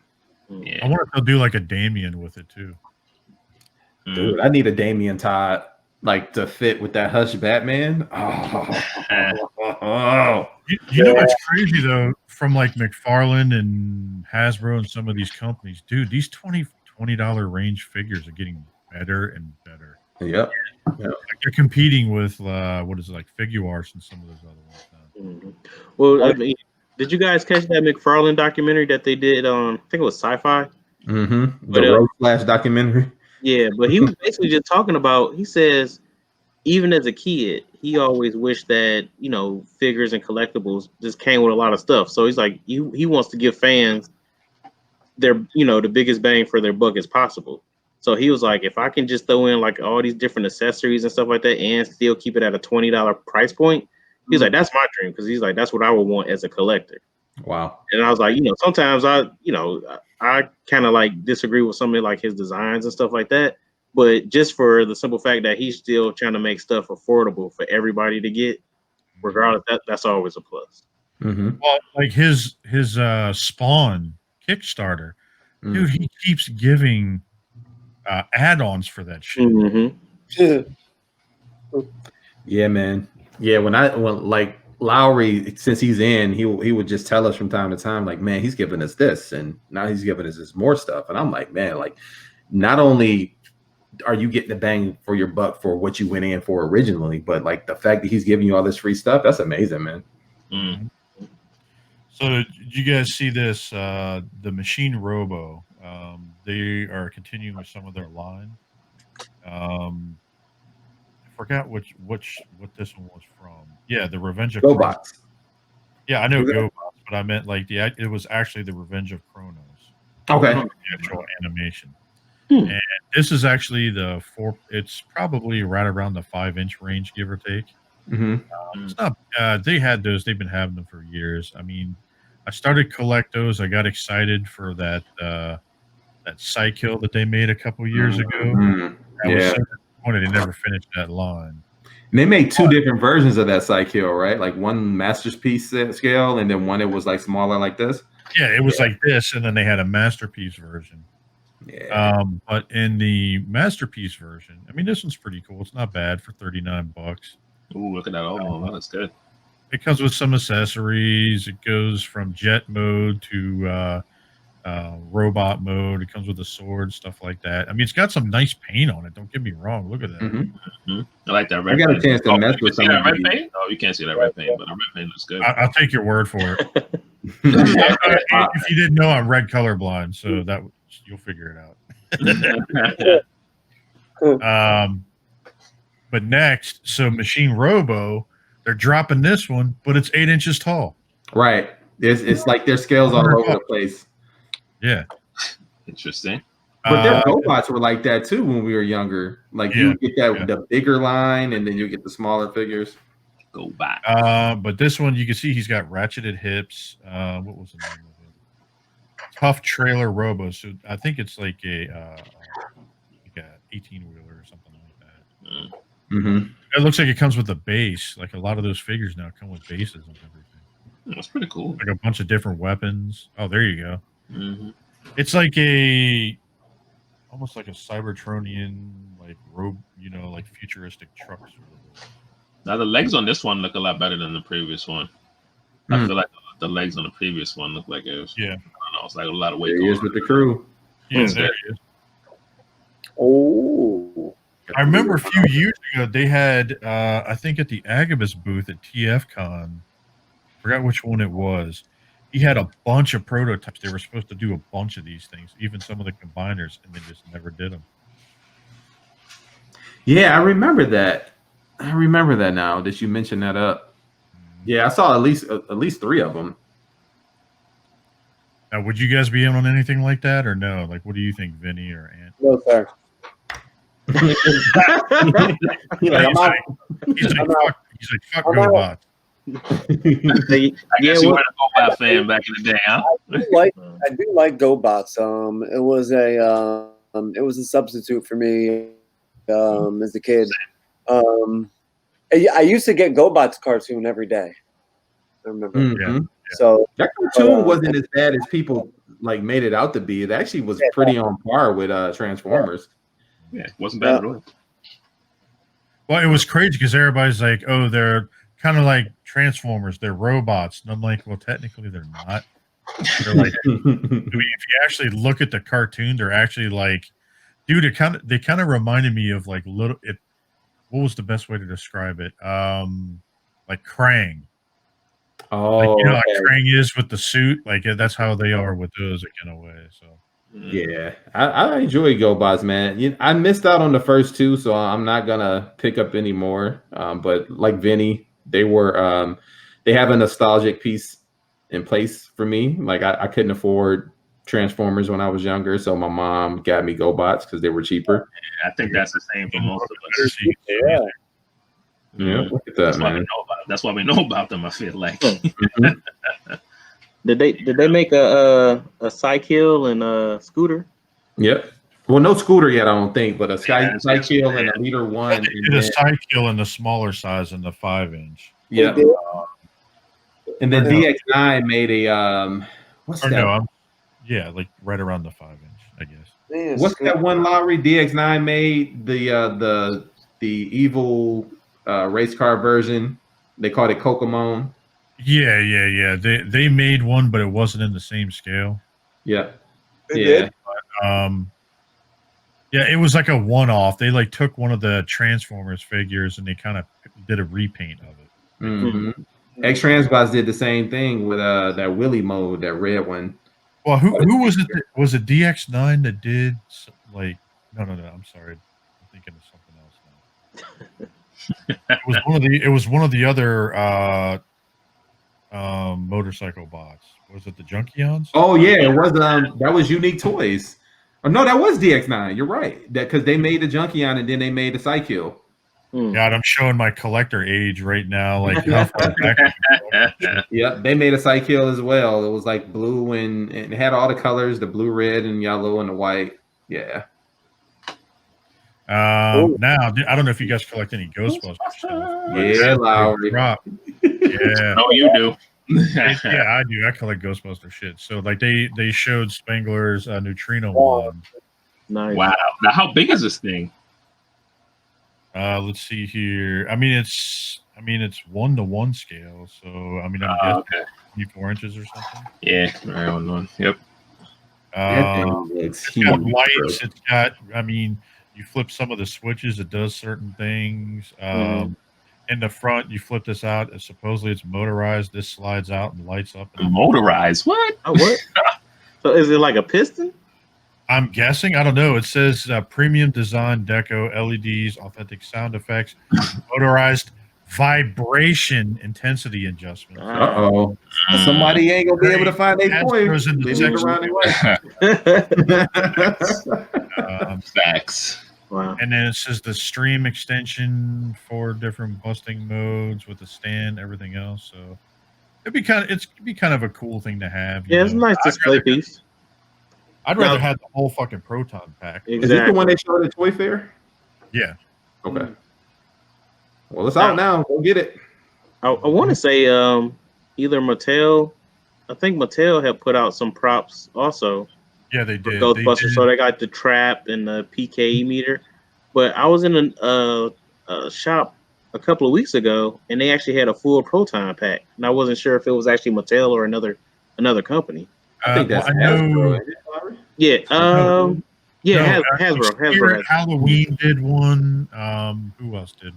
Yeah. I wonder if they'll do like a Damien with it too. Dude, I need a Damien Todd like to fit with that Hush Batman. Oh. You know what's crazy though? From like McFarlane and Hasbro and some of these companies, dude, these $20 range figures are getting better and better. Yep. Like they're competing with what is it, like Figuarts and some of those other ones now. Well, I mean, did you guys catch that McFarlane documentary that they did on? I think it was Sci-Fi. The Road Flash documentary. Yeah, but he was basically just talking about. He says, even as a kid, he always wished that figures and collectibles just came with a lot of stuff. So he's like, he wants to give fans their the biggest bang for their buck as possible. So he was like, if I can just throw in like all these different accessories and stuff like that, and still keep it at a $20 price point, he's like, that's my dream, because he's like, that's what I would want as a collector. Wow. And I was like, sometimes I kind of like disagree with some of like his designs and stuff like that. But just for the simple fact that he's still trying to make stuff affordable for everybody to get, regardless, that's always a plus. Well, like his Spawn Kickstarter, dude, he keeps giving add-ons for that shit. Yeah, man. Yeah, when like Lowry, since he's in, he would just tell us from time to time, like, man, he's giving us this, and now he's giving us this more stuff, and I'm like, man, like, not only are you getting the bang for your buck for what you went in for originally, but like the fact that he's giving you all this free stuff, that's amazing, man. So did you guys see this? The Machine Robo, they are continuing with some of their line. I forgot what this one was from. Yeah, the Revenge of Chronos. Yeah, I know GoBots, but I meant like it was actually the Revenge of Chronos. Okay. The actual animation. And this is actually it's probably right around the 5-inch range, give or take. It's not, they've been having them for years. I mean, I started to collect those. I got excited for that Psykill that they made a couple years ago. I was so disappointed they never finished that line. And they made two different versions of that Psykill, right? Like one masterpiece scale, and then one it was like smaller like this. Yeah, it was like this, and then they had a masterpiece version. Yeah. But in the masterpiece version, I mean, this one's pretty cool. It's not bad for $39. Ooh, look at that Obi-Wan. That's good. It comes with some accessories. It goes from jet mode to robot mode. It comes with a sword, stuff like that. I mean, it's got some nice paint on it. Don't get me wrong. Look at that. Mm-hmm. I like that red paint. I got a chance to mess with some of that red paint. Oh, you can't see that red paint, but the red paint looks good. I'll take your word for it. If you didn't know, I'm red colorblind, so that you'll figure it out. But next, so Machine Robo, they're dropping this one, but it's 8 inches tall. Right. It's like their scales all over the place. Yeah. Interesting. But their robots were like that too when we were younger. Like you get that the bigger line, and then you get the smaller figures. Go back. But this one, you can see he's got ratcheted hips. What was the name of it? Tough Trailer Robo. So I think it's like a 18-wheeler or something like that. Mm-hmm. It looks like it comes with a base. Like a lot of those figures now come with bases and everything. That's pretty cool. Like a bunch of different weapons. Oh, there you go. Mm-hmm. It's like almost like a Cybertronian, like like futuristic truck sort of. Now the legs on this one look a lot better than the previous one. I feel like the legs on the previous one look like it was. Yeah. I don't know. It's like a lot of weight. There he is with the crew. Yeah, there he is. Oh. I remember a few years ago they had, I think at the Agabus booth at TFCON, forgot which one it was. He had a bunch of prototypes. They were supposed to do a bunch of these things, even some of the combiners, and they just never did them. Yeah, I remember that. I remember that now that you mentioned that up. Yeah, I saw at least 3 of them. Now, would you guys be in on anything like that, or no? Like, what do you think, Vinny or Ant? No, sir. He's like, fuck GoBot. I guess you were a GoBot fan back in the day, huh? I do like GoBots. It was a substitute for me as a kid. I used to get GoBots cartoon every day. I remember. Mm-hmm. Yeah. So that cartoon wasn't as bad as people like made it out to be. It actually was pretty on par with Transformers. Yeah, it wasn't bad at all. Well, it was crazy because everybody's like, "Oh, they're kind of like Transformers. They're robots," and I'm like, "Well, technically, they're not." They're like, I mean, if you actually look at the cartoon, they're actually like, dude. They kind of reminded me of like little. What was the best way to describe it? Like Krang. Oh, like, how Krang is with the suit. Like that's how they are with those, in a way. So. Yeah, I enjoy GoBots, man. I missed out on the first 2, so I'm not gonna pick up any more. But like Vinny, they were they have a nostalgic piece in place for me. Like I couldn't afford Transformers when I was younger, so my mom got me GoBots because they were cheaper. Yeah, I think that's the same for most of us. Yeah, look at that, man. That's why we know about them. I feel like. Did they make a Psykill and a Scooter? Yep. Well, no Scooter yet, I don't think, but a Psykill and a Leader 1. They did a Psykill in the smaller size in the 5-inch. Yeah. And then DX9 made a what's that? No, like right around the 5-inch, I guess. Man, what's that one Lowry DX9 made? The evil race car version. They called it Kokomon. Yeah. They made one, but it wasn't in the same scale. Yeah. Did. Yeah, it was like a one-off. They like took one of the Transformers figures and they kind of did a repaint of it. Mm-hmm. X-Transbots did the same thing with that Willy mode, that red one. Well, who was it? Was it DX9 that did like? No. I'm sorry, I'm thinking of something else now. It was one of the other motorcycle bots. Was it the Junkions? Oh yeah, it was. That was Unique Toys. Oh, no, that was DX9. You're right. That because they made the Junkion and then they made the Psykill. God, I'm showing my collector age right now. Like how far back? Yeah, they made a Psykill as well. It was like blue and it had all the colors: the blue, red, and yellow, and the white. Yeah. Now I don't know if you guys collect any Ghostbusters stuff. Yeah, Lowry. Yeah. Oh, you do. Yeah, I do. I collect Ghostbuster shit. So like they showed Spengler's Neutrino one, Nice. Wow. Now, how big is this thing? Let's see here. I mean, it's 1:1 scale. So I mean, I'm guessing Okay. 24 inches or something. Yeah, right on one. Yep. It's got lights. It's got. I mean, you flip some of the switches, it does certain things. In the front, you flip this out. Supposedly, it's motorized. This slides out and lights up. And motorized? What? Oh, what? So is it like a piston? I'm guessing. I don't know. It says premium design, deco, LEDs, authentic sound effects, motorized vibration intensity adjustment. Uh-oh. Somebody ain't going to be able to find a point. They look around anyway. Facts. Wow. And then it says the stream extension, 4 different busting modes with a stand, everything else. So it'd be kind of a cool thing to have. Yeah, it's a nice display piece. I'd rather have the whole fucking Proton Pack. Exactly. Is this the one they showed at Toy Fair? Yeah. Okay. Well, it's out now. Go get it. I want to say either Mattel. I think Mattel had put out some props also. Yeah, they did. Ghostbusters, so they got the trap and the PKE meter. But I was in a shop a couple of weeks ago, and they actually had a full Proton Pack, and I wasn't sure if it was actually Mattel or another company. I think that's Hasbro. Yeah. Hasbro. Halloween did one. Who else did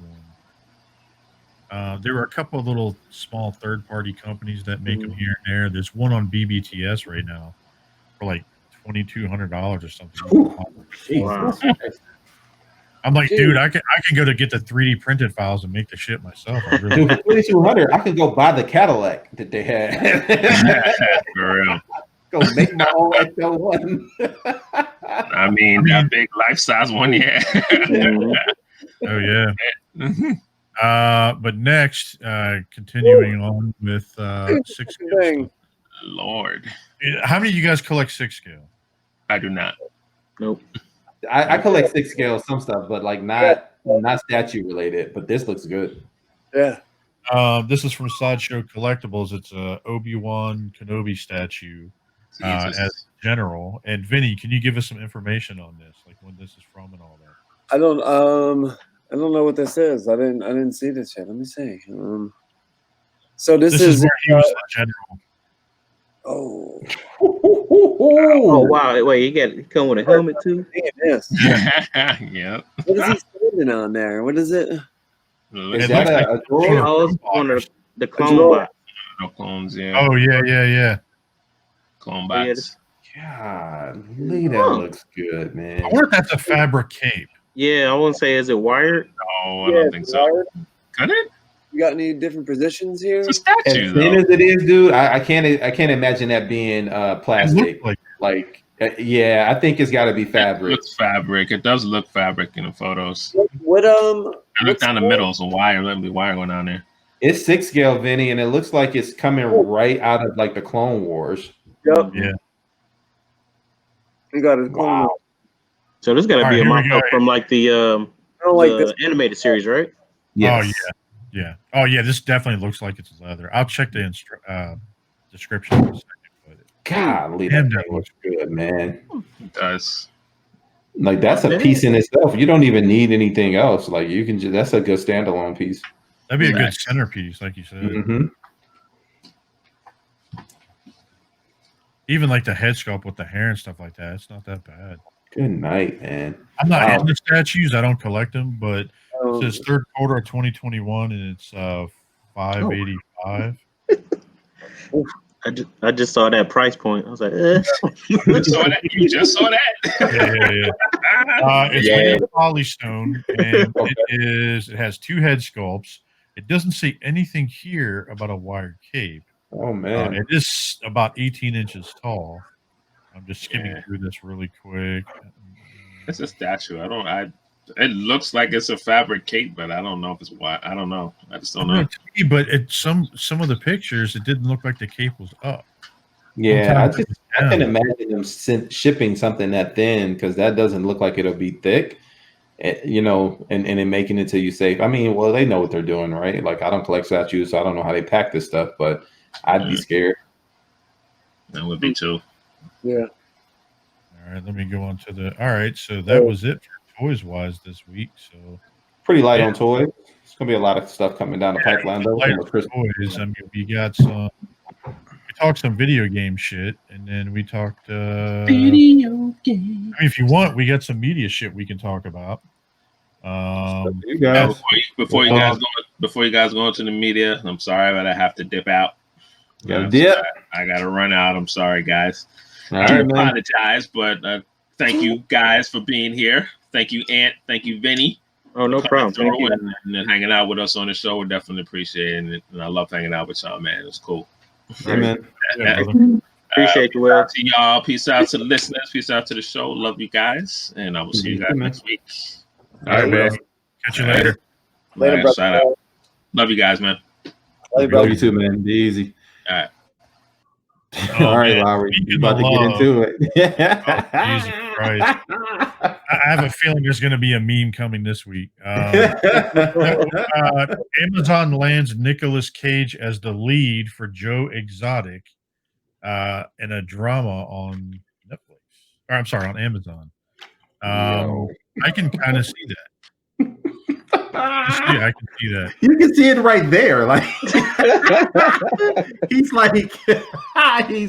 one? There were a couple of little small third-party companies that make them here and there. There's one on BBTS right now for like $2,200 or something. Wow. I'm like, dude, I can go to get the 3D printed files and make the shit myself. Dude, for $2,200, I can go buy the Cadillac that they had. For real. Go make my own XL1. I mean, that big life-size one, yeah. Oh yeah. But next, continuing on with 6 scale. Lord, how many of you guys collect 6 scale? I do not. Nope. I collect 6 scale, some stuff, but like not statue related. But this looks good. Yeah. This is from Sideshow Collectibles. It's a Obi-Wan Kenobi statue as general. And Vinny, can you give us some information on this, like when this is from and all that? I don't know what this is. I didn't see this yet. Let me see. So this is where he was the general. Oh. Oh wow! Wait, he come with a helmet too. Yes. Yeah. What is he standing on there? What is it? Is that a droid? Oh, it's one of the clone bots. No clones, yeah. Oh yeah. Clone bots. God, that looks good, man. I wonder if that's a fabric cape. Yeah, I wouldn't say, is it wired? No, I don't think so. Wired. Could it? You got any different positions here? It's a statue, as thin as it is, dude. I can't imagine that being plastic. Yeah, I think it's got to be fabric. It looks fabric. It does look fabric in the photos. What I look down the middle, so wire. Let me wire going down there. It's 6 scale, Vinny, and it looks like it's coming right out of like the Clone Wars. Yep. Yeah. You got it. Wow. So this got to be a mock-up from like the animated series, right? Yes. Oh yeah. Oh yeah. This definitely looks like it's leather. I'll check the description in a second. But Golly, that thing looks good, man. It does. Like that's a piece in itself. You don't even need anything else. Like you can that's a good standalone piece. That'd be a good centerpiece, like you said. Mm-hmm. Even like the head sculpt with the hair and stuff like that. It's not that bad. Good night, man. I'm not into statues. I don't collect them, but it says third quarter of 2021, and it's $585. I just saw that price point. I was like, You just saw that? Yeah. It's made of polystone, and it has 2 head sculpts. It doesn't say anything here about a wired cape. Oh man, it is about 18 inches tall. I'm just skimming through this really quick. It's a statue. It looks like it's a fabric cape, but I don't know if it's wide. I don't know. I just don't know. But some of the pictures, it didn't look like the cape was up. Yeah, I can imagine them shipping something that thin because that doesn't look like it'll be thick. You know, and then making it to you safe. I mean, well, they know what they're doing, right? Like I don't collect statues, so I don't know how they pack this stuff, but I'd be scared. That would be too. Yeah. All All right, let me go on to the. All right, so that was it for toys wise this week. So pretty light on toys. It's gonna be a lot of stuff coming down the pipeline though. Toys. I mean, we got some. We talked some video game shit, and then we talked video game. I mean, if you want, we got some media shit we can talk about. You guys, before you guys go into the media, I'm sorry, but I have to dip out. I gotta run out. I'm sorry, guys. I apologize, but thank you guys for being here. Thank you, Ant. Thank you, Vinny. Oh, no problem. Thank you. And then hanging out with us on the show. We're definitely appreciating it. And I love hanging out with y'all, man. It's cool. Amen. Appreciate you, Will. To y'all. Peace out to the listeners. Peace out to the show. Love you guys. And I will see you guys next week. All right, man. Catch you later. Later, brother. Shout out. Love you guys, man. Love you too, man. Be easy. All right. All right, Lowry. You about to get into it. Jesus Christ. I have a feeling there's going to be a meme coming this week. Amazon lands Nicolas Cage as the lead for Joe Exotic in a drama on Netflix. Or I'm sorry, on Amazon. I can kind of see that. I can see that. You can see it right there. Like he's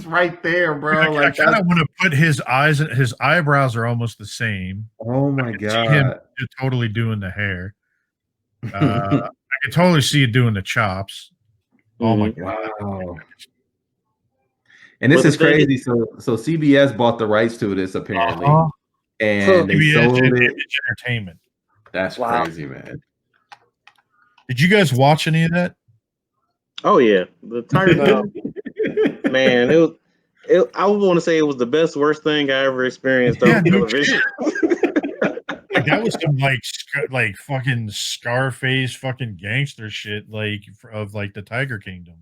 right there, bro. I kind of want to put his eyes. His eyebrows are almost the same. Oh my god! See him totally doing the hair. I can totally see it doing the chops. Oh my god! Wow. And this is crazy. So CBS bought the rights to this apparently, and they sold it. Entertainment. That's crazy, man. Did you guys watch any of that? Oh yeah, the Tiger man. I would want to say it was the best worst thing I ever experienced on television. Like that was some like fucking Scarface fucking gangster shit of the Tiger Kingdom,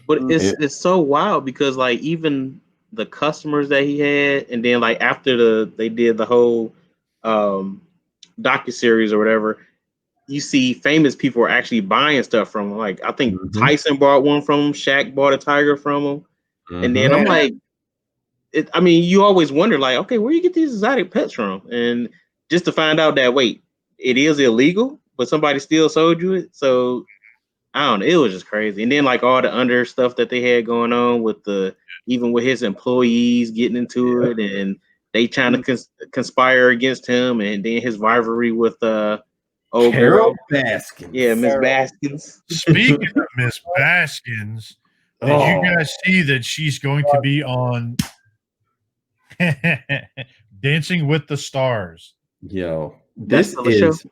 But it's so wild because like even the customers that he had, and then like after they did the whole docuseries or whatever, you see famous people are actually buying stuff from him. Like I think Tyson bought one from him, Shaq bought a tiger from him. And then I'm like, you always wonder like, okay, where you get these exotic pets from? And just to find out that wait, it is illegal, but somebody still sold you it. So I don't know, it was just crazy. And then like all the under stuff that they had going on with even with his employees getting into it, and they trying to conspire against him, and then his rivalry with Carol Baskins. Yeah, Miss Baskins. Speaking of Miss Baskins, did you guys see that she's going to be on Dancing with the Stars? Yo, this is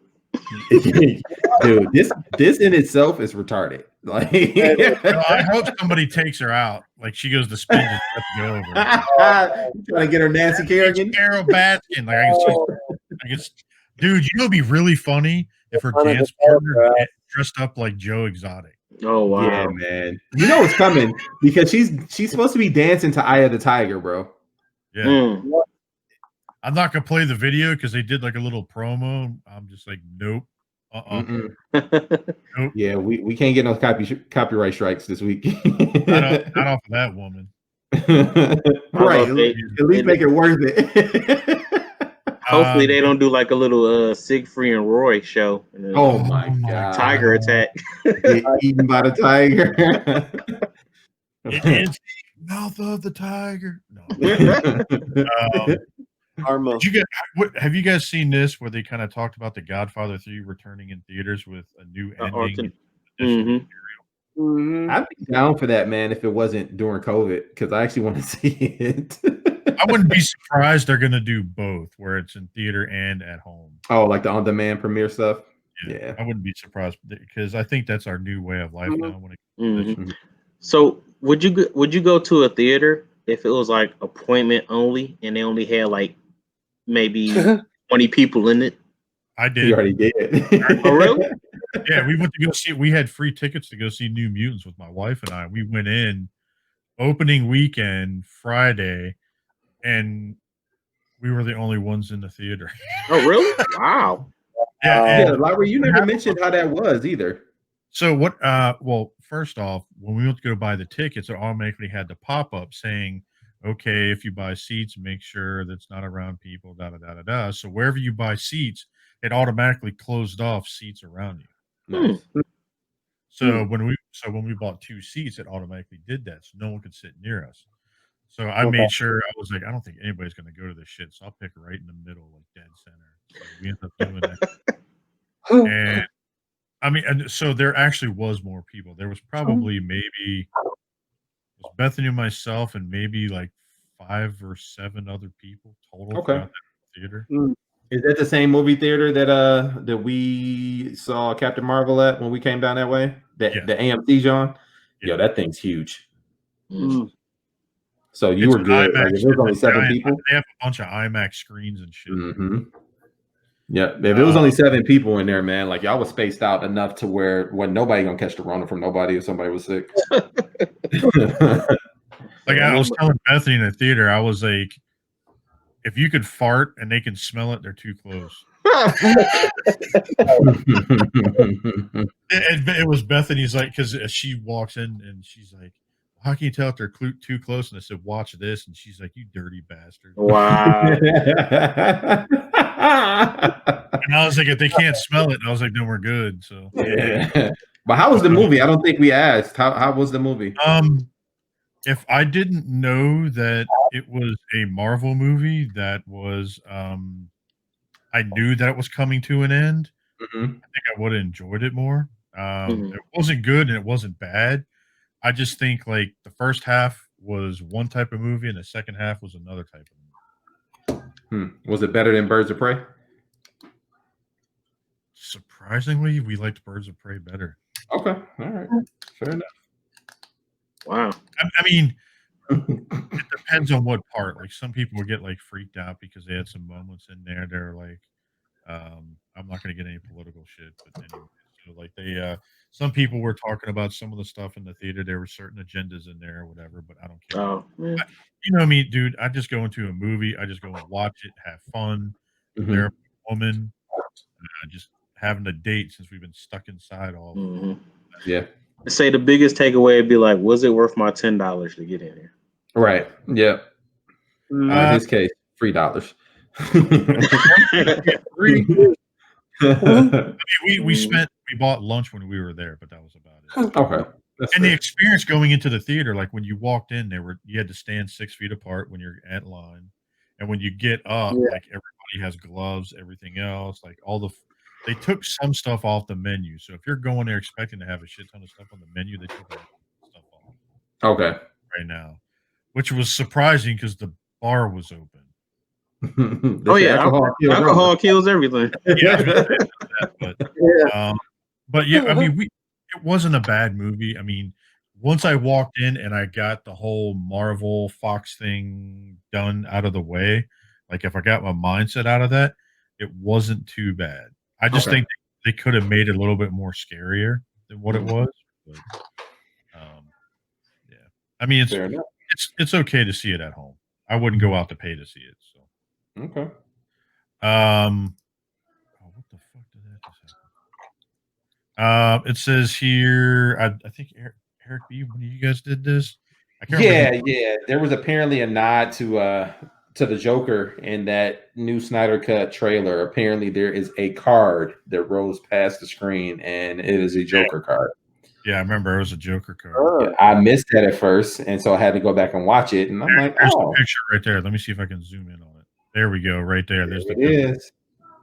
dude. This in itself is retarded. Like, I hope somebody takes her out. Like she goes to spin and go over. Trying to get her Nancy Kerrigan, Carol Baskin. Like I guess, dude, you know, it'd be really funny if her dance partner dressed up like Joe Exotic. Oh wow, yeah, man. You know it's coming because she's supposed to be dancing to Eye of the Tiger, bro. Yeah. I'm not gonna play the video because they did like a little promo. I'm just like, nope. Nope. Yeah, we can't get no copyright strikes this week. not off of that woman. Right. At least make it worth it. Hopefully they don't do like a little Siegfried and Roy show. Oh my god! Tiger attack. Get eaten by the tiger. It's mouth of the tiger. No. Have you guys seen this where they kind of talked about The Godfather 3 returning in theaters with a new ending? I'd be down for that, man, if it wasn't during COVID, because I actually want to see it. I wouldn't be surprised they're going to do both, where it's in theater and at home. Oh, like the on-demand premiere stuff? Yeah. I wouldn't be surprised because I think that's our new way of life now. So would you go to a theater if it was like appointment only and they only had like maybe 20 people in it? I did. You already did. Oh, really? Yeah, we went to go see. We had free tickets to go see New Mutants with my wife and I. We went in opening weekend Friday, and we were the only ones in the theater. Oh, really? Wow. Yeah, Larry, you never mentioned how that was either. So what? Well, first off, when we went to go buy the tickets, it automatically had the pop up saying okay, if you buy seats, make sure that's not around people, da da da da da. So wherever you buy seats, it automatically closed off seats around you. Nice. So when we bought 2 seats, it automatically did that, so no one could sit near us. So I made sure, I was like, I don't think anybody's going to go to this shit, so I'll pick right in the middle, like dead center. So we ended up doing that. And I mean, and so there actually was more people. There was probably maybe it was Bethany and myself and maybe like 5 or 7 other people total throughout that theater. Is that the same movie theater that we saw Captain Marvel at when we came down that way? The AMC, John? Yeah, that thing's huge. So you were good. Like, if it was only 7 people. They have a bunch of IMAX screens and shit. Yeah, if it was only 7 people in there, man, like y'all was spaced out enough to where when nobody gonna catch the Rona from nobody if somebody was sick. Like I was telling Bethany in the theater, I was like, if you could fart and they can smell it, they're too close. It was Bethany's like, because she walks in and she's like, how can you tell if they're too close? And I said, watch this. And she's like, you dirty bastard. Wow. And I was like, if they can't smell it, and I was like, then we're good. So yeah. But how was the movie? I don't think we asked. How was the movie? If I didn't know that it was a Marvel movie that was I knew that it was coming to an end, I think I would have enjoyed it more. It wasn't good and it wasn't bad. I just think like the first half was one type of movie and the second half was another type of movie. Was it better than Birds of Prey? Surprisingly, we liked Birds of Prey better. Okay. All right. Fair enough. Wow. I mean, it depends on what part. Like some people would get like freaked out because they had some moments in there. They're like, I'm not going to get any political shit, but anyway, so like they, some people were talking about some of the stuff in the theater. There were certain agendas in there or whatever, but I don't care. Oh, man. You know me, dude. I just go into a movie. I just go and watch it, have fun. There, woman, just having a date since we've been stuck inside all. Yeah. Say the biggest takeaway would be like, was it worth my $10 to get in here? Right. Yeah. In this case, $3. We bought lunch when we were there, but that was about it. Okay. And the experience going into the theater, like when you walked in, you had to stand 6 feet apart when you're at line, and when you get up, like everybody has gloves, everything else, like they took some stuff off the menu. So if you're going there expecting to have a shit ton of stuff on the menu, they took stuff off. Okay. Right now, which was surprising because the bar was open. Oh yeah, alcohol kills everything. But yeah, I mean, it wasn't a bad movie. I mean, once I walked in and I got the whole Marvel Fox thing done out of the way, like if I got my mindset out of that, it wasn't too bad. I just think they could have made it a little bit more scarier than what it was. But, yeah, I mean, it's okay to see it at home. I wouldn't go out to pay to see it. So. Okay. What the fuck did that just happen? It says here, I think Eric B, when you guys did this, I can't remember. Yeah. There was apparently a nod to the Joker in that new Snyder Cut trailer. Apparently, there is a card that rolls past the screen, and it is a Joker card. Yeah, I remember it was a Joker card. Yeah, I missed that at first, and so I had to go back and watch it. And I'm like, there's the picture right there. Let me see if I can zoom in on it. There we go, right there. There's the picture.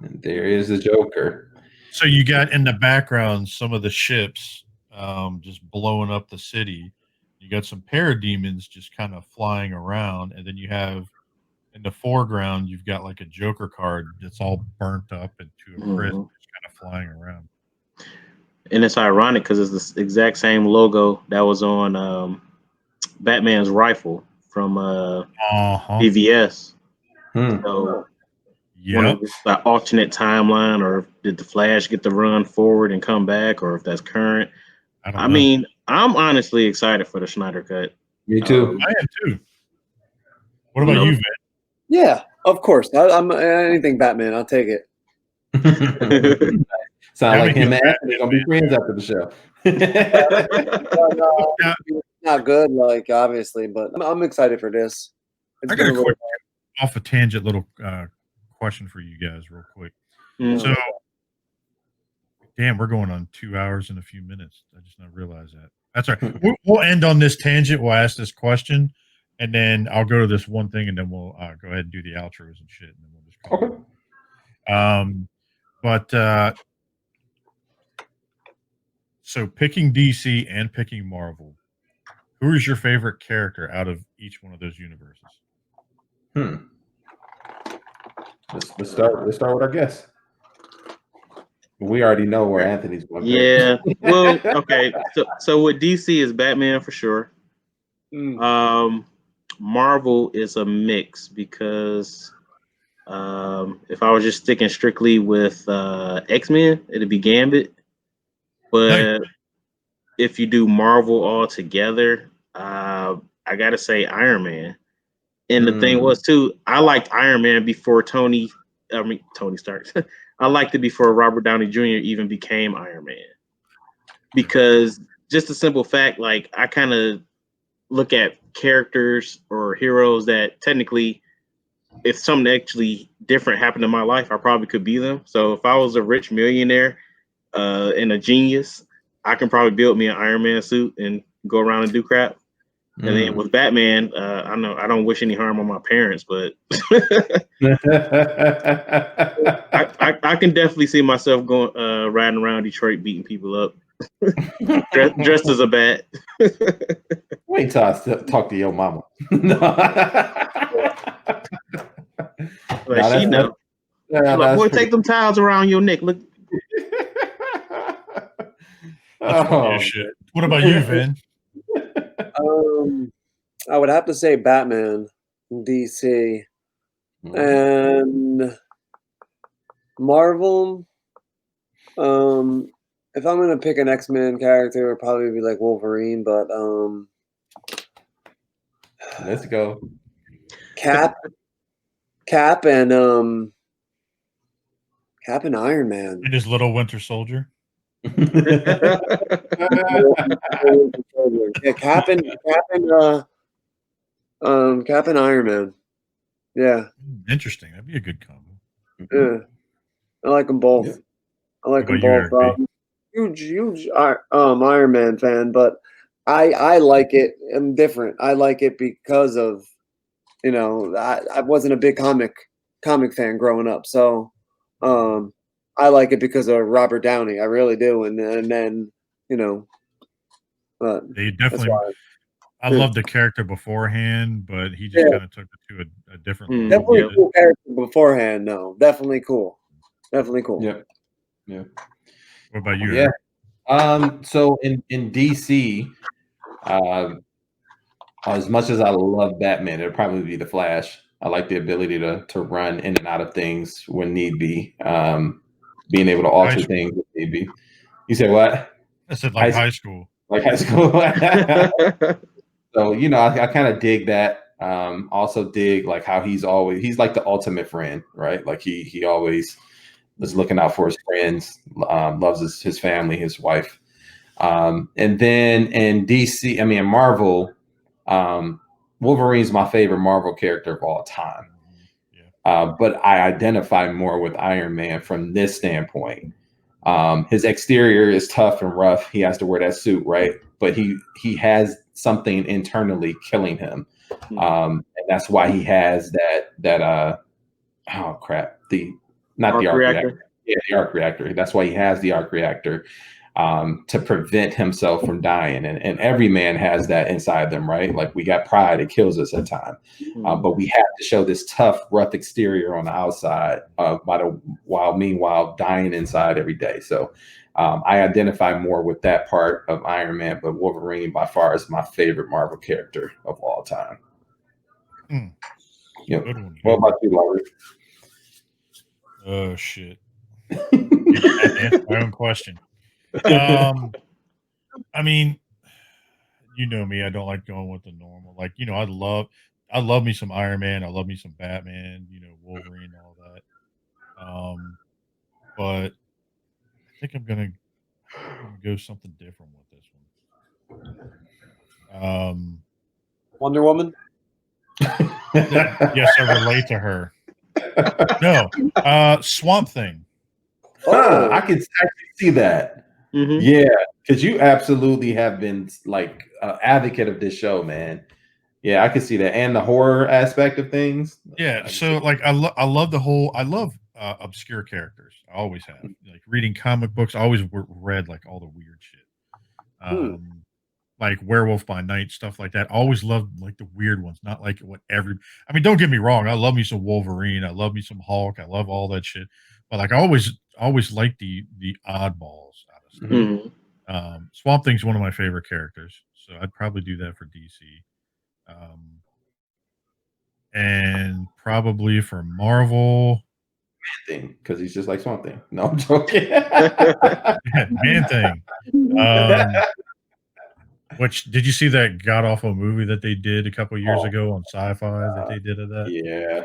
And there is the Joker. So you got in the background some of the ships just blowing up the city. You got some parademons just kind of flying around, and then you have in the foreground you've got like a Joker card that's all burnt up into a crisp, just kind of flying around. And it's ironic because it's the exact same logo that was on Batman's rifle from BVS. So, the alternate timeline, or did the Flash get to run forward and come back, or if that's current? I mean, I'm honestly excited for the Snyder Cut. Me too. I am too. What about you, Van? Yeah, of course. I'm anything Batman. I'll take it. Sound like him and Anthony gonna be friends after the show. Not good, like obviously, but I'm excited for this. I got a quick off a tangent little question for you guys, real quick. So, damn, we're going on 2 hours and a few minutes. I just not realized that. That's all right. We'll end on this tangent. We'll ask this question, and then I'll go to this one thing, and then we'll go ahead and do the outros and shit, and then we'll just call it. But so picking DC and picking Marvel, who is your favorite character out of each one of those universes? Let's start with our guess. We already know where Anthony's going. Yeah. Well, okay. So with DC is Batman for sure. Marvel is a mix because if I was just sticking strictly with X-Men, it'd be Gambit. But if you do Marvel all together, I gotta say Iron Man. And the thing was too, I liked Iron Man before Tony Stark. I liked it before Robert Downey Jr. even became Iron Man. Because just a simple fact, like I kind of look at characters or heroes that technically, if something actually different happened in my life, I probably could be them. So if I was a rich millionaire and a genius, I can probably build me an Iron Man suit and go around and do crap. And then with Batman, I know I don't wish any harm on my parents, but I can definitely see myself going riding around Detroit beating people up, dressed as a bat. Wait till I talk to your mama. Like she know. Like, boy, take them towels around your neck. Look. Shit. What about you, Vin? I would have to say Batman, DC, and Marvel. If I'm gonna pick an X-Men character, it'd probably be like Wolverine, but let's go. Cap, and Iron Man. And his little Winter Soldier. Yeah, Cap and Iron Man. Yeah. Interesting. That'd be a good combo. Yeah. I like them both. Yeah. I like them both. Huge Iron Man fan, but I like it. I'm different. I like it because of, I wasn't a big comic fan growing up, so I like it because of Robert Downey. I really do, and then but they definitely. I love the character beforehand, but he just kind of took it to a different level. Definitely a cool character beforehand. No, definitely cool. Definitely cool. Yeah. What about you? Yeah. So in DC, as much as I love Batman, it'd probably be the Flash. I like the ability to run in and out of things when need be. Being able to alter things when need be. You said what? I said high school. Like high school. So, I kind of dig that. Also dig like how he's like the ultimate friend, right? Like he always is looking out for his friends, loves his family, his wife. And then in DC, in Marvel, Wolverine's my favorite Marvel character of all time. But I identify more with Iron Man from this standpoint. His exterior is tough and rough. He has to wear that suit, right? But he has something internally killing him. And that's why he has that oh crap. The arc reactor. Yeah, the arc reactor. That's why he has the arc reactor. To prevent himself from dying. And every man has that inside them, right? Like we got pride, it kills us at times. But we have to show this tough, rough exterior on the outside while meanwhile dying inside every day. So I identify more with that part of Iron Man, but Wolverine by far is my favorite Marvel character of all time. Yep. What about you, Larry? Oh shit. Answer my own question. You know me, I don't like going with the normal. Like, I love me some Iron Man, I love me some Batman, Wolverine, all that. But I think I'm gonna go something different with this one. Wonder Woman? Yes, I relate to her. No, Swamp Thing. I can actually see that. Mm-hmm. Yeah, because you absolutely have been like an advocate of this show, man. Yeah, I can see that, and the horror aspect of things. Yeah, so like I love the whole. I love obscure characters. I always have. Like reading comic books. I always read like all the weird shit. Like Werewolf by Night, stuff like that. Always loved like the weird ones, not like what every. I mean, don't get me wrong. I love me some Wolverine. I love me some Hulk. I love all that shit. But like, I always like the oddballs out of stuff. Mm-hmm. Swamp Thing's one of my favorite characters, so I'd probably do that for DC. And probably for Marvel, Thing, because he's just like Swamp Thing. No, I'm joking. Man Thing. Which did you see that god awful movie that they did a couple years ago on Sci-Fi that they did of that? Yeah,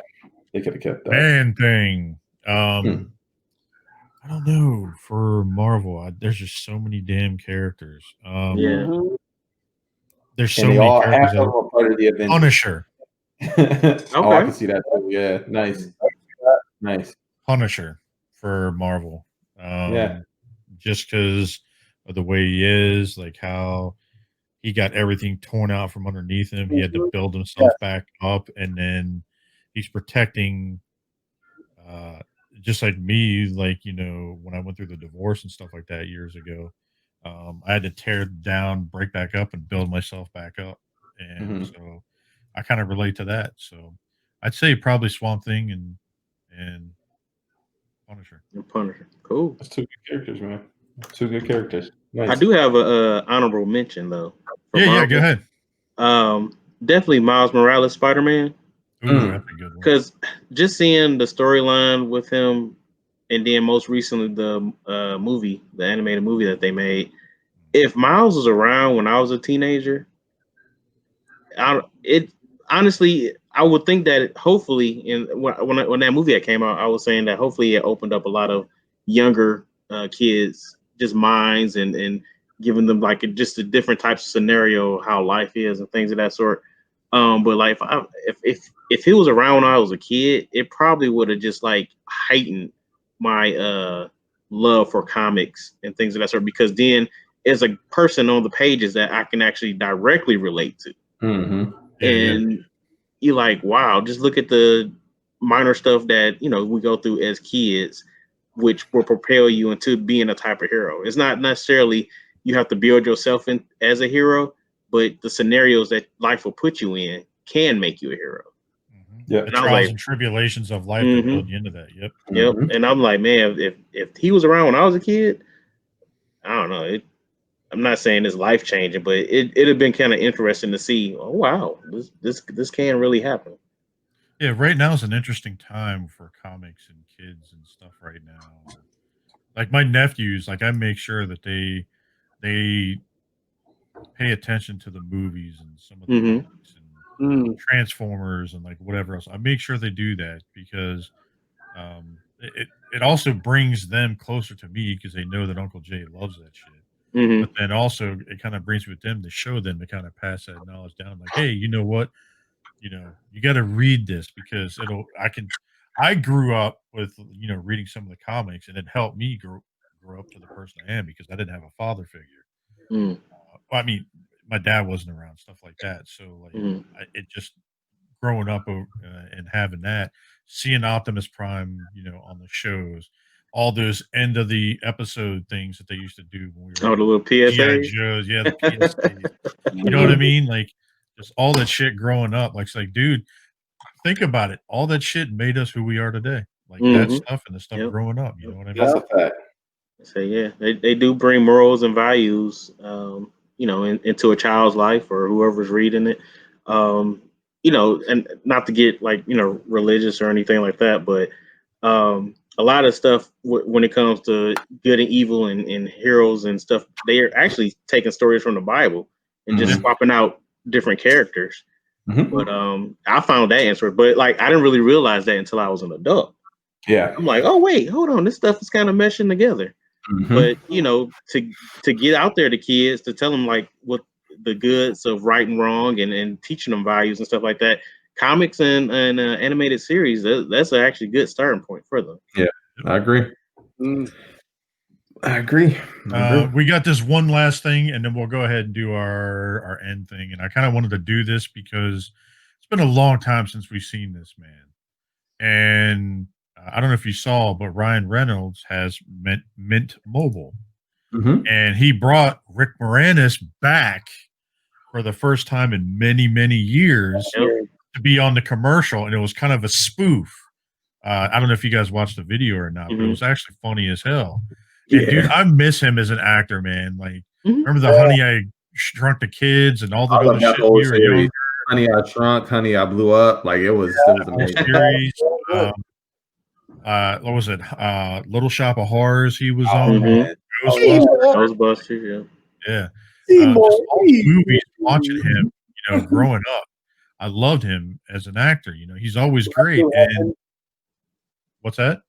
they could have kept that. Man Thing. I don't know. For Marvel, there's just so many damn characters. Yeah. There's so many characters. That are part of the Avengers. Punisher. Oh, I can see that too. Yeah, nice. Punisher for Marvel. Yeah. Just because of the way he is, like how he got everything torn out from underneath him. He had to build himself back up, and then he's protecting. Just like me, like, you know, when I went through the divorce and stuff like that years ago, I had to tear down, break back up, and build myself back up. And so I kind of relate to that. So I'd say probably Swamp Thing and Punisher. Punisher. Cool. That's two good characters, man. Two good characters. Nice. I do have a honorable mention though. Yeah, go ahead. Definitely Miles Morales Spider-Man. Ooh, that's a good one. Because just seeing the storyline with him, and then most recently the movie, the animated movie that they made. If Miles was around when I was a teenager, honestly, I would think that hopefully, when that movie came out, I was saying that hopefully it opened up a lot of younger kids, just minds, and giving them like just a different types of scenario, how life is and things of that sort. But like if he was around when I was a kid, it probably would have just like heightened my love for comics and things of that sort, because then as a person on the pages that I can actually directly relate to. And you're like, wow, just look at the minor stuff that, you know, we go through as kids, which will propel you into being a type of hero. It's not necessarily you have to build yourself in as a hero, but the scenarios that life will put you in can make you a hero. Yeah, the trials and tribulations of life that build you into that. Yep. And I'm like, man, if he was around when I was a kid, I don't know. I'm not saying it's life changing, but it'd have been kind of interesting to see. Oh wow, this can really happen. Yeah, right now is an interesting time for comics and kids and stuff right now. Like my nephews, like I make sure that they pay attention to the movies and some of the comics and Transformers and like whatever else. I make sure they do that because it also brings them closer to me because they know that Uncle Jay loves that shit. But then also it kind of brings with them to show them to kind of pass that knowledge down. Like, hey, you know what? You know, you got to read this because I grew up with, you know, reading some of the comics, and it helped me grow up to the person I am because I didn't have a father figure. I mean, my dad wasn't around, stuff like that. So like, it just growing up and having that, seeing Optimus Prime, you know, on the shows, all those end of the episode things that they used to do when we were the little PSA Joes, the PSA. You know what I mean? Like just all that shit growing up. Like it's like, dude, think about it. All that shit made us who we are today. Like that stuff and the stuff growing up. You know what I mean? That's a fact. So yeah, they do bring morals and values, you know, into a child's life or whoever's reading it. You know, and not to get like, you know, religious or anything like that, but a lot of stuff when it comes to good and evil and heroes and stuff, they are actually taking stories from the Bible and just swapping out different characters. But I found that answer, but like I didn't really realize that until I was an adult. Yeah, I'm like, oh wait, hold on, this stuff is kind of meshing together. But you know, to get out there to kids, to tell them like what the goods of right and wrong and teaching them values and stuff like that, comics and animated series, that's actually a good starting point for them. Yeah, I agree. I agree. We got this one last thing, and then we'll go ahead and do our end thing. And I kind of wanted to do this because it's been a long time since we've seen this man. And I don't know if you saw, but Ryan Reynolds has Mint Mobile. And he brought Rick Moranis back for the first time in many, many years to be on the commercial. And it was kind of a spoof. I don't know if you guys watched the video or not, but it was actually funny as hell. And dude, I miss him as an actor, man. Like, remember the Honey I Shrunk the Kids and all the other shit we were doing? Honey I Shrunk, Honey I Blew Up. Like, it was amazing. Series, what was it? Little Shop of Horrors he was on. Ghostbusters, yeah. All the movies, watching him, growing up. I loved him as an actor. He's always great. And what's that?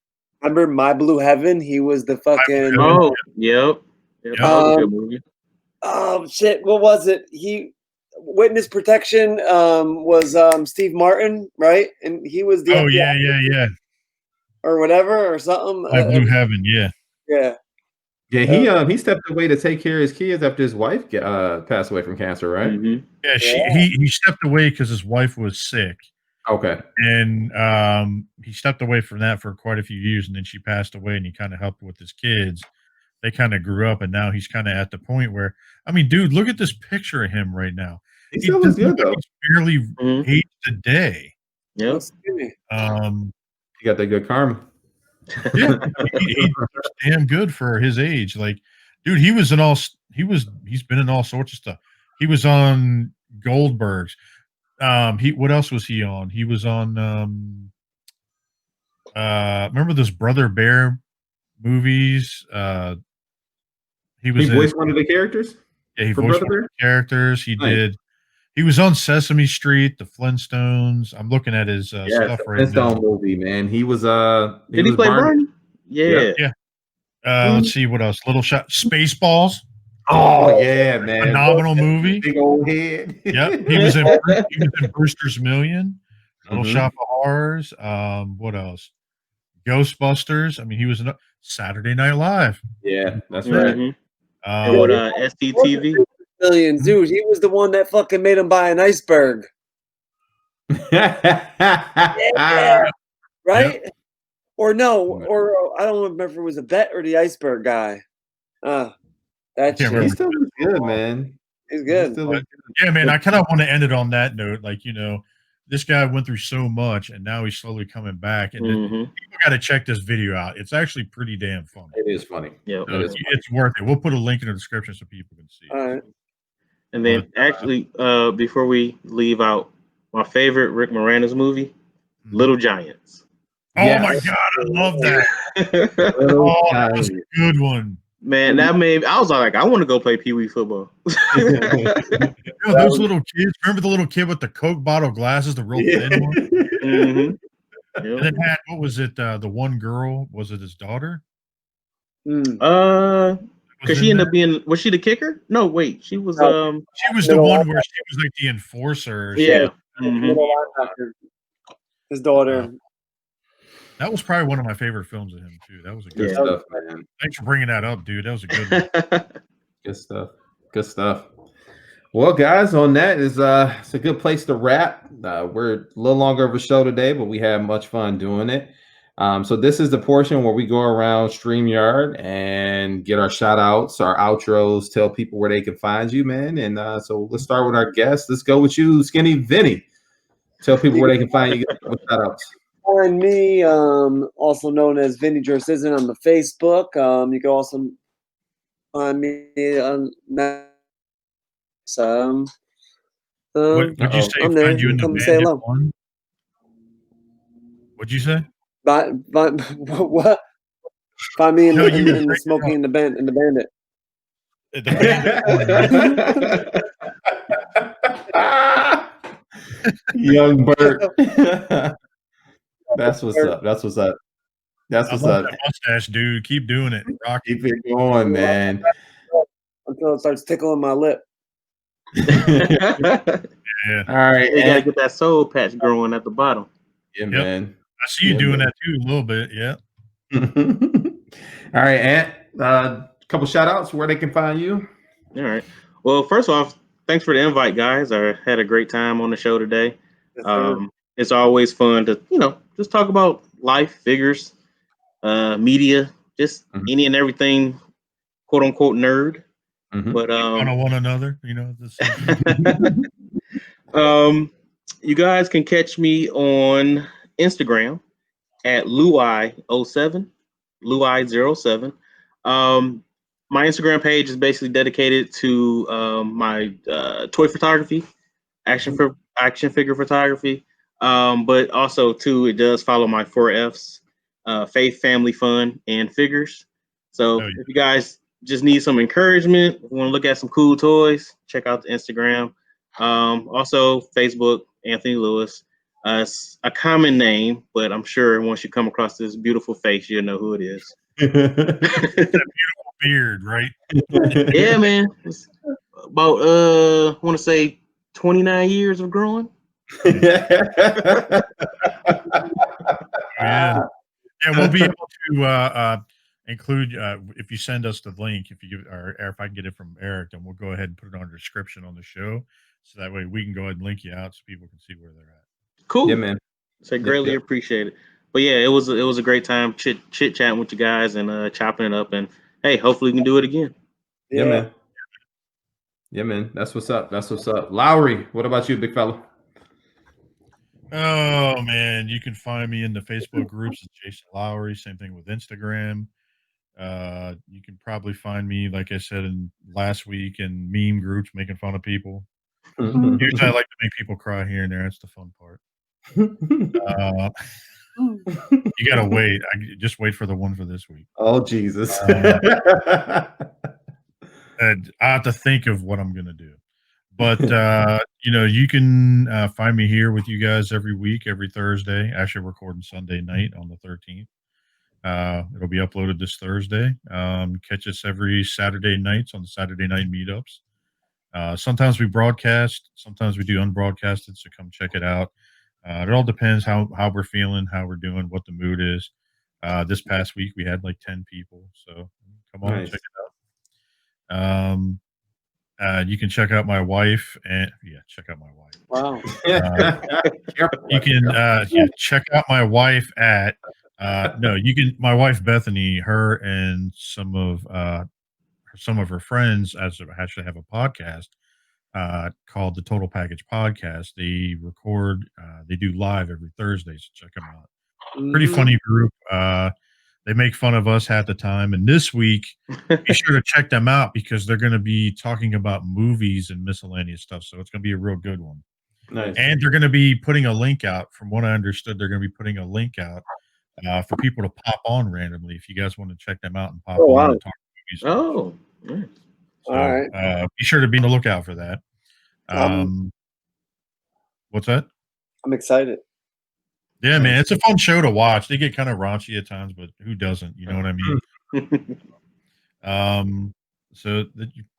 Remember My Blue Heaven? He was the fucking. Oh, yep. Oh shit! What was it? Witness Protection was Steve Martin, right? And he was the. Oh yeah. Or whatever, or something. My Blue Heaven, yeah. Yeah, he stepped away to take care of his kids after his wife passed away from cancer, right? Yeah, he stepped away because his wife was sick. Okay. And he stepped away from that for quite a few years, and then she passed away, and he kind of helped with his kids. They kind of grew up, and now he's kind of at the point where, I mean, dude, look at this picture of him right now. He still looks good, though. He's barely aged a day. Yep. He got that good karma. Yeah, he's damn good for his age. Like, dude, he's been in all sorts of stuff. He was on Goldberg's. What else was he on? He was on remember those Brother Bear movies? He voiced one of the characters? Yeah, he voiced one of the characters. He did. He was on Sesame Street, the Flintstones. I'm looking at his stuff right now. Flintstone movie, man. He was Did he play Barney? Yeah. Let's see what else. Little Shop, Spaceballs. Oh yeah, man! Phenomenal movie. Big old head. Yep, he was in Brewster's Million, Little Shop of Horrors. What else? Ghostbusters. I mean, he was in Saturday Night Live. Yeah, that's right. What SDTV? Millions, dude. He was the one that fucking made him buy an iceberg. Yeah. Right? Yep. Or no, or I don't remember if it was a vet or the iceberg guy. That shit. He still looks good, man. He's good. Yeah, man. I kind of want to end it on that note. Like, this guy went through so much, and now he's slowly coming back. And people got to check this video out. It's actually pretty damn funny. It is funny. Yeah, it's worth it. We'll put a link in the description so people can see. All right. And then, before we leave out, my favorite Rick Moranis movie, Little Giants. Oh my God, I love that. That was a good one. Man, I was like, I want to go play Pee Wee football. Those little kids. Remember the little kid with the Coke bottle glasses, the real thin one? And it had, what was it? The one girl, was it his daughter? Because she ended up being, was she the kicker? No, wait, she was she was the one where she was like the enforcer. Yeah. His daughter. That was probably one of my favorite films of him too. That was a good stuff, man. Thanks for bringing that up, dude. That was a good one. Good stuff. Well, guys, on that it's a good place to wrap. We're a little longer of a show today, but we had much fun doing it. So this is the portion where we go around StreamYard and get our shout outs, our outros, tell people where they can find you, man. And so let's start with our guest. Let's go with you, Skinny Vinny. Tell people where they can find you with shout outs. Find me, also known as Vinny Jersizen on the Facebook. You can also find me on that. What'd you say? I'm Find you in the come say hello. One? What'd you say? What? Find me in the Smoking in the Bandit. The Bandit. Young Burt. That's what's up. That's what's up. That's what's up. That mustache, dude. Keep doing it. Rock. Keep it going, man. Until it starts tickling my lip. Yeah, Yeah. All right. You gotta get that soul patch growing at the bottom. Yeah, man. I see you doing that too a little bit. Yeah. All right, Ant. A couple shout outs where they can find you. All right. Well, first off, thanks for the invite, guys. I had a great time on the show today. It's always fun to, just talk about life, figures, media, just any and everything, quote unquote nerd. But on one another, you guys can catch me on Instagram at Luai07, Luai07. My Instagram page is basically dedicated to my toy photography, action figure photography. But also too, it does follow my 4Fs, faith, family, fun, and figures. So if you guys just need some encouragement, want to look at some cool toys, check out the Instagram. Also Facebook, Anthony Lewis. It's a common name, but I'm sure once you come across this beautiful face, you'll know who it is. That beautiful beard, right? Yeah, man. It's about I want to say 29 years of growing. Yeah, we'll be able to include if you send us the link, if you give, or if I can get it from Eric, then we'll go ahead and put it on the description on the show, so that way we can go ahead and link you out so people can see where they're at. Cool. Yeah, man. So greatly appreciate it. But yeah, it was a great time chit chatting with you guys and chopping it up. And hey, hopefully we can do it again. Yeah, man. Yeah, man. That's what's up. That's what's up. Lowry, what about you, big fella? Oh man, you can find me in the Facebook groups as Jason Lowry. Same thing with Instagram. You can probably find me, like I said in last week, in meme groups making fun of people. Usually I like to make people cry here and there. That's the fun part. You gotta wait. Just wait for the one for this week. Oh Jesus! And I have to think of what I'm gonna do. But you can find me here with you guys every week, every Thursday. Actually, recording Sunday night on the 13th. It'll be uploaded this Thursday. Catch us every Saturday nights on the Saturday night meetups. Sometimes we broadcast, sometimes we do unbroadcasted, so come check it out. It all depends how we're feeling, how we're doing, what the mood is. This past week we had like 10 people, so come on, check it out. You can check out my wife, and check out my wife. Wow. You can check out my wife at my wife Bethany, her and some of her friends actually have a podcast called the Total Package Podcast. They record, they do live every Thursday, so check them out. Pretty funny group. They make fun of us half the time. And this week, be sure to check them out because they're going to be talking about movies and miscellaneous stuff. So it's going to be a real good one. Nice. And they're going to be putting a link out. From what I understood, they're going to be putting a link out for people to pop on randomly if you guys want to check them out and pop on and talk movies. Oh, nice. So, all right. Be sure to be on the lookout for that. What's that? I'm excited. Yeah, man, it's a fun show to watch. They get kind of raunchy at times, but who doesn't? You know what I mean? So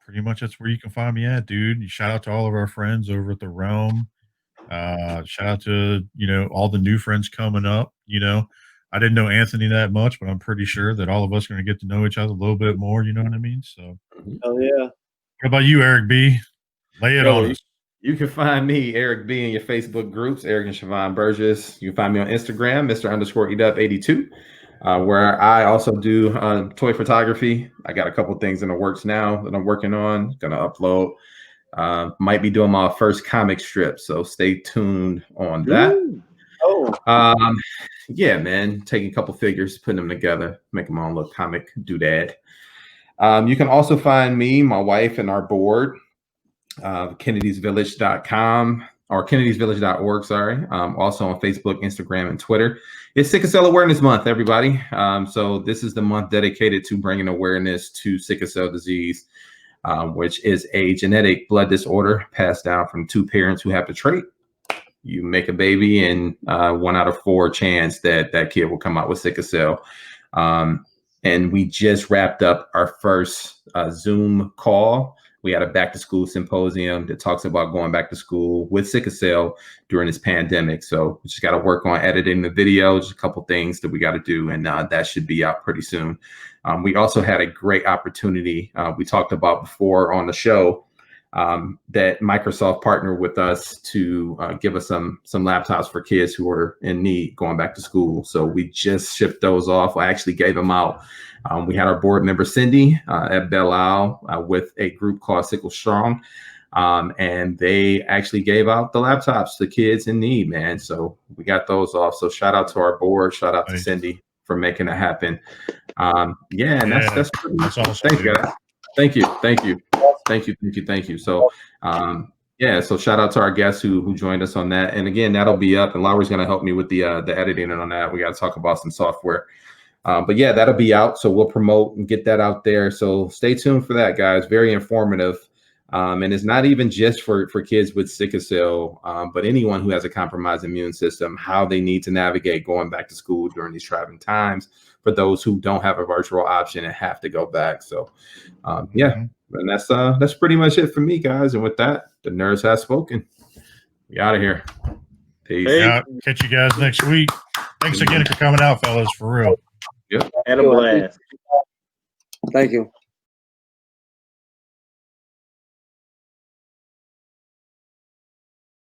pretty much that's where you can find me at, dude. Shout out to all of our friends over at the Realm. Shout out to all the new friends coming up. I didn't know Anthony that much, but I'm pretty sure that all of us are going to get to know each other a little bit more. You know what I mean? So, oh yeah. What about you, Eric B? Lay it on us. You can find me, Eric B, in your Facebook groups, Eric and Siobhan Burgess. You can find me on Instagram, Mr._EDUP82, where I also do toy photography. I got a couple things in the works now that I'm working on, going to upload. Might be doing my first comic strip, so stay tuned on that. Yeah, man, taking a couple figures, putting them together, make them all look comic doodad. You can also find me, my wife, and our board, kennedysvillage.com or kennedysvillage.org, sorry. Also on Facebook, Instagram, and Twitter. It's Sickle Cell Awareness Month, everybody. So this is the month dedicated to bringing awareness to sickle cell disease, which is a genetic blood disorder passed down from two parents who have the trait. You make a baby, and 1 out of 4 chance that kid will come out with sickle cell. And we just wrapped up our first Zoom call. We had a back to school symposium that talks about going back to school with sickle cell during this pandemic. So we just got to work on editing the video, just a couple things that we got to do, and that should be out pretty soon. We also had a great opportunity we talked about before on the show that Microsoft partnered with us to give us some laptops for kids who are in need going back to school. So we just shipped those off. I actually gave them out. We had our board member Cindy at Belle Isle with a group called Sickle Strong, and they actually gave out the laptops to kids in need, man. So we got those off. So shout out to our board. Shout out to Cindy for making it happen. And that's pretty much awesome. Thank you, guys. Thank you. So, so shout out to our guests who joined us on that. And again, that'll be up, and Laurie's going to help me with the editing on that. We got to talk about some software. But yeah, that'll be out. So we'll promote and get that out there. So stay tuned for that, guys. Very informative. And it's not even just for kids with sickle cell, but anyone who has a compromised immune system, how they need to navigate going back to school during these trying times for those who don't have a virtual option and have to go back. So, and that's pretty much it for me, guys. And with that, the nerds have spoken. We out of here. Peace. Yeah, catch you guys next week. Thanks again for coming out, fellas, for real. Yep. Had a blast. Thank you.